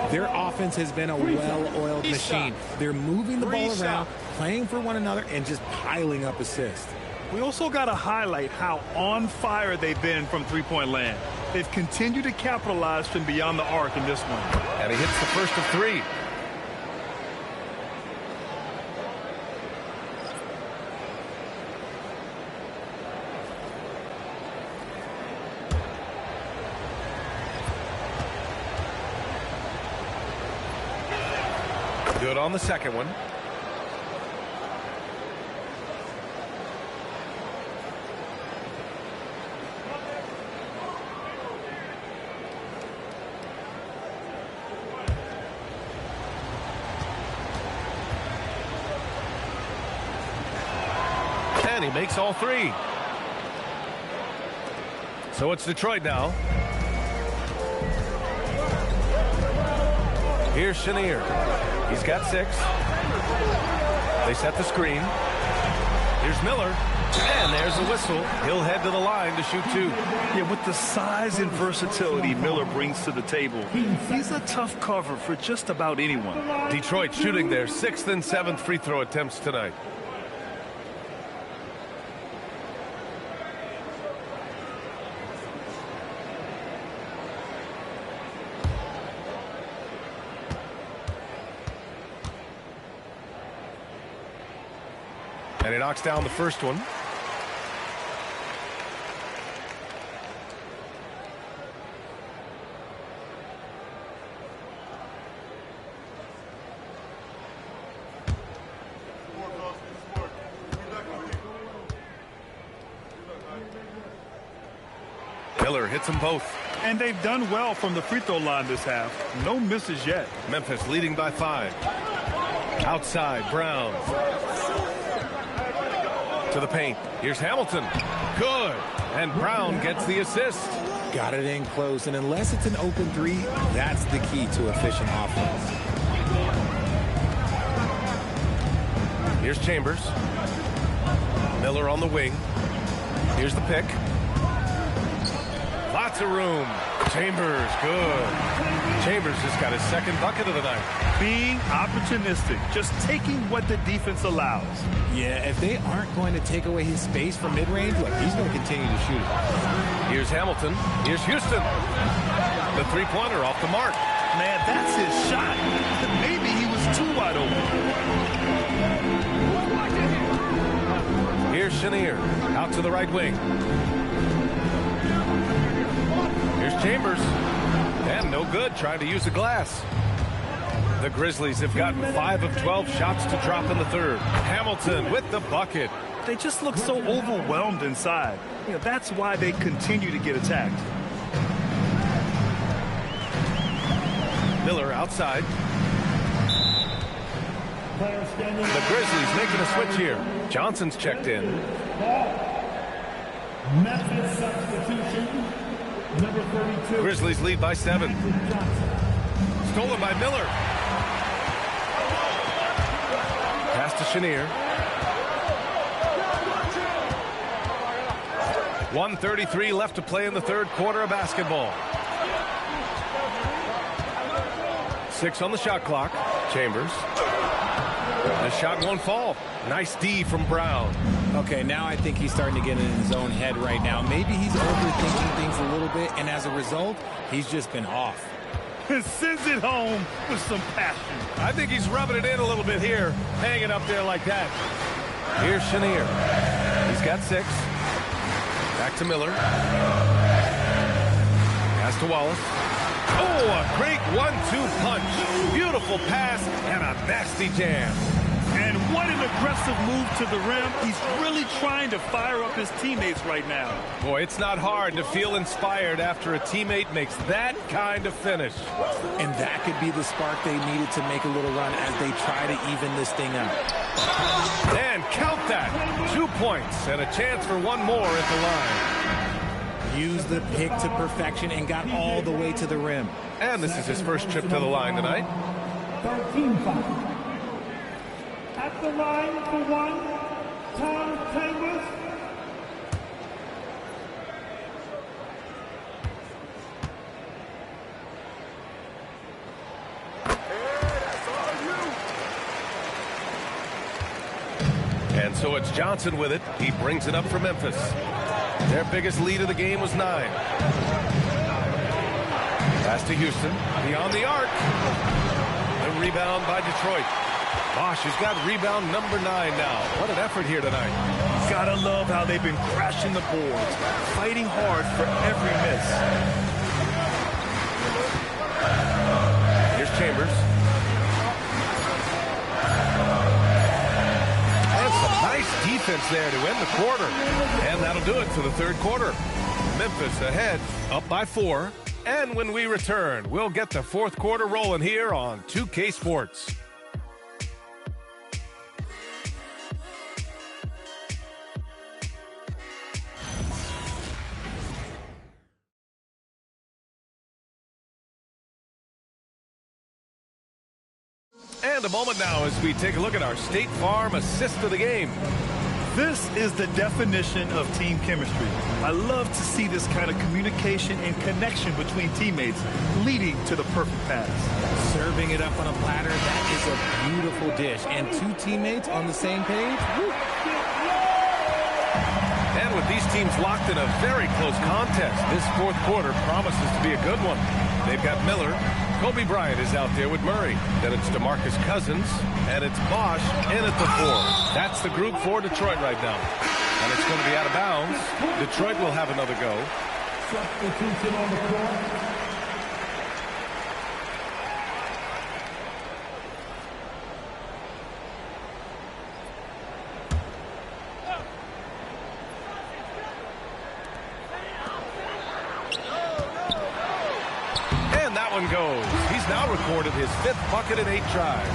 Their offense has been a well-oiled machine. They're moving the ball around, playing for one another, and just piling up assists. We also got to highlight how on fire they've been from three-point land. They've continued to capitalize from beyond the arc in this one. And he hits the first of 3. Good on the second one. And he makes all 3. So it's Detroit now. Here's Chenier. He's got 6. They set the screen. Here's Miller. And there's the whistle. He'll head to the line to shoot 2. Yeah, with the size and versatility Miller brings to the table, he's a tough cover for just about anyone. Detroit shooting their 6th and 7th free throw attempts tonight. And he knocks down the first one. Miller hits them both. And they've done well from the free throw line this half. No misses yet. Memphis leading by 5. Outside, Brown. To the paint. Here's Hamilton. Good. And Brown gets the assist. Got it in close, and unless it's an open three, that's the key to efficient offense. Here's Chambers. Miller on the wing. Here's the pick. Lots of room. Chambers, good. Chambers just got his second bucket of the night. Being opportunistic, just taking what the defense allows. Yeah, if they aren't going to take away his space from mid-range, look, he's going to continue to shoot it. Here's Hamilton. Here's Houston. The three-pointer off the mark. Man, that's his shot. Maybe he was too wide open. Here's Chenier. Out to the right wing. Here's Chambers. And no good, trying to use the glass. The Grizzlies have gotten 5 of 12 shots to drop in the third. Hamilton with the bucket. They just look so overwhelmed inside. You know, that's why they continue to get attacked. Miller outside. The Grizzlies making a switch here. Johnson's checked in. Memphis substitution. Number 32. Grizzlies lead by 7. Stolen by Miller. Pass to Chenier. 1:33 left to play in the third quarter of basketball. 6 on the shot clock. Chambers. The shot won't fall. Nice D from Brown. Okay, now I think he's starting to get in his own head right now. Maybe he's overthinking things a little bit, and as a result, he's just been off. Sends it home with some passion. I think he's rubbing it in a little bit here, hanging up there like that. Here's Chenier. He's got 6. Back to Miller. Pass to Wallace. Oh, a great 1-2 punch. Beautiful pass and a nasty jam. And what an aggressive move to the rim. He's really trying to fire up his teammates right now. Boy, it's not hard to feel inspired after a teammate makes that kind of finish. And that could be the spark they needed to make a little run as they try to even this thing up. And count that. 2 points and a chance for one more at the line. Used the pick to perfection and got all the way to the rim. And this is his first trip to the line tonight. 13-5. At the line for 1, Tom Chambers. And so it's Johnson with it. He brings it up for Memphis. Their biggest lead of the game was 9. Pass to Houston. Beyond the arc. The rebound by Detroit. Bosch has got rebound number 9 now. What an effort here tonight. Gotta love how they've been crashing the boards, fighting hard for every miss. Here's Chambers. And some nice defense there to end the quarter. And that'll do it for the third quarter. Memphis ahead, up by 4. And when we return, we'll get the fourth quarter rolling here on 2K Sports. And a moment now as we take a look at our State Farm assist of the game. This is the definition of team chemistry. I love to see this kind of communication and connection between teammates leading to the perfect pass. Serving it up on a platter, that is a beautiful dish. And 2 teammates on the same page. Woo. And with these teams locked in a very close contest, this fourth quarter promises to be a good one. They've got Miller. Kobe Bryant is out there with Murray. Then it's DeMarcus Cousins, and it's Bosch in at the 4. That's the group for Detroit right now. And it's going to be out of bounds. Detroit will have another go. Substitution on the court. One goes. He's now recorded his 5th bucket in 8 tries.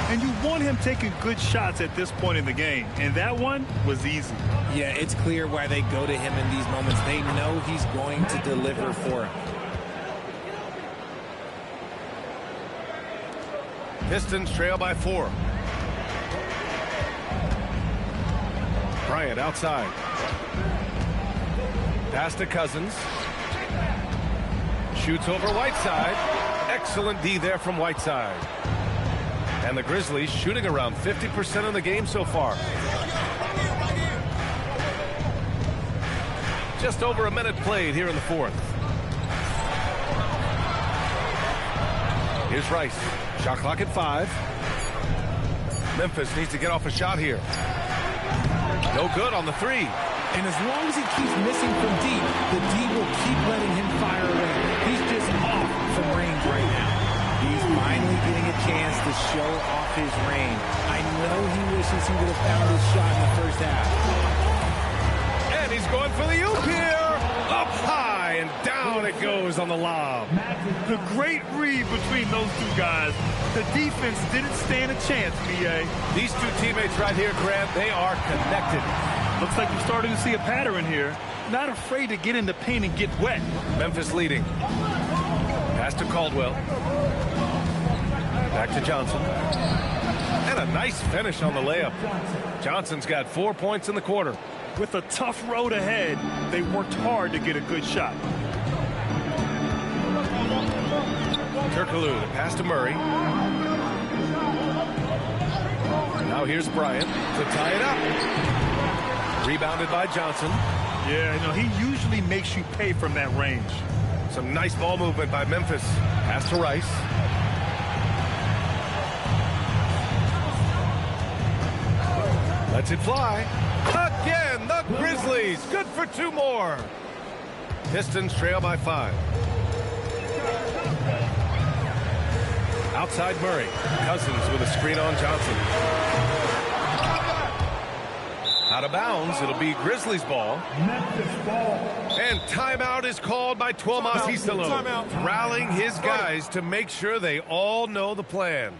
And you want him taking good shots at this point in the game. And that one was easy. Yeah, it's clear why they go to him in these moments. They know he's going to deliver for him. Pistons trail by 4. Bryant outside. Pass to Cousins. Shoots over Whiteside. Excellent D there from Whiteside. And the Grizzlies shooting around 50% in the game so far. Just over a minute played here in the 4th. Here's Rice. Shot clock at 5. Memphis needs to get off a shot here. No good on the 3. And as long as he keeps missing from deep, the D will keep letting him fire away. He's just off from range right now. He's finally getting a chance to show off his range. I know he wishes he would have found his shot in the first half. And he's going for the oop here. Up high and down it goes on the lob. The great read between those two guys. The defense didn't stand a chance, B.A. These two teammates right here, Grant, they are connected. Looks like we're starting to see a pattern here. Not afraid to get in the paint and get wet. Memphis leading. Pass to Caldwell. Back to Johnson. And a nice finish on the layup. Johnson's got 4 points in the quarter. With a tough road ahead, they worked hard to get a good shot. Turkoglu, the pass to Murray. Now here's Bryant to tie it up. Rebounded by Johnson. Yeah, you know, he usually makes you pay from that range. Some nice ball movement by Memphis. Pass to Rice. Lets it fly. Again, the Grizzlies. Good for 2 more. Pistons trail by 5. Outside Murray. Cousins with a screen on Johnson. Out of bounds. It'll be Grizzlies ball. And timeout is called by Tuomas Hisalo. Rallying his guys to make sure they all know the plan.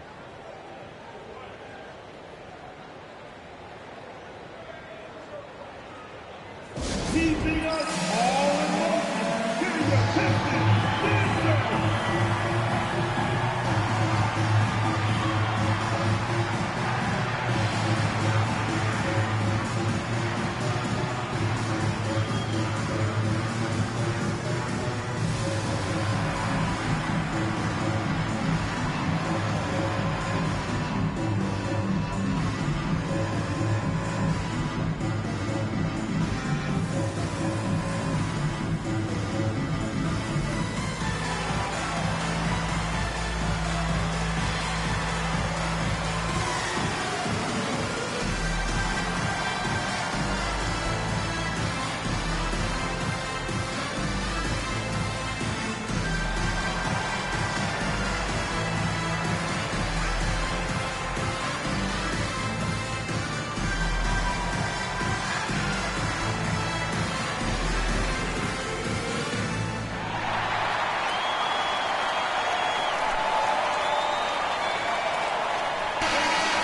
Keeping us all in motion. Here are your Pistons.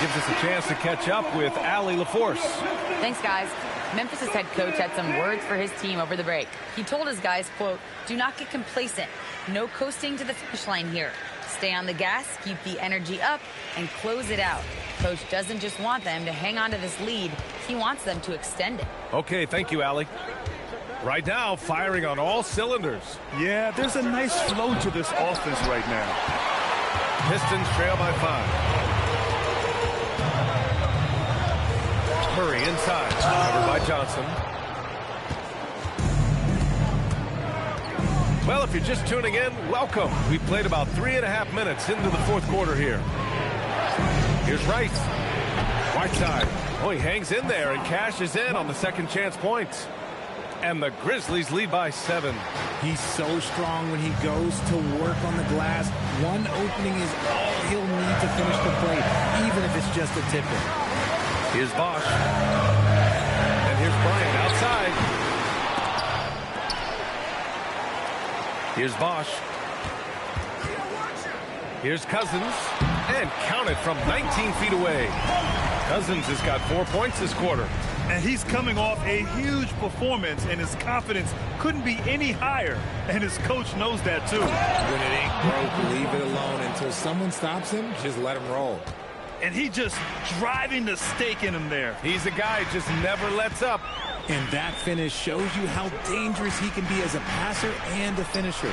Gives us a chance to catch up with Allie LaForce. Thanks, guys. Memphis' head coach had some words for his team over the break. He told his guys, quote, "Do not get complacent. No coasting to the finish line here. Stay on the gas, keep the energy up, and close it out." Coach doesn't just want them to hang on to this lead. He wants them to extend it. Okay, thank you, Allie. Right now, firing on all cylinders. Yeah, there's a nice flow to this offense right now. Pistons trail by 5. Murray inside, covered by Johnson. Well, if you're just tuning in, welcome. We've played about 3.5 minutes into the 4th quarter here. Here's Rice. Whiteside. Oh, he hangs in there and cashes in on the second chance points. And the Grizzlies lead by 7. He's so strong when he goes to work on the glass. One opening is all he'll need to finish the play, even if it's just a tip-in. Here's Bosch. And here's Bryant outside. Here's Bosch. Here's Cousins. And counted from 19 feet away. Cousins has got 4 points this quarter. And he's coming off a huge performance, and his confidence couldn't be any higher. And his coach knows that, too. When it ain't broke, leave it alone. Until someone stops him, just let him roll. And he just driving the stake in him there. He's a guy just never lets up. And that finish shows you how dangerous he can be as a passer and a finisher.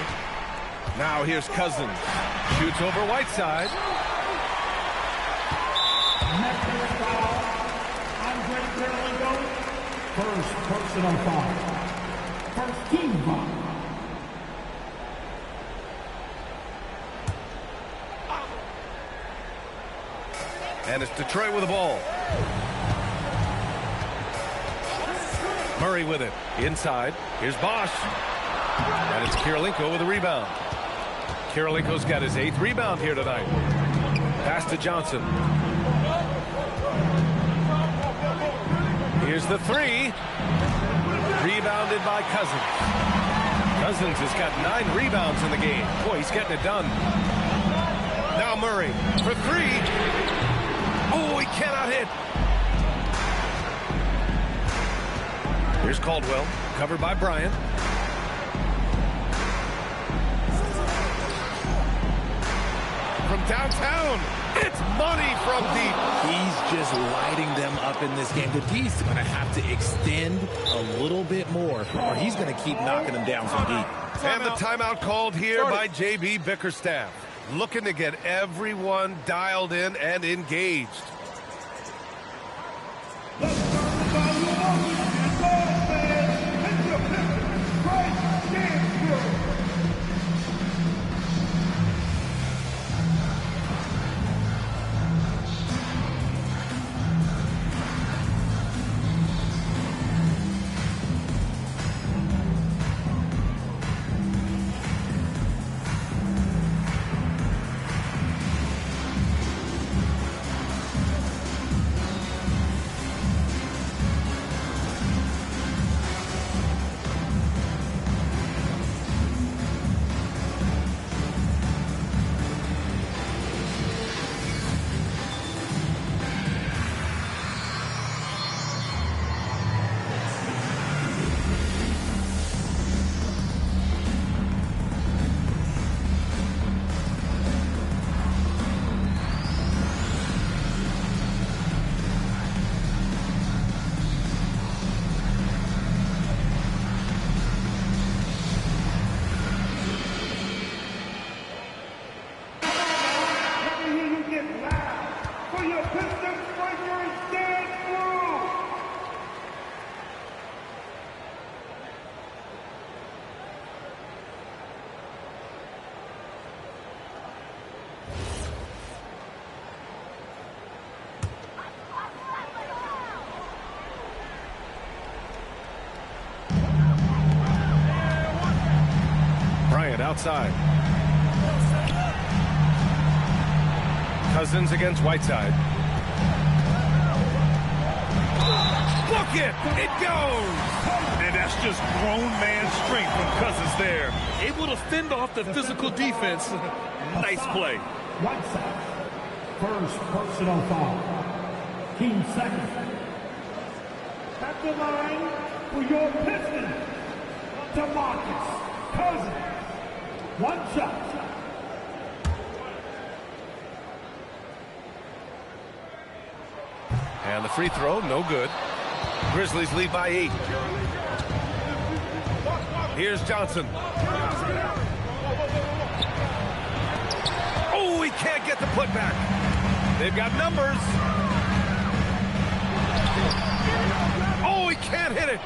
Now here's Cousins. Shoots over Whiteside. First personal foul. First team foul. And it's Detroit with the ball. Murray with it. Inside. Here's Bosch. And it's Kirilenko with a rebound. Kirilenko's got his 8th rebound here tonight. Pass to Johnson. Here's the 3. Rebounded by Cousins. Cousins has got 9 rebounds in the game. Boy, he's getting it done. Now Murray for 3. Oh, he cannot hit. Here's Caldwell, covered by Bryant. From downtown, it's money from deep. He's just lighting them up in this game. The D's going to have to extend a little bit more, or he's going to keep knocking them down from deep. And the timeout called here by J.B. Bickerstaff. Looking to get everyone dialed in and engaged. Outside. Cousins against Whiteside. Look it! It goes! And that's just grown man strength from Cousins there. Able to fend off the physical defense. Nice play. Whiteside. First personal foul. Team second. At the line for your Pistons, DeMarcus Cousins. 1 shot. And the free throw, no good. Grizzlies lead by 8. Here's Johnson. Oh, he can't get the putback. They've got numbers. Oh, he can't hit it.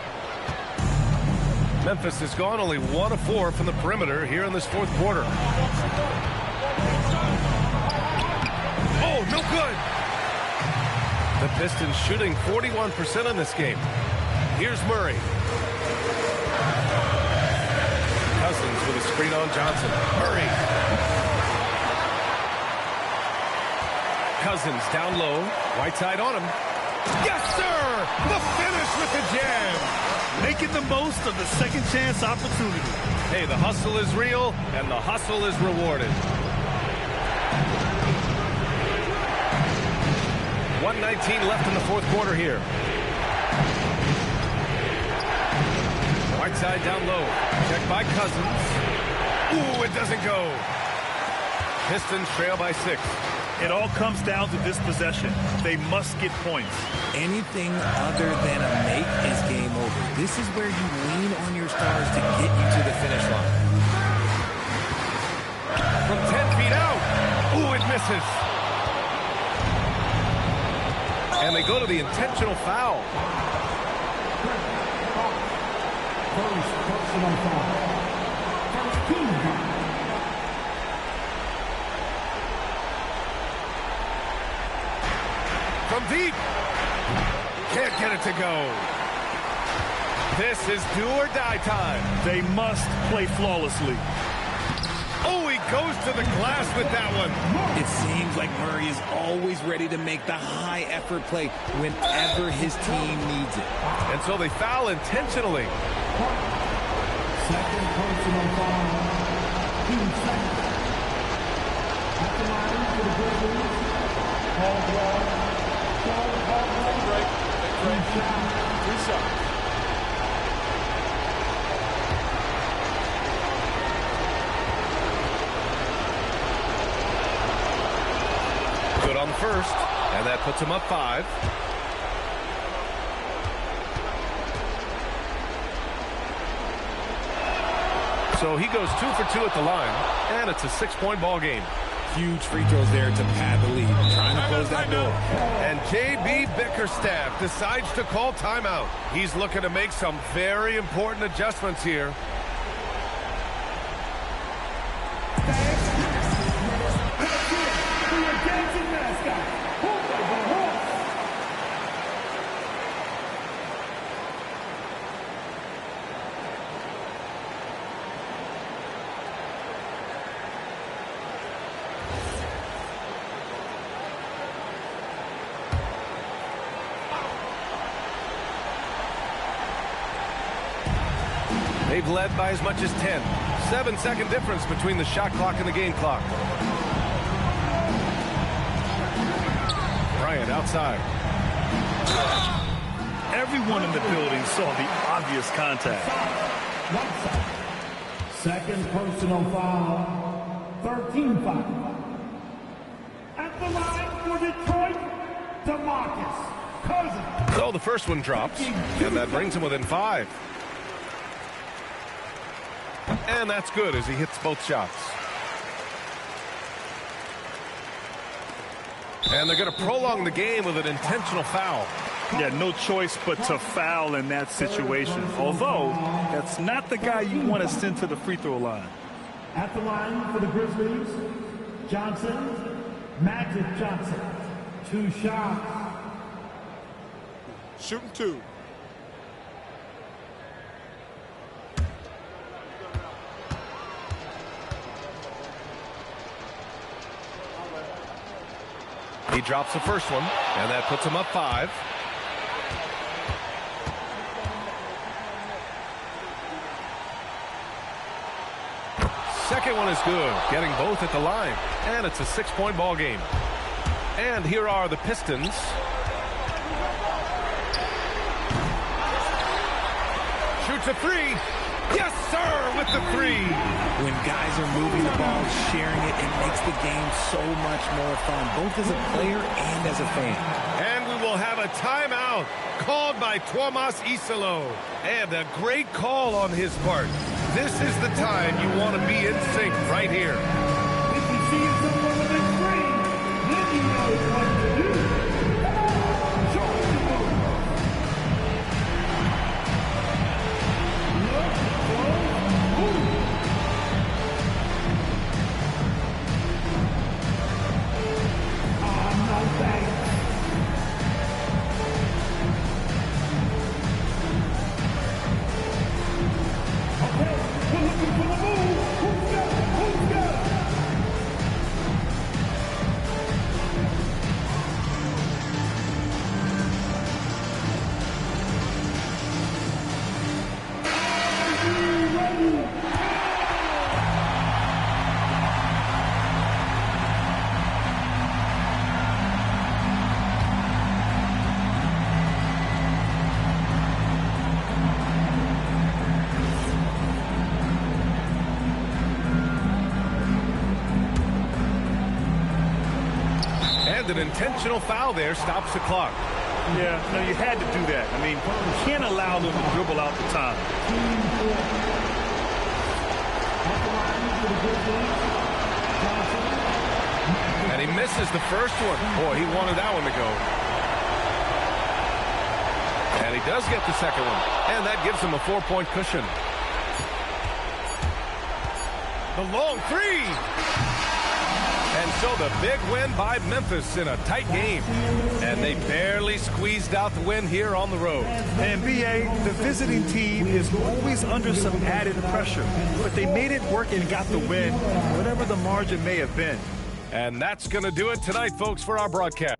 Memphis has gone only 1 of 4 from the perimeter here in this 4th quarter. Oh, no good. The Pistons shooting 41% in this game. Here's Murray. Cousins with a screen on Johnson. Murray. Cousins down low. Whiteside on him. Yes, sir! The finish with the jam. Making the most of the second chance opportunity. Hey, the hustle is real, and the hustle is rewarded. 1:19 left in the fourth quarter here. Right side down low. Checked by Cousins. Ooh, it doesn't go. Pistons trail by 6. It all comes down to this possession. They must get points. Anything other than a make is game over. This is where you lean on your stars to get you to the finish line. From 10 feet out. Ooh, it misses. And they go to the intentional foul. First personal foul. First team foul. From deep. Can't get it to go. This is do or die time. They must play flawlessly. Oh, he goes to the glass with that one. It seems like Murray is always ready to make the high-effort play whenever his team needs it. And so they foul intentionally. Second personal foul. Team second. At the line for the Grizzlies. Caldwell. Break. Two shots. Good on the first, and that puts him up 5. So he goes 2 for 2 at the line, and it's a 6-point ball game. Huge free throws there to pad the lead, trying to close that door. And J.B. Bickerstaff decides to call timeout. He's looking to make some very important adjustments here. They've led by as much as 10. 7-second difference between the shot clock and the game clock. Bryant outside. Everyone in the building saw the obvious contact. Second personal foul. 13 foul. At the line for Detroit, DeMarcus Cousins. So the first one drops, and that brings him within 5. And that's good as he hits both shots. And they're going to prolong the game with an intentional foul. Yeah, no choice but to foul in that situation. Although, that's not the guy you want to send to the free throw line. At the line for the Grizzlies, Johnson, Magic Johnson. 2 shots. Shooting 2. He drops the first one, and that puts him up 5. Second one is good, getting both at the line, and it's a 6-point ball game. And here are the Pistons. Shoots a 3. Yes, sir, with the 3. When guys are moving the ball, sharing it, it makes the game so much more fun, both as a player and as a fan. And we will have a timeout called by Tomas Isalo. And a great call on his part. This is the time you want to be in sync right here. If you see someone on the screen, then you know what to do. Show the move. Look, go, move. No thanks. Okay, we're looking for the move. Who's got it? Who's got it? an intentional foul there stops the clock. Yeah, no, you had to do that. I mean, you can't allow them to dribble out the time. And he misses the first one. Boy, he wanted that one to go. And he does get the second one. And that gives him a 4-point cushion. The long three. And so the big win by Memphis in a tight game. And they barely squeezed out the win here on the road. And B.A., the visiting team is always under some added pressure. But they made it work and got the win, whatever the margin may have been. And that's going to do it tonight, folks, for our broadcast.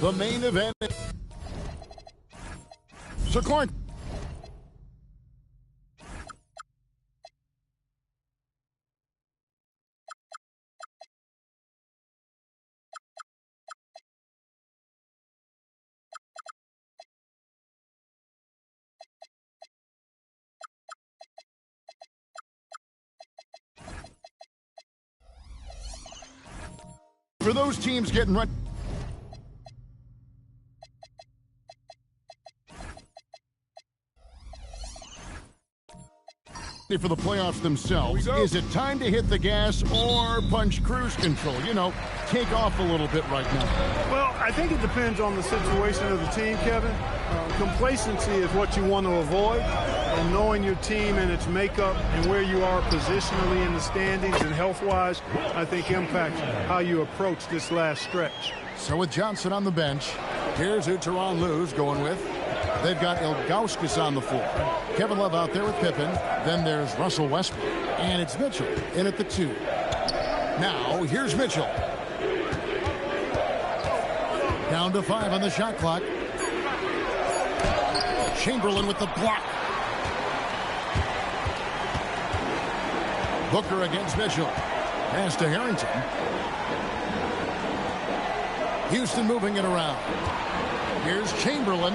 The main event. So Clark. For those teams getting ready for the playoffs themselves, is it time to hit the gas or punch cruise control? You know, take off a little bit right now. Well, I think it depends on the situation of the team, Kevin. Complacency is what you want to avoid, and knowing your team and its makeup and where you are positionally in the standings and health-wise, I think impacts how you approach this last stretch. So with Johnson on the bench, here's who Tyronn Lue's going with. They've got Ilgauskas on the floor. Kevin Love out there with Pippen. Then there's Russell Westbrook. And it's Mitchell in at the 2. Now, here's Mitchell. Down to 5 on the shot clock. Chamberlain with the block. Booker against Mitchell. Pass to Harrington. Houston moving it around. Here's Chamberlain.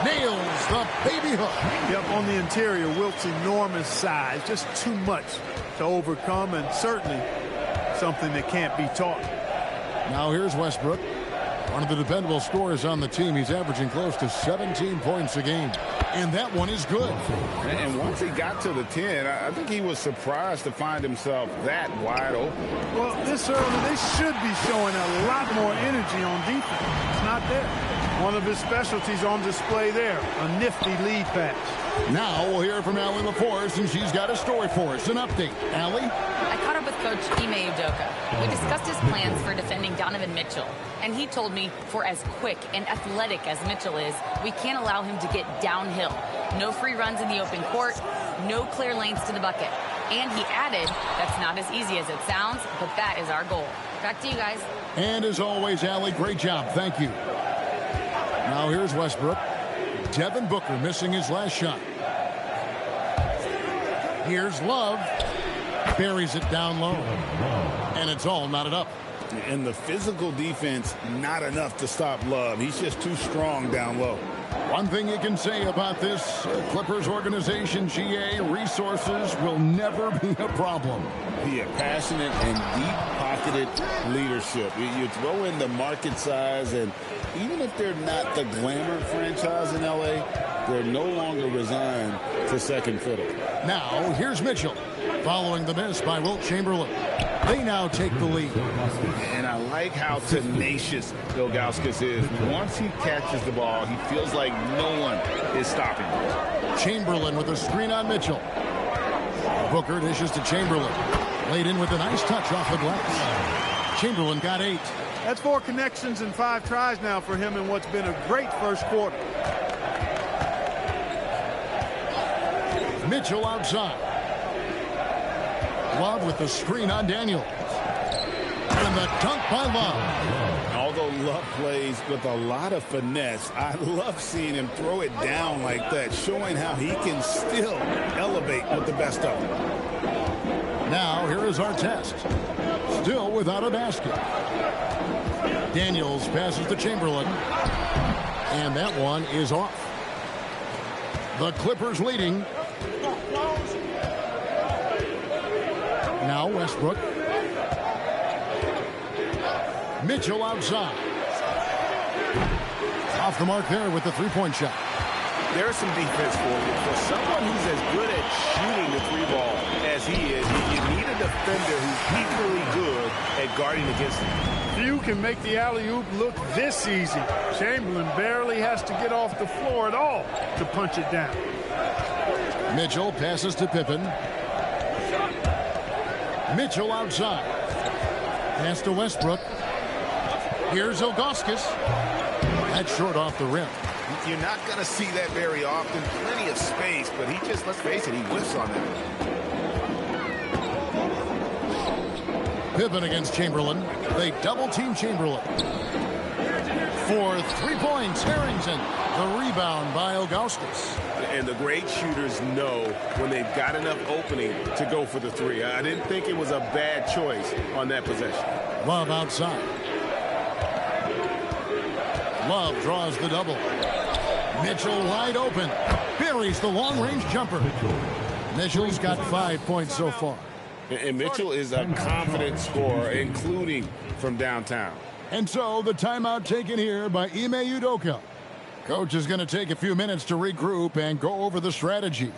Nails the baby hook. Yep, on the interior, Wilt's enormous size. Just too much to overcome, and certainly something that can't be taught. Now here's Westbrook. One of the dependable scorers on the team. He's averaging close to 17 points a game. And that one is good. And once he got to the 10, I think he was surprised to find himself that wide open. Well, this early, they should be showing a lot more energy on defense. It's not there. One of his specialties on display there, a nifty lead pass. Now we'll hear from Allie LaForce, and she's got a story for us. An update. Allie? I caught up with Coach Ime Udoka. We discussed his plans for defending Donovan Mitchell, and he told me for as quick and athletic as Mitchell is, we can't allow him to get downhill. No free runs in the open court, no clear lanes to the bucket. And he added, that's not as easy as it sounds, but that is our goal. Back to you guys. And as always, Allie, great job. Thank you. Now here's Westbrook. Devin Booker missing his last shot. Here's Love. Buries it down low. And it's all knotted up. And the physical defense, not enough to stop Love. He's just too strong down low. One thing you can say about this Clippers organization, GA, resources will never be a problem. Yeah, passionate and deep-pocketed leadership. You throw in the market size, and even if they're not the glamour franchise in L.A., they're no longer resigned to second fiddle. Now, here's Mitchell, following the miss by Wilt Chamberlain. They now take the lead. And I like how tenacious Ilgauskas is. Once he catches the ball, he feels like no one is stopping him. Chamberlain with a screen on Mitchell. Booker dishes to Chamberlain. Laid in with a nice touch off the glass. Chamberlain got 8. That's 4 connections and 5 tries now for him in what's been a great first quarter. Mitchell outside. Love with the screen on Daniels. And the dunk by Love. Although Love plays with a lot of finesse, I love seeing him throw it down like that, showing how he can still elevate with the best of them. Now, here is our test. Still without a basket. Daniels passes to Chamberlain. And that one is off. The Clippers leading. Now Westbrook. Mitchell outside. Off the mark there with the three-point shot. There's some defense for you. For someone who's as good at shooting the 3-ball as he is, you need a defender who's equally good at guarding against him. Few can make the alley-oop look this easy. Chamberlain barely has to get off the floor at all to punch it down. Mitchell passes to Pippen. Mitchell outside. Pass to Westbrook. Here's Ilgauskas. That's short off the rim. You're not going to see that very often. Plenty of space, but he just, let's face it, he whiffs on that. Pippen against Chamberlain. They double-team Chamberlain. For 3 points, Harrington. The rebound by Ilgauskas. And the great shooters know when they've got enough opening to go for the 3. I didn't think it was a bad choice on that possession. Love outside. Love draws the double. Mitchell wide open. Buries the long-range jumper. Mitchell's got 5 points so far. And Mitchell is a confident scorer, including from downtown. And so the timeout taken here by Ime Udoka. Coach is going to take a few minutes to regroup and go over the strategy.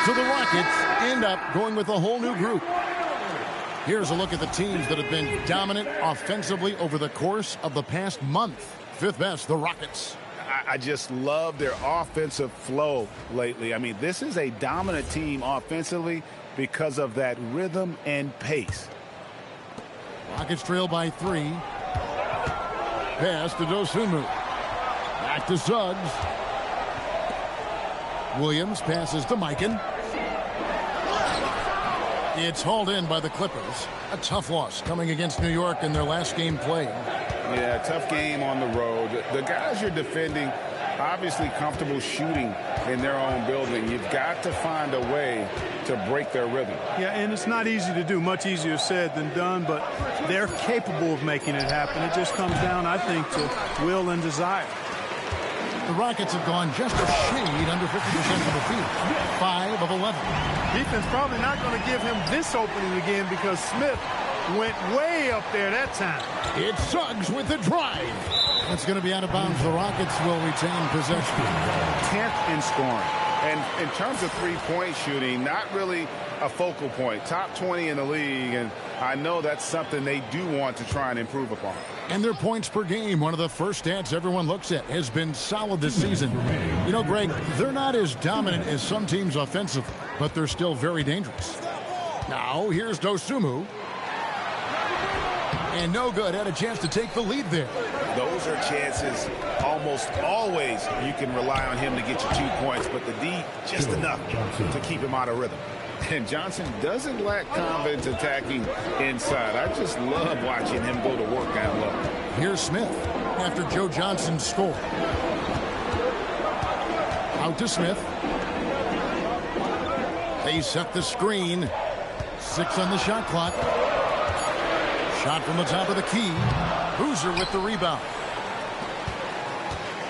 So the Rockets end up going with a whole new group. Here's a look at the teams that have been dominant offensively over the course of the past month. Fifth best, the Rockets. I just love their offensive flow lately. I mean, this is a dominant team offensively because of that rhythm and pace. Rockets trail by 3. Pass to Dosunmu. Back to Suggs. Williams passes to Mikan. It's hauled in by the Clippers. A tough loss coming against New York in their last game played. Yeah, tough game on the road. The guys you're defending, obviously comfortable shooting in their own building. You've got to find a way to break their rhythm. Yeah, and it's not easy to do. Much easier said than done, but they're capable of making it happen. It just comes down, I think, to will and desire. The Rockets have gone just a shade under 50% of the field. 5 of 11. Defense probably not going to give him this opening again because Smith went way up there that time. It's Suggs with the drive. It's going to be out of bounds. The Rockets will retain possession. 10th in scoring. And in terms of three-point shooting, not really a focal point. Top 20 in the league, and I know that's something they do want to try and improve upon. And their points per game, one of the first stats everyone looks at, has been solid this season. You know, Greg, they're not as dominant as some teams offensively, but they're still very dangerous. Now, here's Dosunmu. And no good. Had a chance to take the lead there. Those are chances almost always you can rely on him to get you 2 points, but the D just enough to keep him out of rhythm. And Johnson doesn't lack confidence attacking inside. I just love watching him go to work down low. Here's Smith after Joe Johnson scored. Out to Smith. They set the screen. 6 on the shot clock. Shot from the top of the key. Boozer with the rebound.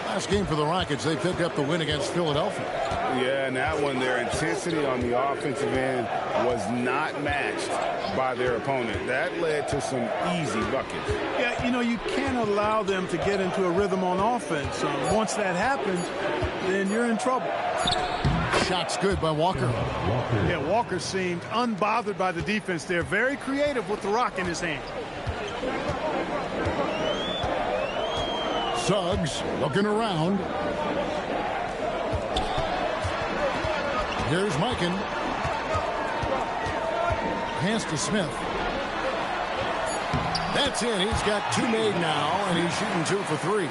Last game for the Rockets, they pick up the win against Philadelphia. Yeah, and that one, their intensity on the offensive end was not matched by their opponent. That led to some easy buckets. Yeah, you know, you can't allow them to get into a rhythm on offense. Once that happens, then you're in trouble. Shot's good by Walker. Yeah, Walker seemed unbothered by the defense there. Very creative with the rock in his hand. Suggs looking around. Here's Mikan. Pass to Smith. That's in. He's got 2 made now, and he's shooting 2 for 3.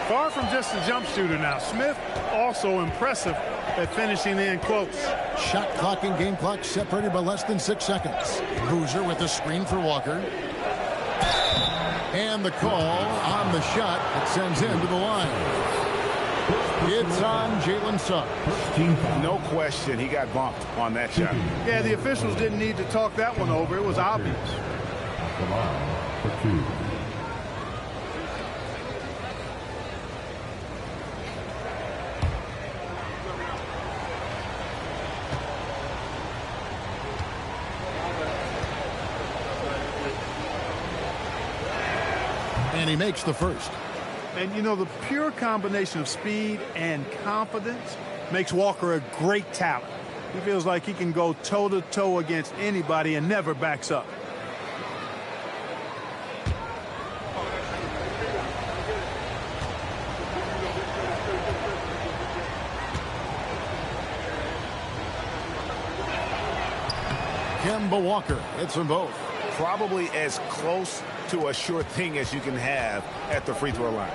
Far from just a jump shooter now. Smith also impressive at finishing in close. Shot clock and game clock separated by less than 6 seconds. Boozer with the screen for Walker. And the call on the shot that sends him to the line. It's on Jalen Suggs. No question, he got bumped on that shot. Yeah, the officials didn't need to talk that one over. It was obvious. And he makes the first. And, you know, the pure combination of speed and confidence makes Walker a great talent. He feels like he can go toe-to-toe against anybody and never backs up. Kemba Walker hits them both. Probably as close to a sure thing as you can have at the free throw line.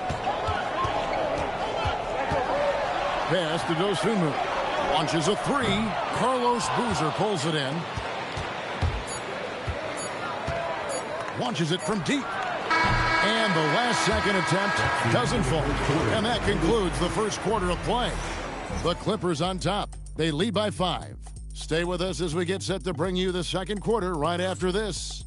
Pass to Dosunmu. Launches a 3. Carlos Boozer pulls it in. Launches it from deep. And the last second attempt doesn't fall. And that concludes the first quarter of play. The Clippers on top. They lead by 5. Stay with us as we get set to bring you the second quarter right after this.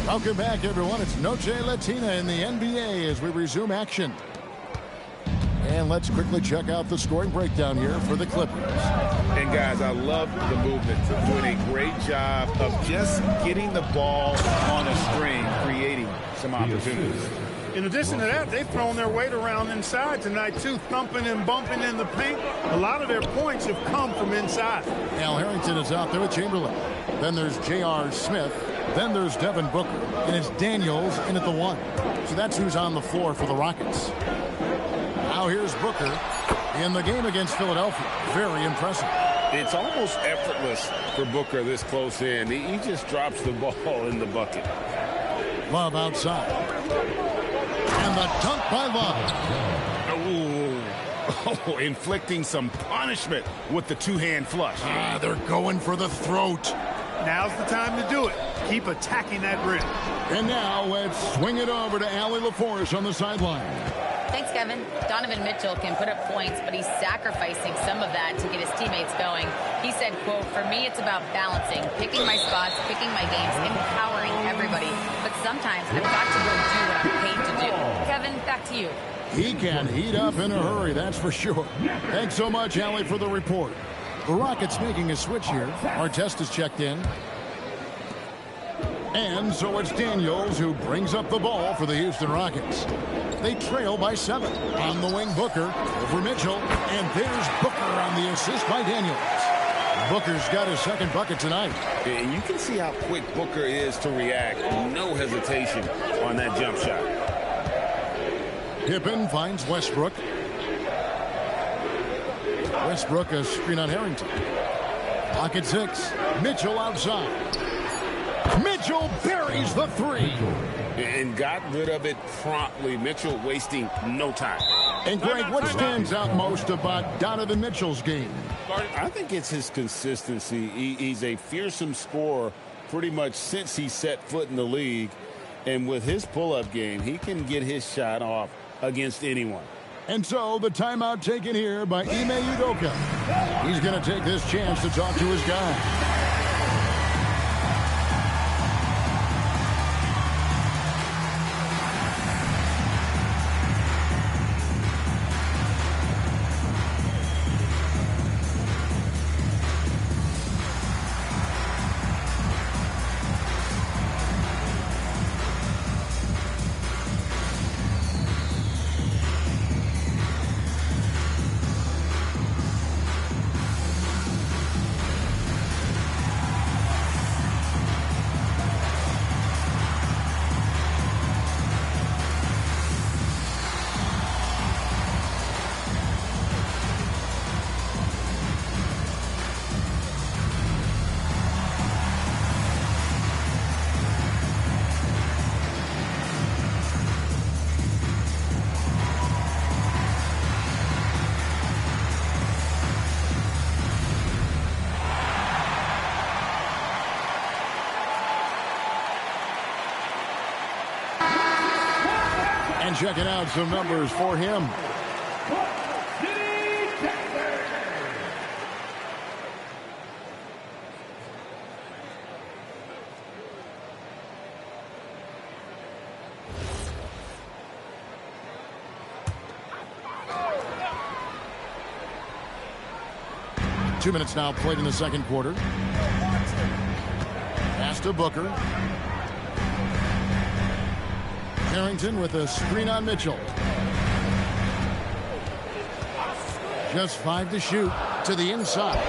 Welcome back, everyone. It's Noche Latina in the NBA as we resume action. And let's quickly check out the scoring breakdown here for the Clippers. And, guys, I love the movement. Doing a great job of just getting the ball on a string, creating some opportunities. In addition to that, they've thrown their weight around inside tonight, too, thumping and bumping in the paint. A lot of their points have come from inside. Al Harrington is out there with Chamberlain. Then there's J.R. Smith. Then there's Devin Booker. And it's Daniels in at the 1. So that's who's on the floor for the Rockets. Now here's Booker in the game against Philadelphia. Very impressive. It's almost effortless for Booker this close in. He just drops the ball in the bucket. Love outside. And the dunk by Love. Oh, inflicting some punishment with the two-hand flush. They're going for the throat. Now's the time to do it. Keep attacking that rim. And now let's swing it over to Allie LaForce on the sideline. Thanks, Kevin. Donovan Mitchell can put up points, but he's sacrificing some of that to get his teammates going. He said, quote, "For me, it's about balancing, picking my spots, picking my games, empowering everybody. But sometimes I've got to go do what I'm paid to do." Kevin, back to you. He can heat up in a hurry, that's for sure. Thanks so much, Allie, for the report. The Rockets making a switch here. Artest is checked in. And so it's Daniels who brings up the ball for the Houston Rockets. They trail by 7. On the wing, Booker over Mitchell. And there's Booker on the assist by Daniels. Booker's got his second bucket tonight. And you can see how quick Booker is to react. No hesitation on that jump shot. Pippen finds Westbrook. Westbrook a screen on Harrington. Pocket 6. Mitchell outside. Mitchell buries the 3. And got rid of it promptly. Mitchell wasting no time. And Greg, what stands out most about Donovan Mitchell's game? I think it's his consistency. He's a fearsome scorer pretty much since he set foot in the league. And with his pull-up game, he can get his shot off against anyone. And so the timeout taken here by Ime Udoka. He's going to take this chance to talk to his guy. And checking out some numbers for him. Two minutes now played in the second quarter. Pass to Booker. Harrington with a screen on Mitchell. Just 5 to shoot to the inside.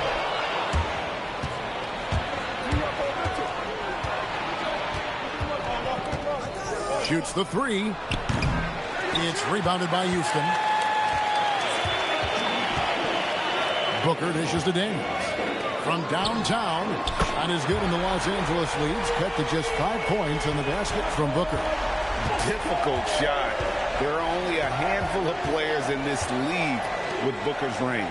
Shoots the 3. It's rebounded by Houston. Booker dishes to Daniels. From downtown, shot is good in the Los Angeles leads. Cut to just 5 points on the basket from Booker. Difficult shot. There are only a handful of players in this league with Booker's range.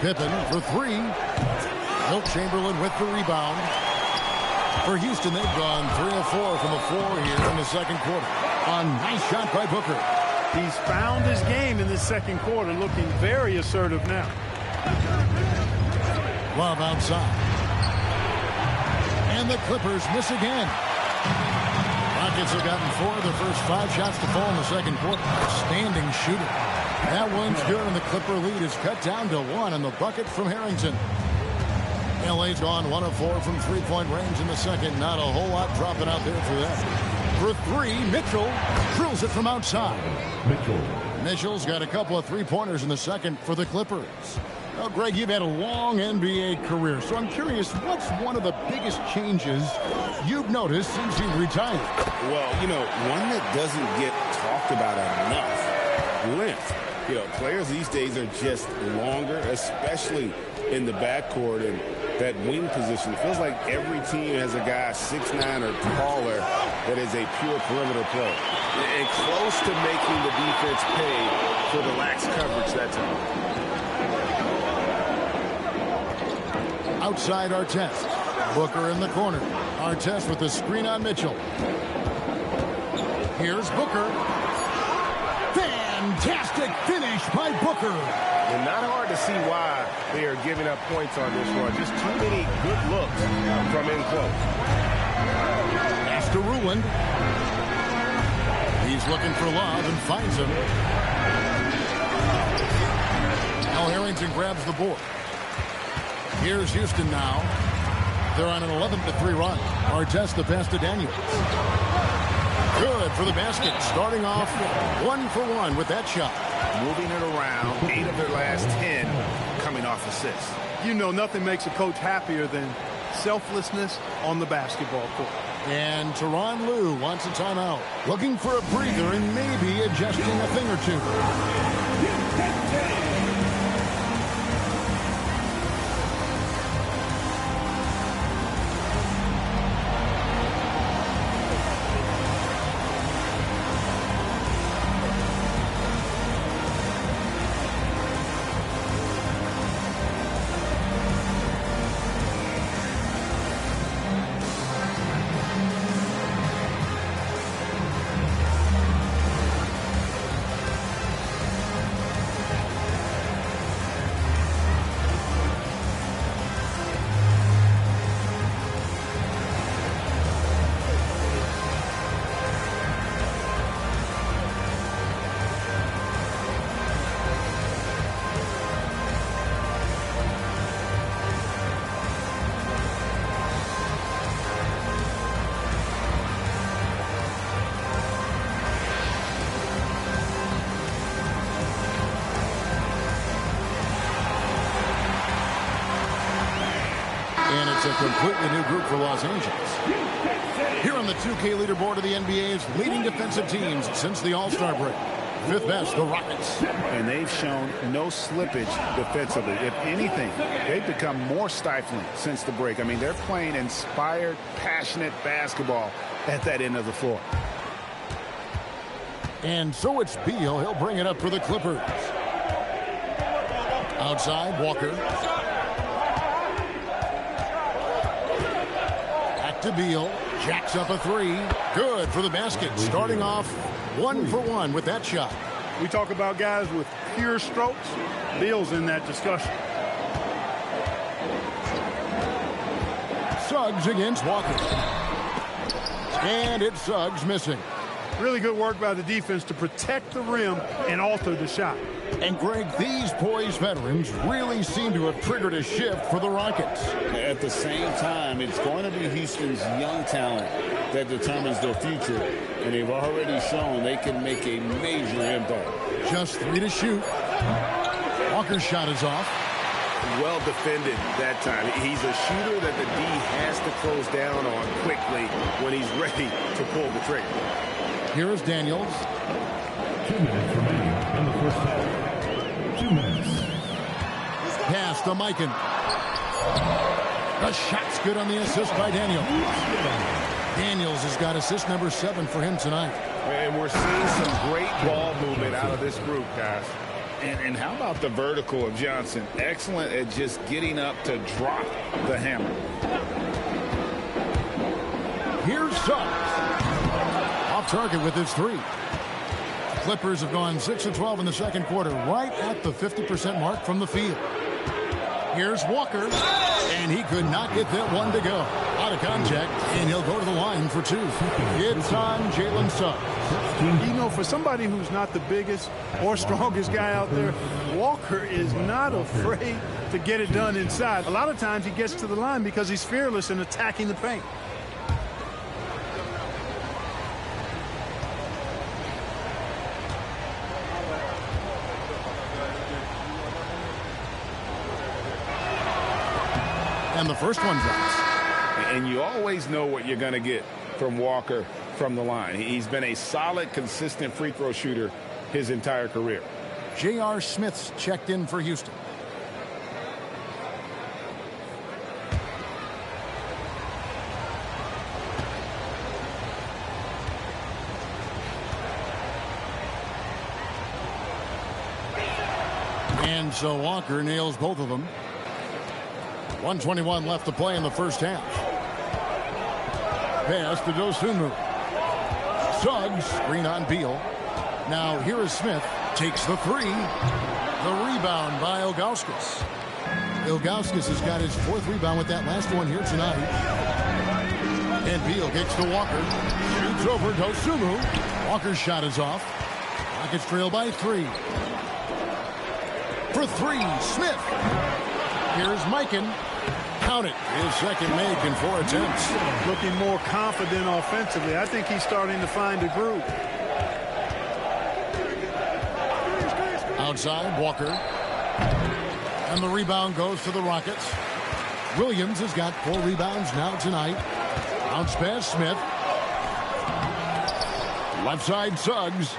Pippen for 3. Wilt Chamberlain with the rebound. For Houston, they've gone 3 of 4 from the floor here in the second quarter. A nice shot by Booker. He's found his game in the second quarter, looking very assertive now. Love outside. And the Clippers miss again. Rockets have gotten 4 of their first 5 shots to fall in the second quarter. Standing shooting. That one's good, and the Clipper lead is cut down to 1 on the bucket from Harrington. LA's gone 1 of 4 from 3-point range in the second. Not a whole lot dropping out there for them. For three, Mitchell drills it from outside. Mitchell's got a couple of three-pointers in the second for the Clippers. Now, Greg, you've had a long NBA career, so I'm curious, what's one of the biggest changes you've noticed since you've retired? Well, one that doesn't get talked about enough, length. Players these days are just longer, especially in the backcourt and that wing position. It feels like every team has a guy 6'9" or taller that is a pure perimeter player. And close to making the defense pay for the lax coverage that time. Outside Artest. Booker in the corner. Artest with the screen on Mitchell. Here's Booker. Fantastic finish by Booker. And not hard to see why they are giving up points on this run. Just too many good looks from in close. Pass to Ruland. He's looking for Love and finds him. Al Harrington grabs the board. Here's Houston now. They're on an 11-3 run. Artest the pass to Daniels. Good for the basket. Starting off 1-for-1 with that shot. Moving it around. 8 of their last 10 coming off assists. Nothing makes a coach happier than selflessness on the basketball court. And Tyronn Lue wants a timeout. Looking for a breather and maybe adjusting a thing or two. It's a completely new group for Los Angeles. Here on the 2K leaderboard of the NBA's leading defensive teams since the All-Star break. Fifth best, the Rockets. And they've shown no slippage defensively. If anything, they've become more stifling since the break. I mean, they're playing inspired, passionate basketball at that end of the floor. And so it's Beal. He'll bring it up for the Clippers. Outside, Walker. To Beal, jacks up a three. Good for the basket. Starting off 1-for-1 with that shot. We talk about guys with pure strokes. Beal's in that discussion. Suggs against Walker. And it's Suggs missing. Really good work by the defense to protect the rim and alter the shot. And, Greg, these poised veterans really seem to have triggered a shift for the Rockets. At the same time, it's going to be Houston's young talent that determines their future. And they've already shown they can make a major impact. Just 3 to shoot. Walker's shot is off. Well defended that time. He's a shooter that the D has to close down on quickly when he's ready to pull the trigger. Here is Daniels. 2 minutes remaining in the first half. 2 minutes. Pass to Mikan. The shot's good on the assist by Daniels. Daniels has got assist number 7 for him tonight. And we're seeing some great ball movement out of this group, guys. And how about the vertical of Johnson? Excellent at just getting up to drop the hammer. Here's Suggs. Off target with his 3. Clippers have gone 6 of 12 in the second quarter, right at the 50% mark from the field. Here's Walker, and he could not get that one to go. Out of contact, and he'll go to the line for 2. It's on Jalen Suggs. For somebody who's not the biggest or strongest guy out there, Walker is not afraid to get it done inside. A lot of times he gets to the line because he's fearless in attacking the paint. And the first one drops. And you always know what you're going to get from Walker from the line. He's been a solid, consistent free throw shooter his entire career. J.R. Smith's checked in for Houston. And so Walker nails both of them. 1:21 left to play in the first half. Pass to Dosunmu. Suggs, screen on Beal. Now here is Smith. Takes the three. The rebound by Ilgauskas. Ilgauskas has got his 4th rebound with that last one here tonight. And Beal kicks to Walker. Shoots over Dosunmu. Walker's shot is off. Rockets trail by 3. For 3, Smith. Here's Mikan. Count it. His second make in 4 attempts. Looking more confident offensively. I think he's starting to find a groove. Outside, Walker. And the rebound goes to the Rockets. Williams has got 4 rebounds now tonight. Bounce pass, Smith. Left side, Suggs.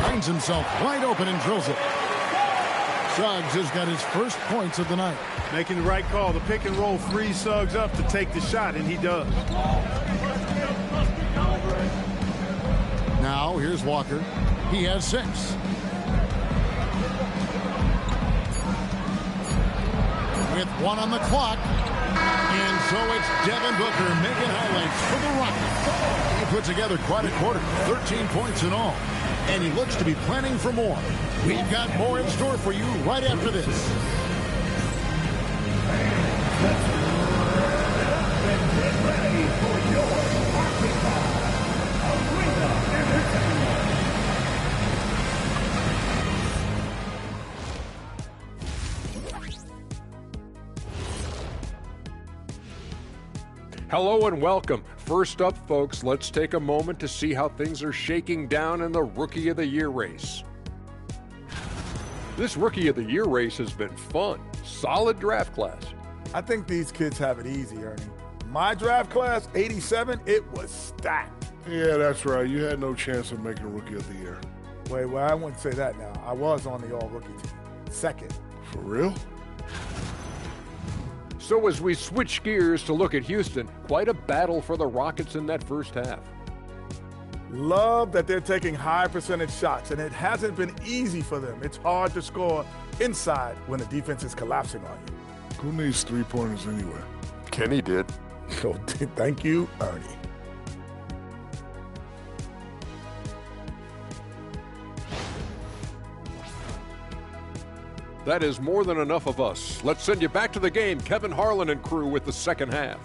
Finds himself wide open and drills it. Suggs has got his first points of the night. Making the right call. The pick and roll frees Suggs up to take the shot, and he does. Now, here's Walker. He has 6. With 1 on the clock. And so it's Devin Booker making highlights for the Rockets. He put together quite a quarter. 13 points in all. And he looks to be planning for more. We've got more in store for you right after this. Hello and welcome. First up, folks, let's take a moment to see how things are shaking down in the Rookie of the Year race. This Rookie of the Year race has been fun. Solid draft class. I think these kids have it easy, Ernie. My draft class, 87, it was stacked. Yeah, that's right. You had no chance of making Rookie of the Year. Wait, I wouldn't say that now. I was on the all-rookie team. Second. For real? So as we switch gears to look at Houston, quite a battle for the Rockets in that first half. Love that they're taking high percentage shots, and it hasn't been easy for them. It's hard to score inside when the defense is collapsing on you. Who needs 3-pointers anyway? Kenny did. So thank you, Ernie. That is more than enough of us. Let's send you back to the game. Kevin Harlan and crew with the second half.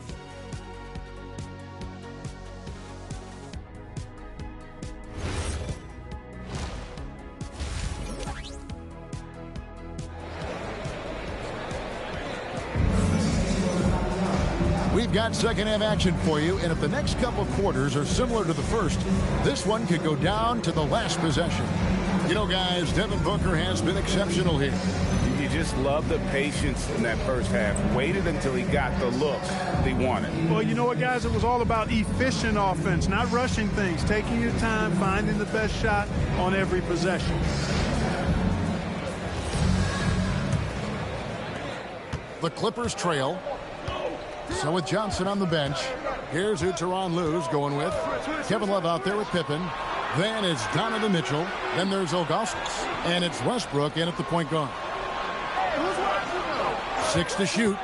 We've got second half action for you, and if the next couple quarters are similar to the first, this one could go down to the last possession. You know, guys, Devin Booker has been exceptional here. You just love the patience in that first half. Waited until he got the look he wanted. Well, you know what, guys? It was all about efficient offense, not rushing things, taking your time, finding the best shot on every possession. The Clippers trail. So with Johnson on the bench, here's who Tyronn Lue's going with. Kevin Love out there with Pippen. Then it's Donovan Mitchell. Then there's Ilgauskas. And it's Westbrook in at the point guard. 6 to shoot.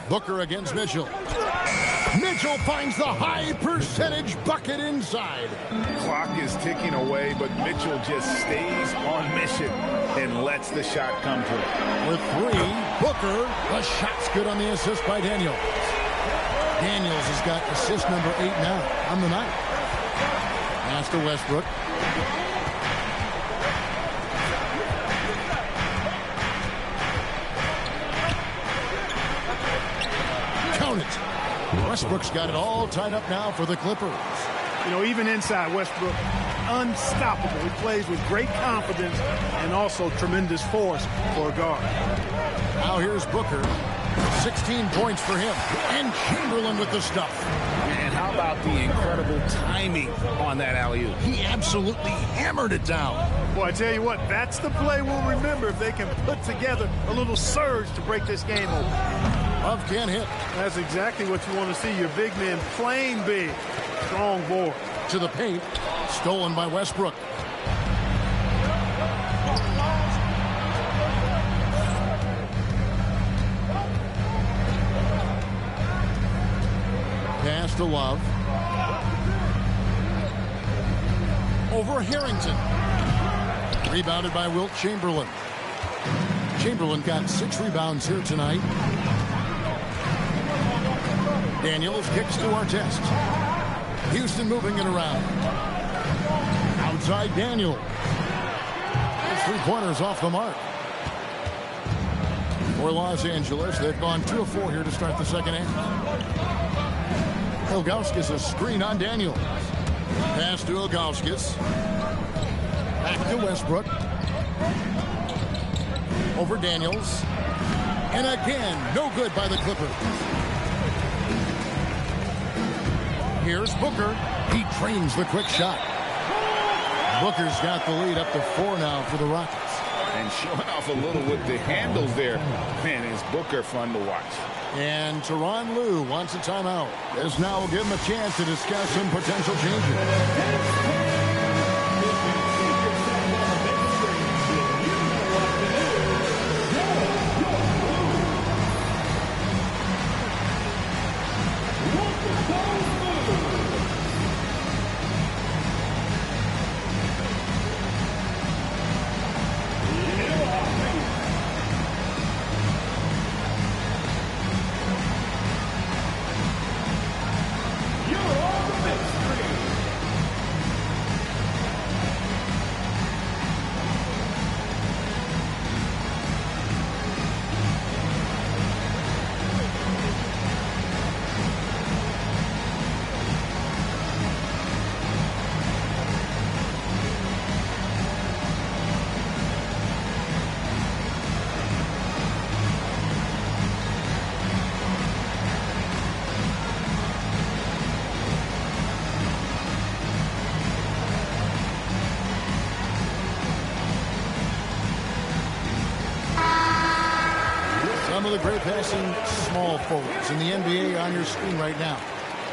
Booker against Mitchell. Mitchell finds the high percentage bucket inside. Clock is ticking away, but Mitchell just stays on mission and lets the shot come to him. With 3, Booker. The shot's good on the assist by Daniels. Daniels has got assist number 8 now on the night. Pass to Westbrook. Count it. Westbrook's got it all tied up now for the Clippers. You know, even inside, Westbrook unstoppable. He plays with great confidence and also tremendous force for a guard. Now here's Booker. 16 points for him. And Chamberlain with the stuff. And how about the incredible timing on that alley-oop? He absolutely hammered it down. Boy, I tell you what, that's the play we'll remember if they can put together a little surge to break this game open. Love can't hit. That's exactly what you want to see. Your big men playing big. Strong board. To the paint. Stolen by Westbrook. Pass to Love. Over Harrington. Rebounded by Wilt Chamberlain. Chamberlain got 6 rebounds here tonight. Daniels kicks to Artest. Houston moving it around. Outside Daniel. 3-pointers off the mark. For Los Angeles, they've gone 2 of 4 here to start the second half. Ilgauskas a screen on Daniel. Pass to Ilgauskas. Back to Westbrook. Over Daniels. And again, no good by the Clippers. Here's Booker. He trains the quick shot. Booker's got the lead up to 4 now for the Rockets. And showing off a little with the handles there. Man, is Booker fun to watch. And Tyronn Lue wants a timeout. This now will give him a chance to discuss some potential changes. Some of the great passing small forwards in the NBA on your screen right now.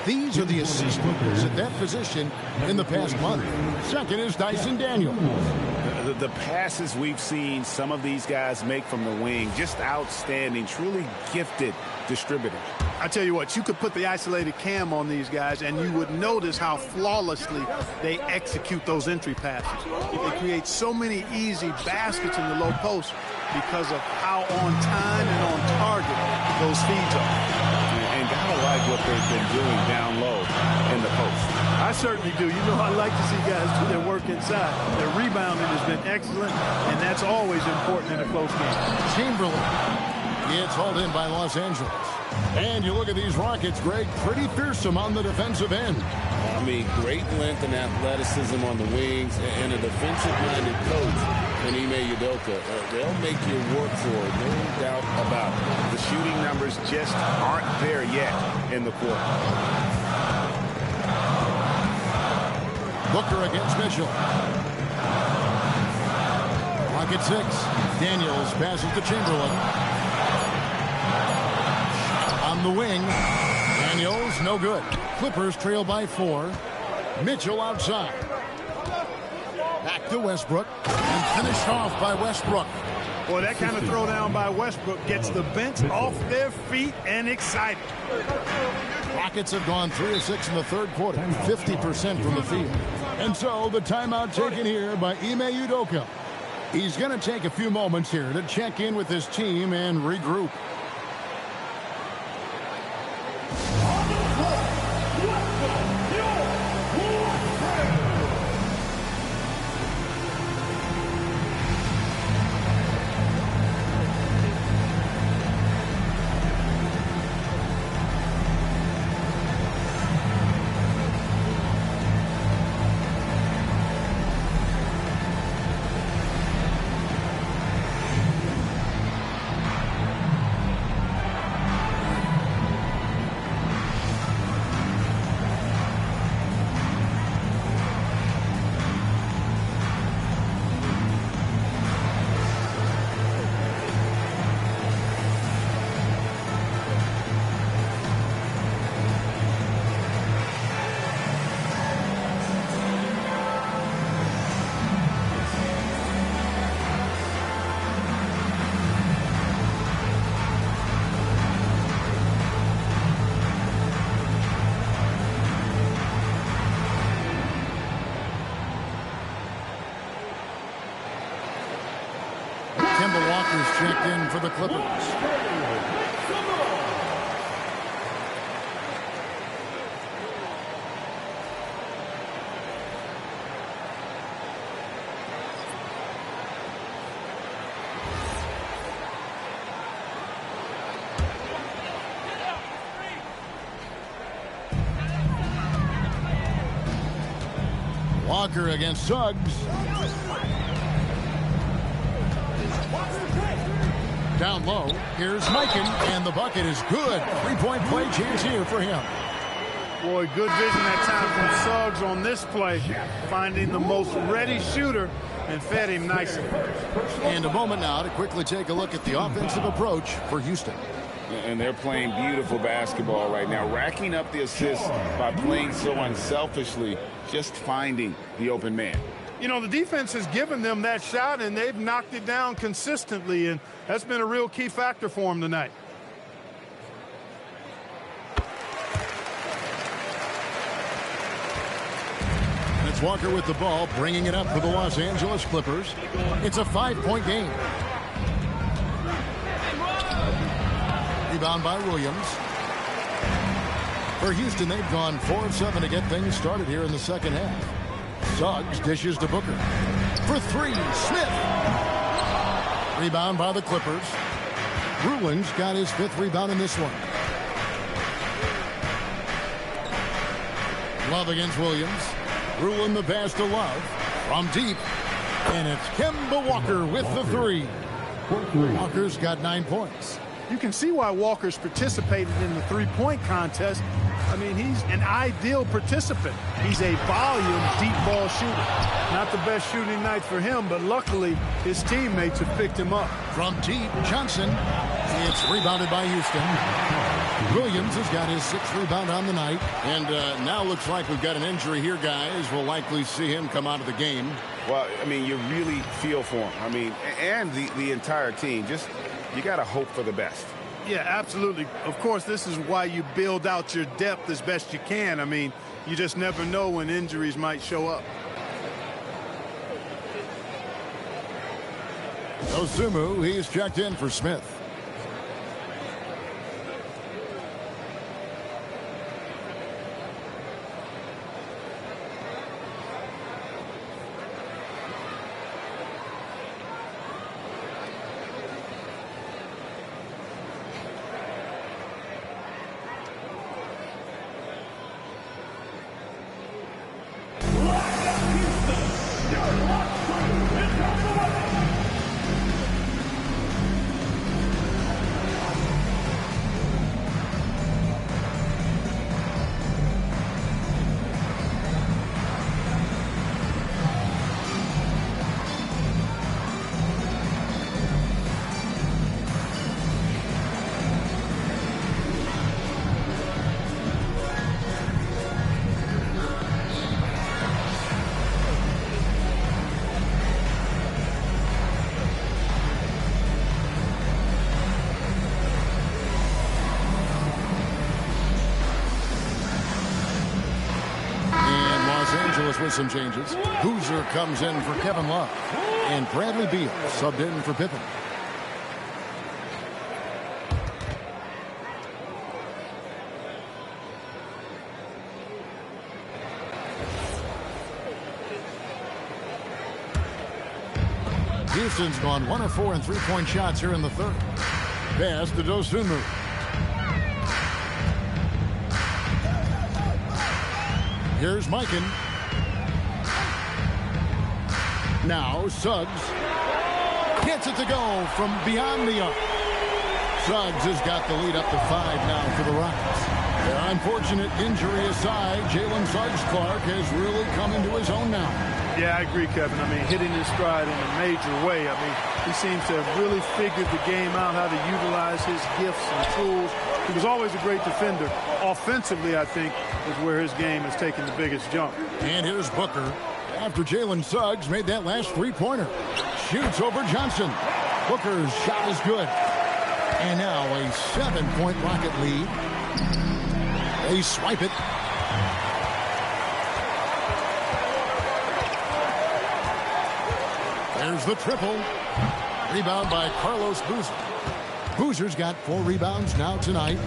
These are the assist leaders at that position in the past month. Second is Dyson Daniels. The passes we've seen some of these guys make from the wing, just outstanding, truly gifted distributors. I tell you what, you could put the isolated cam on these guys and you would notice how flawlessly they execute those entry passes. They create so many easy baskets in the low post because of how on time and on target those feeds are. And gotta like what they've been doing down low in the post. I certainly do. You know, I like to see guys do their work inside. Their rebounding has been excellent, and that's always important in a close game. Chamberlain gets hauled in by Los Angeles. And you look at these Rockets, Greg, pretty fearsome on the defensive end. I mean, great length and athleticism on the wings, and a defensive-minded coach in Ime Udoka. They'll make you work for it, no doubt about it. The shooting numbers just aren't there yet in the quarter. Booker against Mitchell. Rocket 6. Daniels passes to Chamberlain. On the wing. Daniels, no good. Clippers trail by 4. Mitchell outside. Back to Westbrook. And finished off by Westbrook. Boy, that kind of throwdown by Westbrook gets the bench off their feet and excited. Rockets have gone 3 of 6 in the third quarter. 50% from the field. And so the timeout taken here by Ime Udoka. He's going to take a few moments here to check in with his team and regroup. in for the Clippers. Walker against Suggs. Down low, here's Mikan, and the bucket is good. Three-point play chance here for him. Boy, good vision that time from Suggs on this play, finding the most ready shooter and fed him nicely. And a moment now to quickly take a look at the offensive approach for Houston. And they're playing beautiful basketball right now, racking up the assists by playing so unselfishly, just finding the open man. You know, the defense has given them that shot, and they've knocked it down consistently, and that's been a real key factor for them tonight. And it's Walker with the ball, bringing it up for the Los Angeles Clippers. It's a 5-point game. Rebound by Williams. For Houston, they've gone 4 of 7 to get things started here in the second half. Suggs dishes to Booker. For 3, Smith. Rebound by the Clippers. Ruland's got his 5th rebound in this one. Love against Williams. Ruland the pass to Love. From deep. And it's Kemba Walker with the 3. Walker's got 9 points. You can see why Walker's participated in the three-point contest. I mean, he's an ideal participant. He's a volume deep ball shooter. Not the best shooting night for him, but luckily his teammates have picked him up. From deep, Johnson. It's rebounded by Houston. Williams has got his 6th rebound on the night. And now looks like we've got an injury here, guys. We'll likely see him come out of the game. Well, I mean, you really feel for him. I mean, and the entire team. Just, you got to hope for the best. Yeah, absolutely. Of course, this is why you build out your depth as best you can. I mean, you just never know when injuries might show up. Osumu, he's checked in for Smith. With some changes. Hooser comes in for Kevin Love. And Bradley Beal subbed in for Pippen. Houston's gone 1 of 4 in three-point shots here in the third. Pass to Dosunmu. Here's Mikan. Now Suggs gets it to go from beyond the arc. Suggs has got the lead up to 5 now for the Rockets. Their unfortunate injury aside, Jalen Suggs-Clark has really come into his own now. Yeah, I agree, Kevin. I mean, hitting his stride in a major way. I mean, he seems to have really figured the game out, how to utilize his gifts and tools. He was always a great defender. Offensively, I think, is where his game has taken the biggest jump. And here's Booker. After Jalen Suggs made that last three-pointer. Shoots over Johnson. Booker's shot is good. And now a 7-point Rocket lead. They swipe it. There's the triple. Rebound by Carlos Boozer. Boozer's got 4 rebounds now tonight.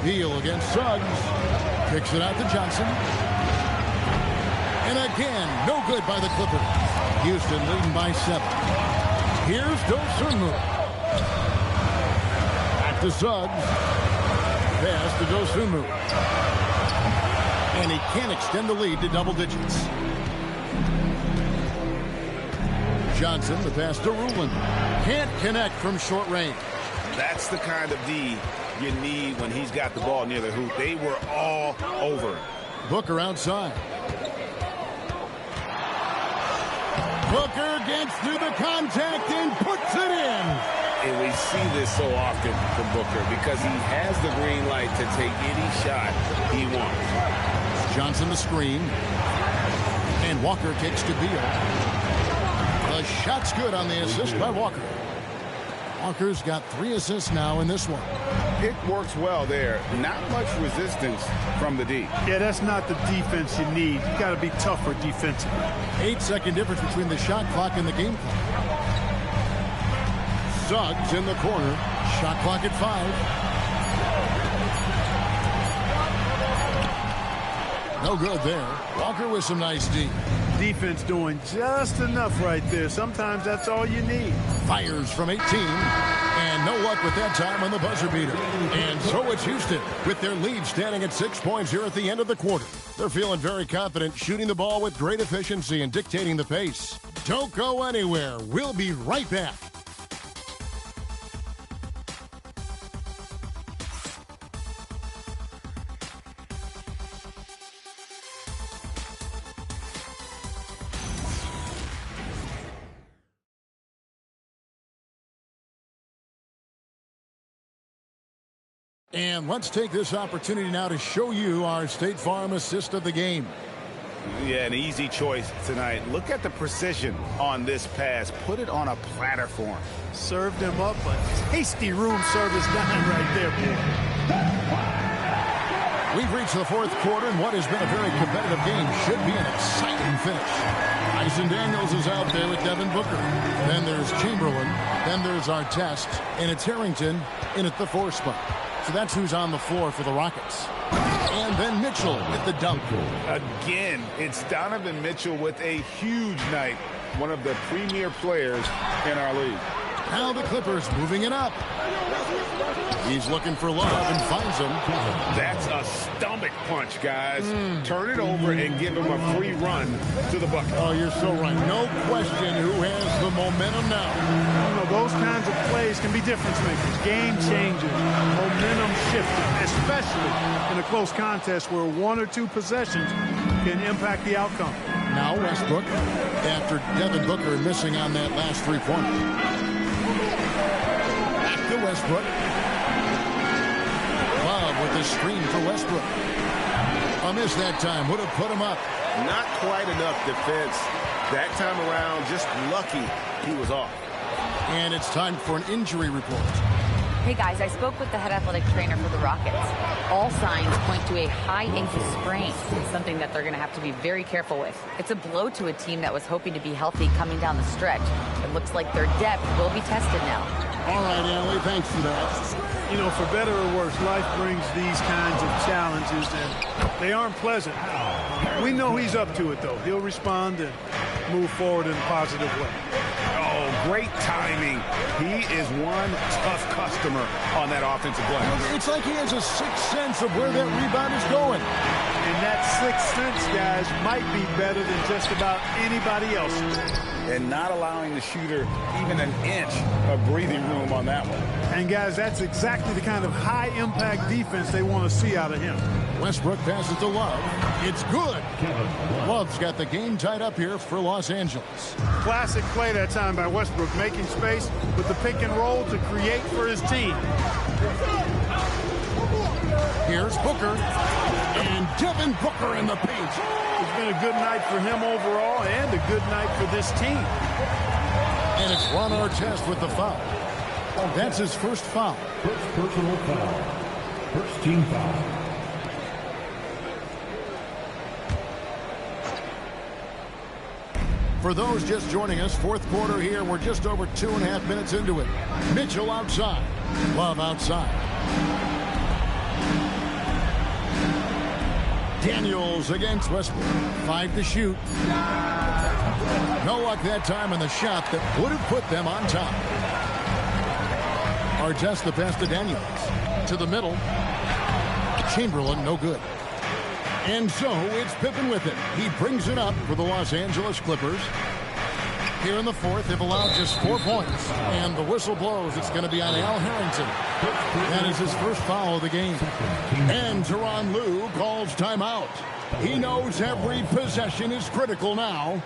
Beal against Suggs. Kicks it out to Johnson. And again, no good by the Clippers. Houston leading by 7. Here's Dosunmu. Back to Suggs. Pass to Dosunmu. And he can't extend the lead to double digits. Johnson, the pass to Rulin. Can't connect from short range. That's the kind of D you need when he's got the ball near the hoop. They were all over him. Booker outside. Booker gets through the contact and puts it in. And we see this so often from Booker because he has the green light to take any shot he wants. Johnson the screen. And Walker kicks to Beal. The shot's good on the assist by Walker. Walker's got 3 assists now in this one. Pick works well there. Not much resistance from the D. Yeah, that's not the defense you need. You got to be tougher defensively. 8-second difference between the shot clock and the game clock. Suggs in the corner. Shot clock at 5. No good there. Walker with some nice D. Defense doing just enough right there. Sometimes that's all you need. Fires from 18. And no luck with that time on the buzzer beater. And so it's Houston with their lead standing at 6 points here at the end of the quarter. They're feeling very confident, shooting the ball with great efficiency and dictating the pace. Don't go anywhere. We'll be right back. And let's take this opportunity now to show you our State Farm assist of the game. Yeah, an easy choice tonight. Look at the precision on this pass. Put it on a platter for him. Served him up a tasty room service dime right there, boy. We've reached the 4th quarter, and what has been a very competitive game should be an exciting finish. Tyson Daniels is out there with Devin Booker. Then there's Chamberlain. Then there's Artest. And it's Harrington in at the 4 spot. So that's who's on the floor for the Rockets. And then Mitchell at the dunk. Again, it's Donovan Mitchell with a huge night. One of the premier players in our league. Now the Clippers moving it up. He's looking for love and finds him. That's a stomach punch, guys. Turn it over and give him a free run to the bucket. Oh, you're so right. No question who has the momentum now. You know, those kinds of plays can be difference makers, game changers, momentum shifting, especially in a close contest where 1 or 2 possessions can impact the outcome. Now Westbrook, after Devin Booker missing on that last 3-pointer. Back to Westbrook. Love with the screen for Westbrook. A miss that time would have put him up. Not quite enough defense. That time around, just lucky he was off. And it's time for an injury report. Hey guys, I spoke with the head athletic trainer for the Rockets. All signs point to a high ankle sprain, something that they're going to have to be very careful with. It's a blow to a team that was hoping to be healthy coming down the stretch. It looks like their depth will be tested now. All right, Allie, thanks for that. You know, for better or worse, life brings these kinds of challenges, and they aren't pleasant. We know he's up to it, though. He'll respond and move forward in a positive way. Oh, great timing. He is one tough customer on that offensive play. It's like he has a sixth sense of where that rebound is going. And that sixth sense, guys, might be better than just about anybody else. And not allowing the shooter even an inch of breathing room on that one. And, guys, that's exactly the kind of high-impact defense they want to see out of him. Westbrook passes to Love. It's good. Love's got the game tied up here for Los Angeles. Classic play that time by Westbrook, making space with the pick and roll to create for his team. Here's Booker. And Devin Booker in the paint. It's been a good night for him overall and a good night for this team. And it's Ron Artest with the foul. That's his first foul. First personal foul. First team foul. For those just joining us, fourth quarter here. We're just over 2.5 minutes into it. Mitchell outside. Love outside. Daniels against Westbrook. 5 to shoot. No luck that time on the shot that would have put them on top. Artest the pass to Daniels. To the middle. Chamberlain, no good. And so it's Pippen with it. He brings it up for the Los Angeles Clippers. Here in the fourth, they've allowed just 4 points. And the whistle blows. It's going to be on Al Harrington. That is his first foul of the game. And Tyronn Lue calls timeout. He knows every possession is critical now.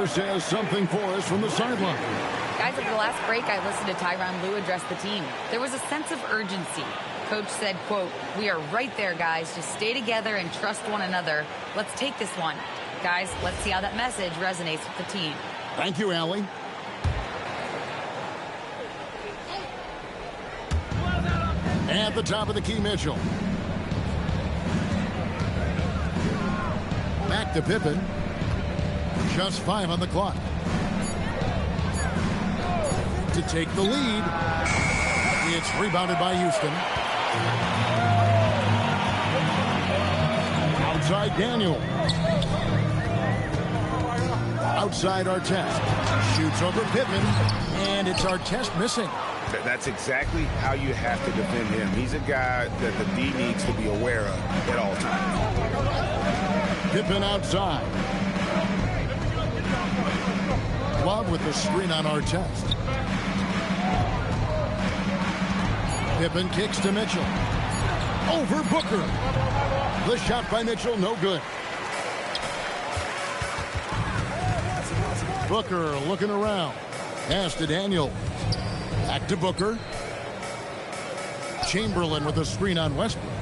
Says something for us from the sideline. Guys, at the last break, I listened to Tyronn Lue address the team. There was a sense of urgency. Coach said, quote, "We are right there, guys. Just stay together and trust one another. Let's take this one." Guys, let's see how that message resonates with the team. Thank you, Allie. At the top of the key, Mitchell. Back to Pippen. Just 5 on the clock. To take the lead. It's rebounded by Houston. Outside Daniel. Outside Artest. Shoots over Pippen. And it's Artest missing. That's exactly how you have to defend him. He's a guy that the D needs to be aware of at all times. Pippen outside. Love with the screen on Artest. Pippen kicks to Mitchell. Over Booker. The shot by Mitchell, no good. Booker looking around. Pass to Daniel. Back to Booker. Chamberlain with the screen on Westbrook.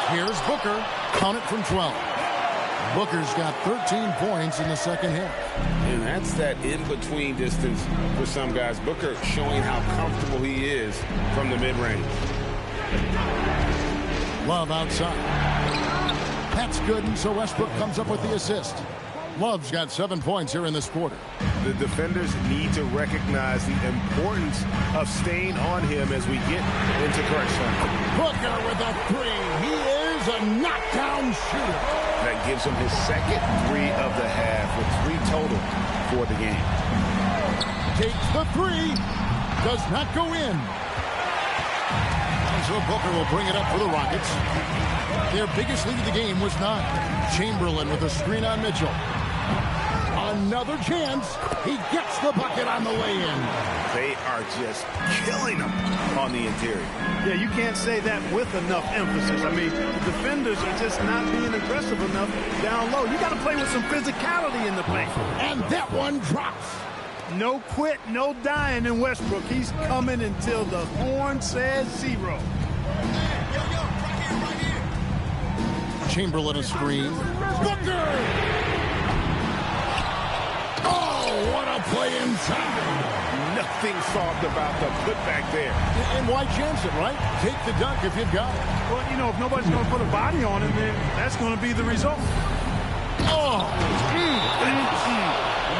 Here's Booker. Count it from 12. Booker's got 13 points in the second half. And that's that in-between distance for some guys. Booker showing how comfortable he is from the mid-range. Love outside. That's good, and so Westbrook comes up with the assist. Love's got 7 points here in this quarter. The defenders need to recognize the importance of staying on him as we get into crunch time. Booker with a 3. He is a knockdown shooter. That gives him his second 3 of the half with 3 total for the game. Takes the 3. Does not go in. So Booker will bring it up for the Rockets. Their biggest lead of the game was 9. Chamberlain with a screen on Mitchell. Another chance. He gets the bucket on the way-in. They are just killing him on the interior. Yeah, you can't say that with enough emphasis. I mean, the defenders are just not being aggressive enough down low. You got to play with some physicality in the paint. And that one drops. No quit, no dying in Westbrook. He's coming until the horn says 0. Chamberlain a screen. Booker! Oh, what a play inside. Nothing soft about the putback there. And why chance it, right? Take the dunk if you've got it. Well, you know, if nobody's going to put a body on him, then that's going to be the result. Oh!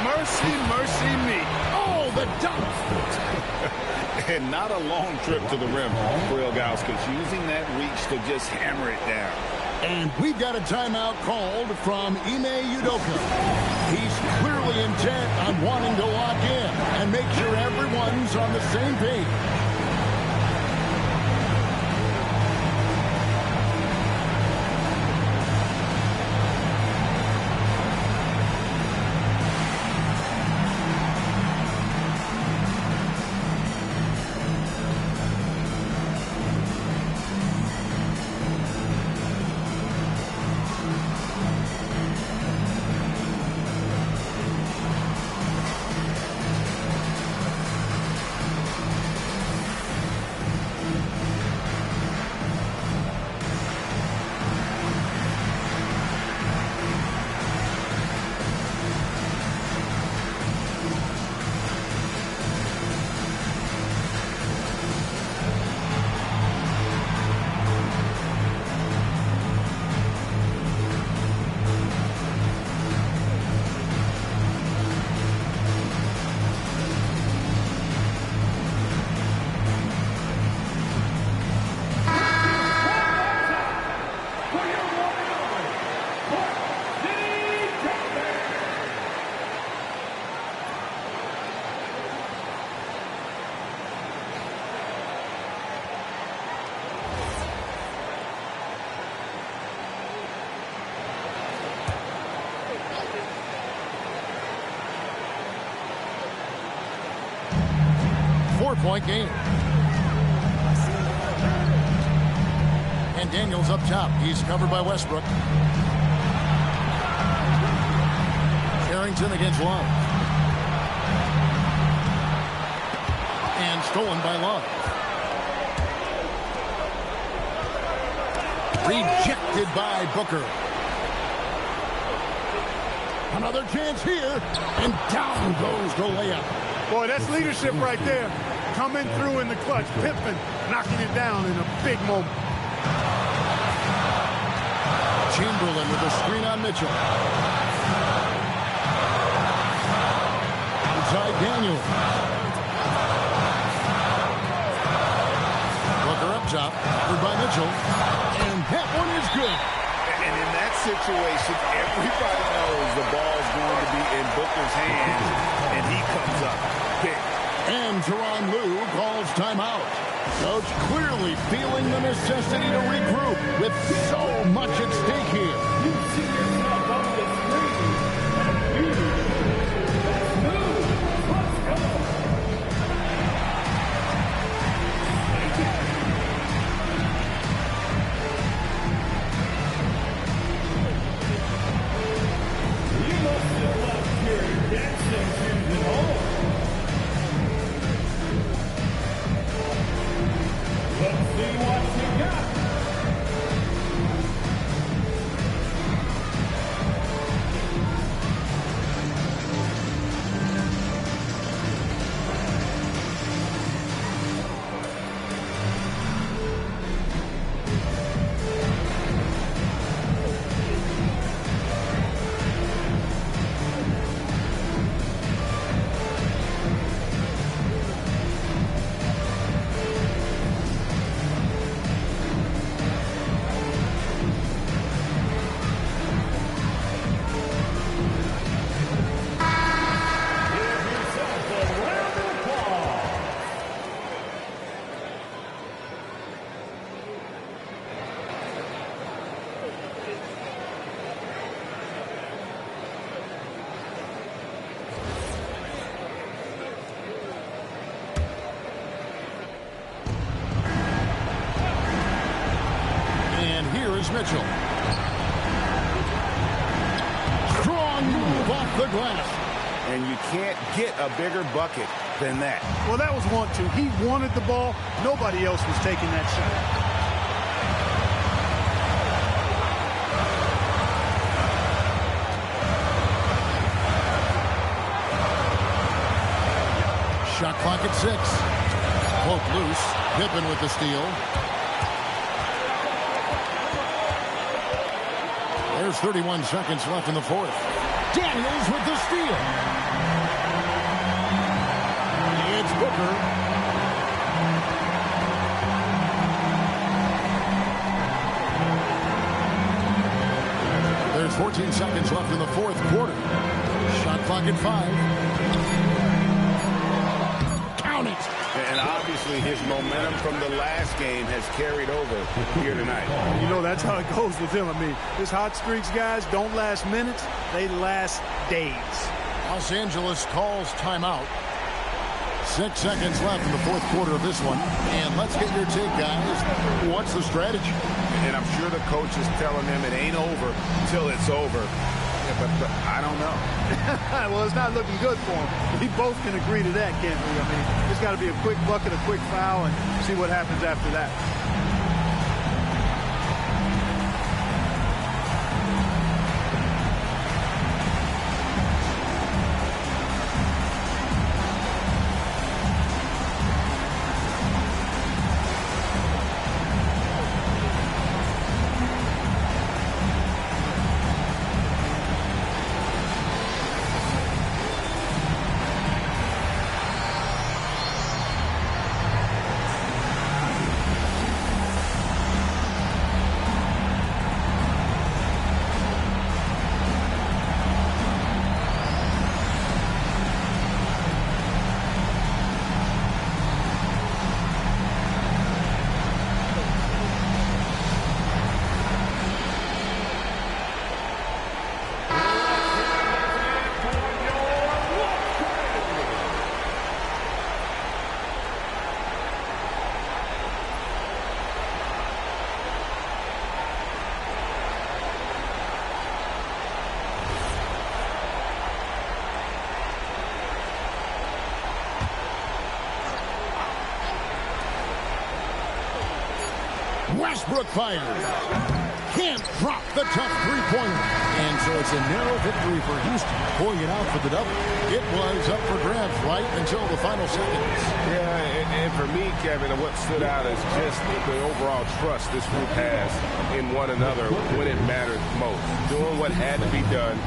Mercy, mercy me. Oh, the dunk. And not a long trip to the rim for Ilgauskas, using that reach to just hammer it down. And we've got a timeout called from Ime Udoka. He's clearly intent on wanting to lock in and make sure everyone's on the same page. Four-point game. And Daniels up top. He's covered by Westbrook. Carrington against Love. And stolen by Love. Rejected by Booker. Another chance here. And down goes the layup. Boy, that's leadership right there. Coming through in the clutch. Pippen knocking it down in a big moment. Chamberlain with a screen on Mitchell. Inside Daniel. Booker up top. Covered by Mitchell. And that one is good. And in that situation, everybody knows the ball's going to be in Booker's hands, and he comes up big. And Tyronn Lue calls timeout. Coach clearly feeling the necessity to regroup with so much at stake here. You see yourself on the screen. Let's move. Let's go. You must have left your dancing shoes at home. Let's see what you got. Mitchell. Strong move off the glass. And you can't get a bigger bucket than that. Well, that was 1-2. He wanted the ball. Nobody else was taking that shot. Shot clock at 6. Poke loose. Pippen with the steal. There's 31 seconds left in the fourth. Daniels with the steal. Booker. There's 14 seconds left in the fourth quarter. Shot clock at 5. Count it. And obviously his momentum from the last game has carried over here tonight. You know, that's how it goes with him. I mean, his hot streaks, guys, don't last minutes. They last days. Los Angeles calls timeout. 6 seconds left in the fourth quarter of this one. And let's get your take, guys. What's the strategy? And I'm sure the coach is telling them it ain't over till it's over. Yeah, but I don't know. Well, it's not looking good for him. We both can agree to that, can't we? I mean, it's got to be a quick bucket, a quick foul, and see what happens after that. Westbrook fires. Can't drop the tough three-pointer. And so it's a narrow victory for Houston, pulling it out for the double. It was up for grabs right until the final seconds. Yeah, and for me, Kevin, what stood out is just the overall trust this group has in one another when it mattered most. Doing what had to be done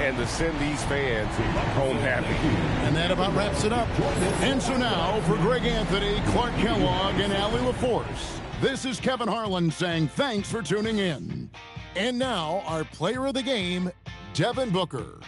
and to send these fans home happy. And that about wraps it up. And so now, for Greg Anthony, Clark Kellogg, and Allie LaForce, this is Kevin Harlan saying thanks for tuning in. And now, our player of the game, Devin Booker.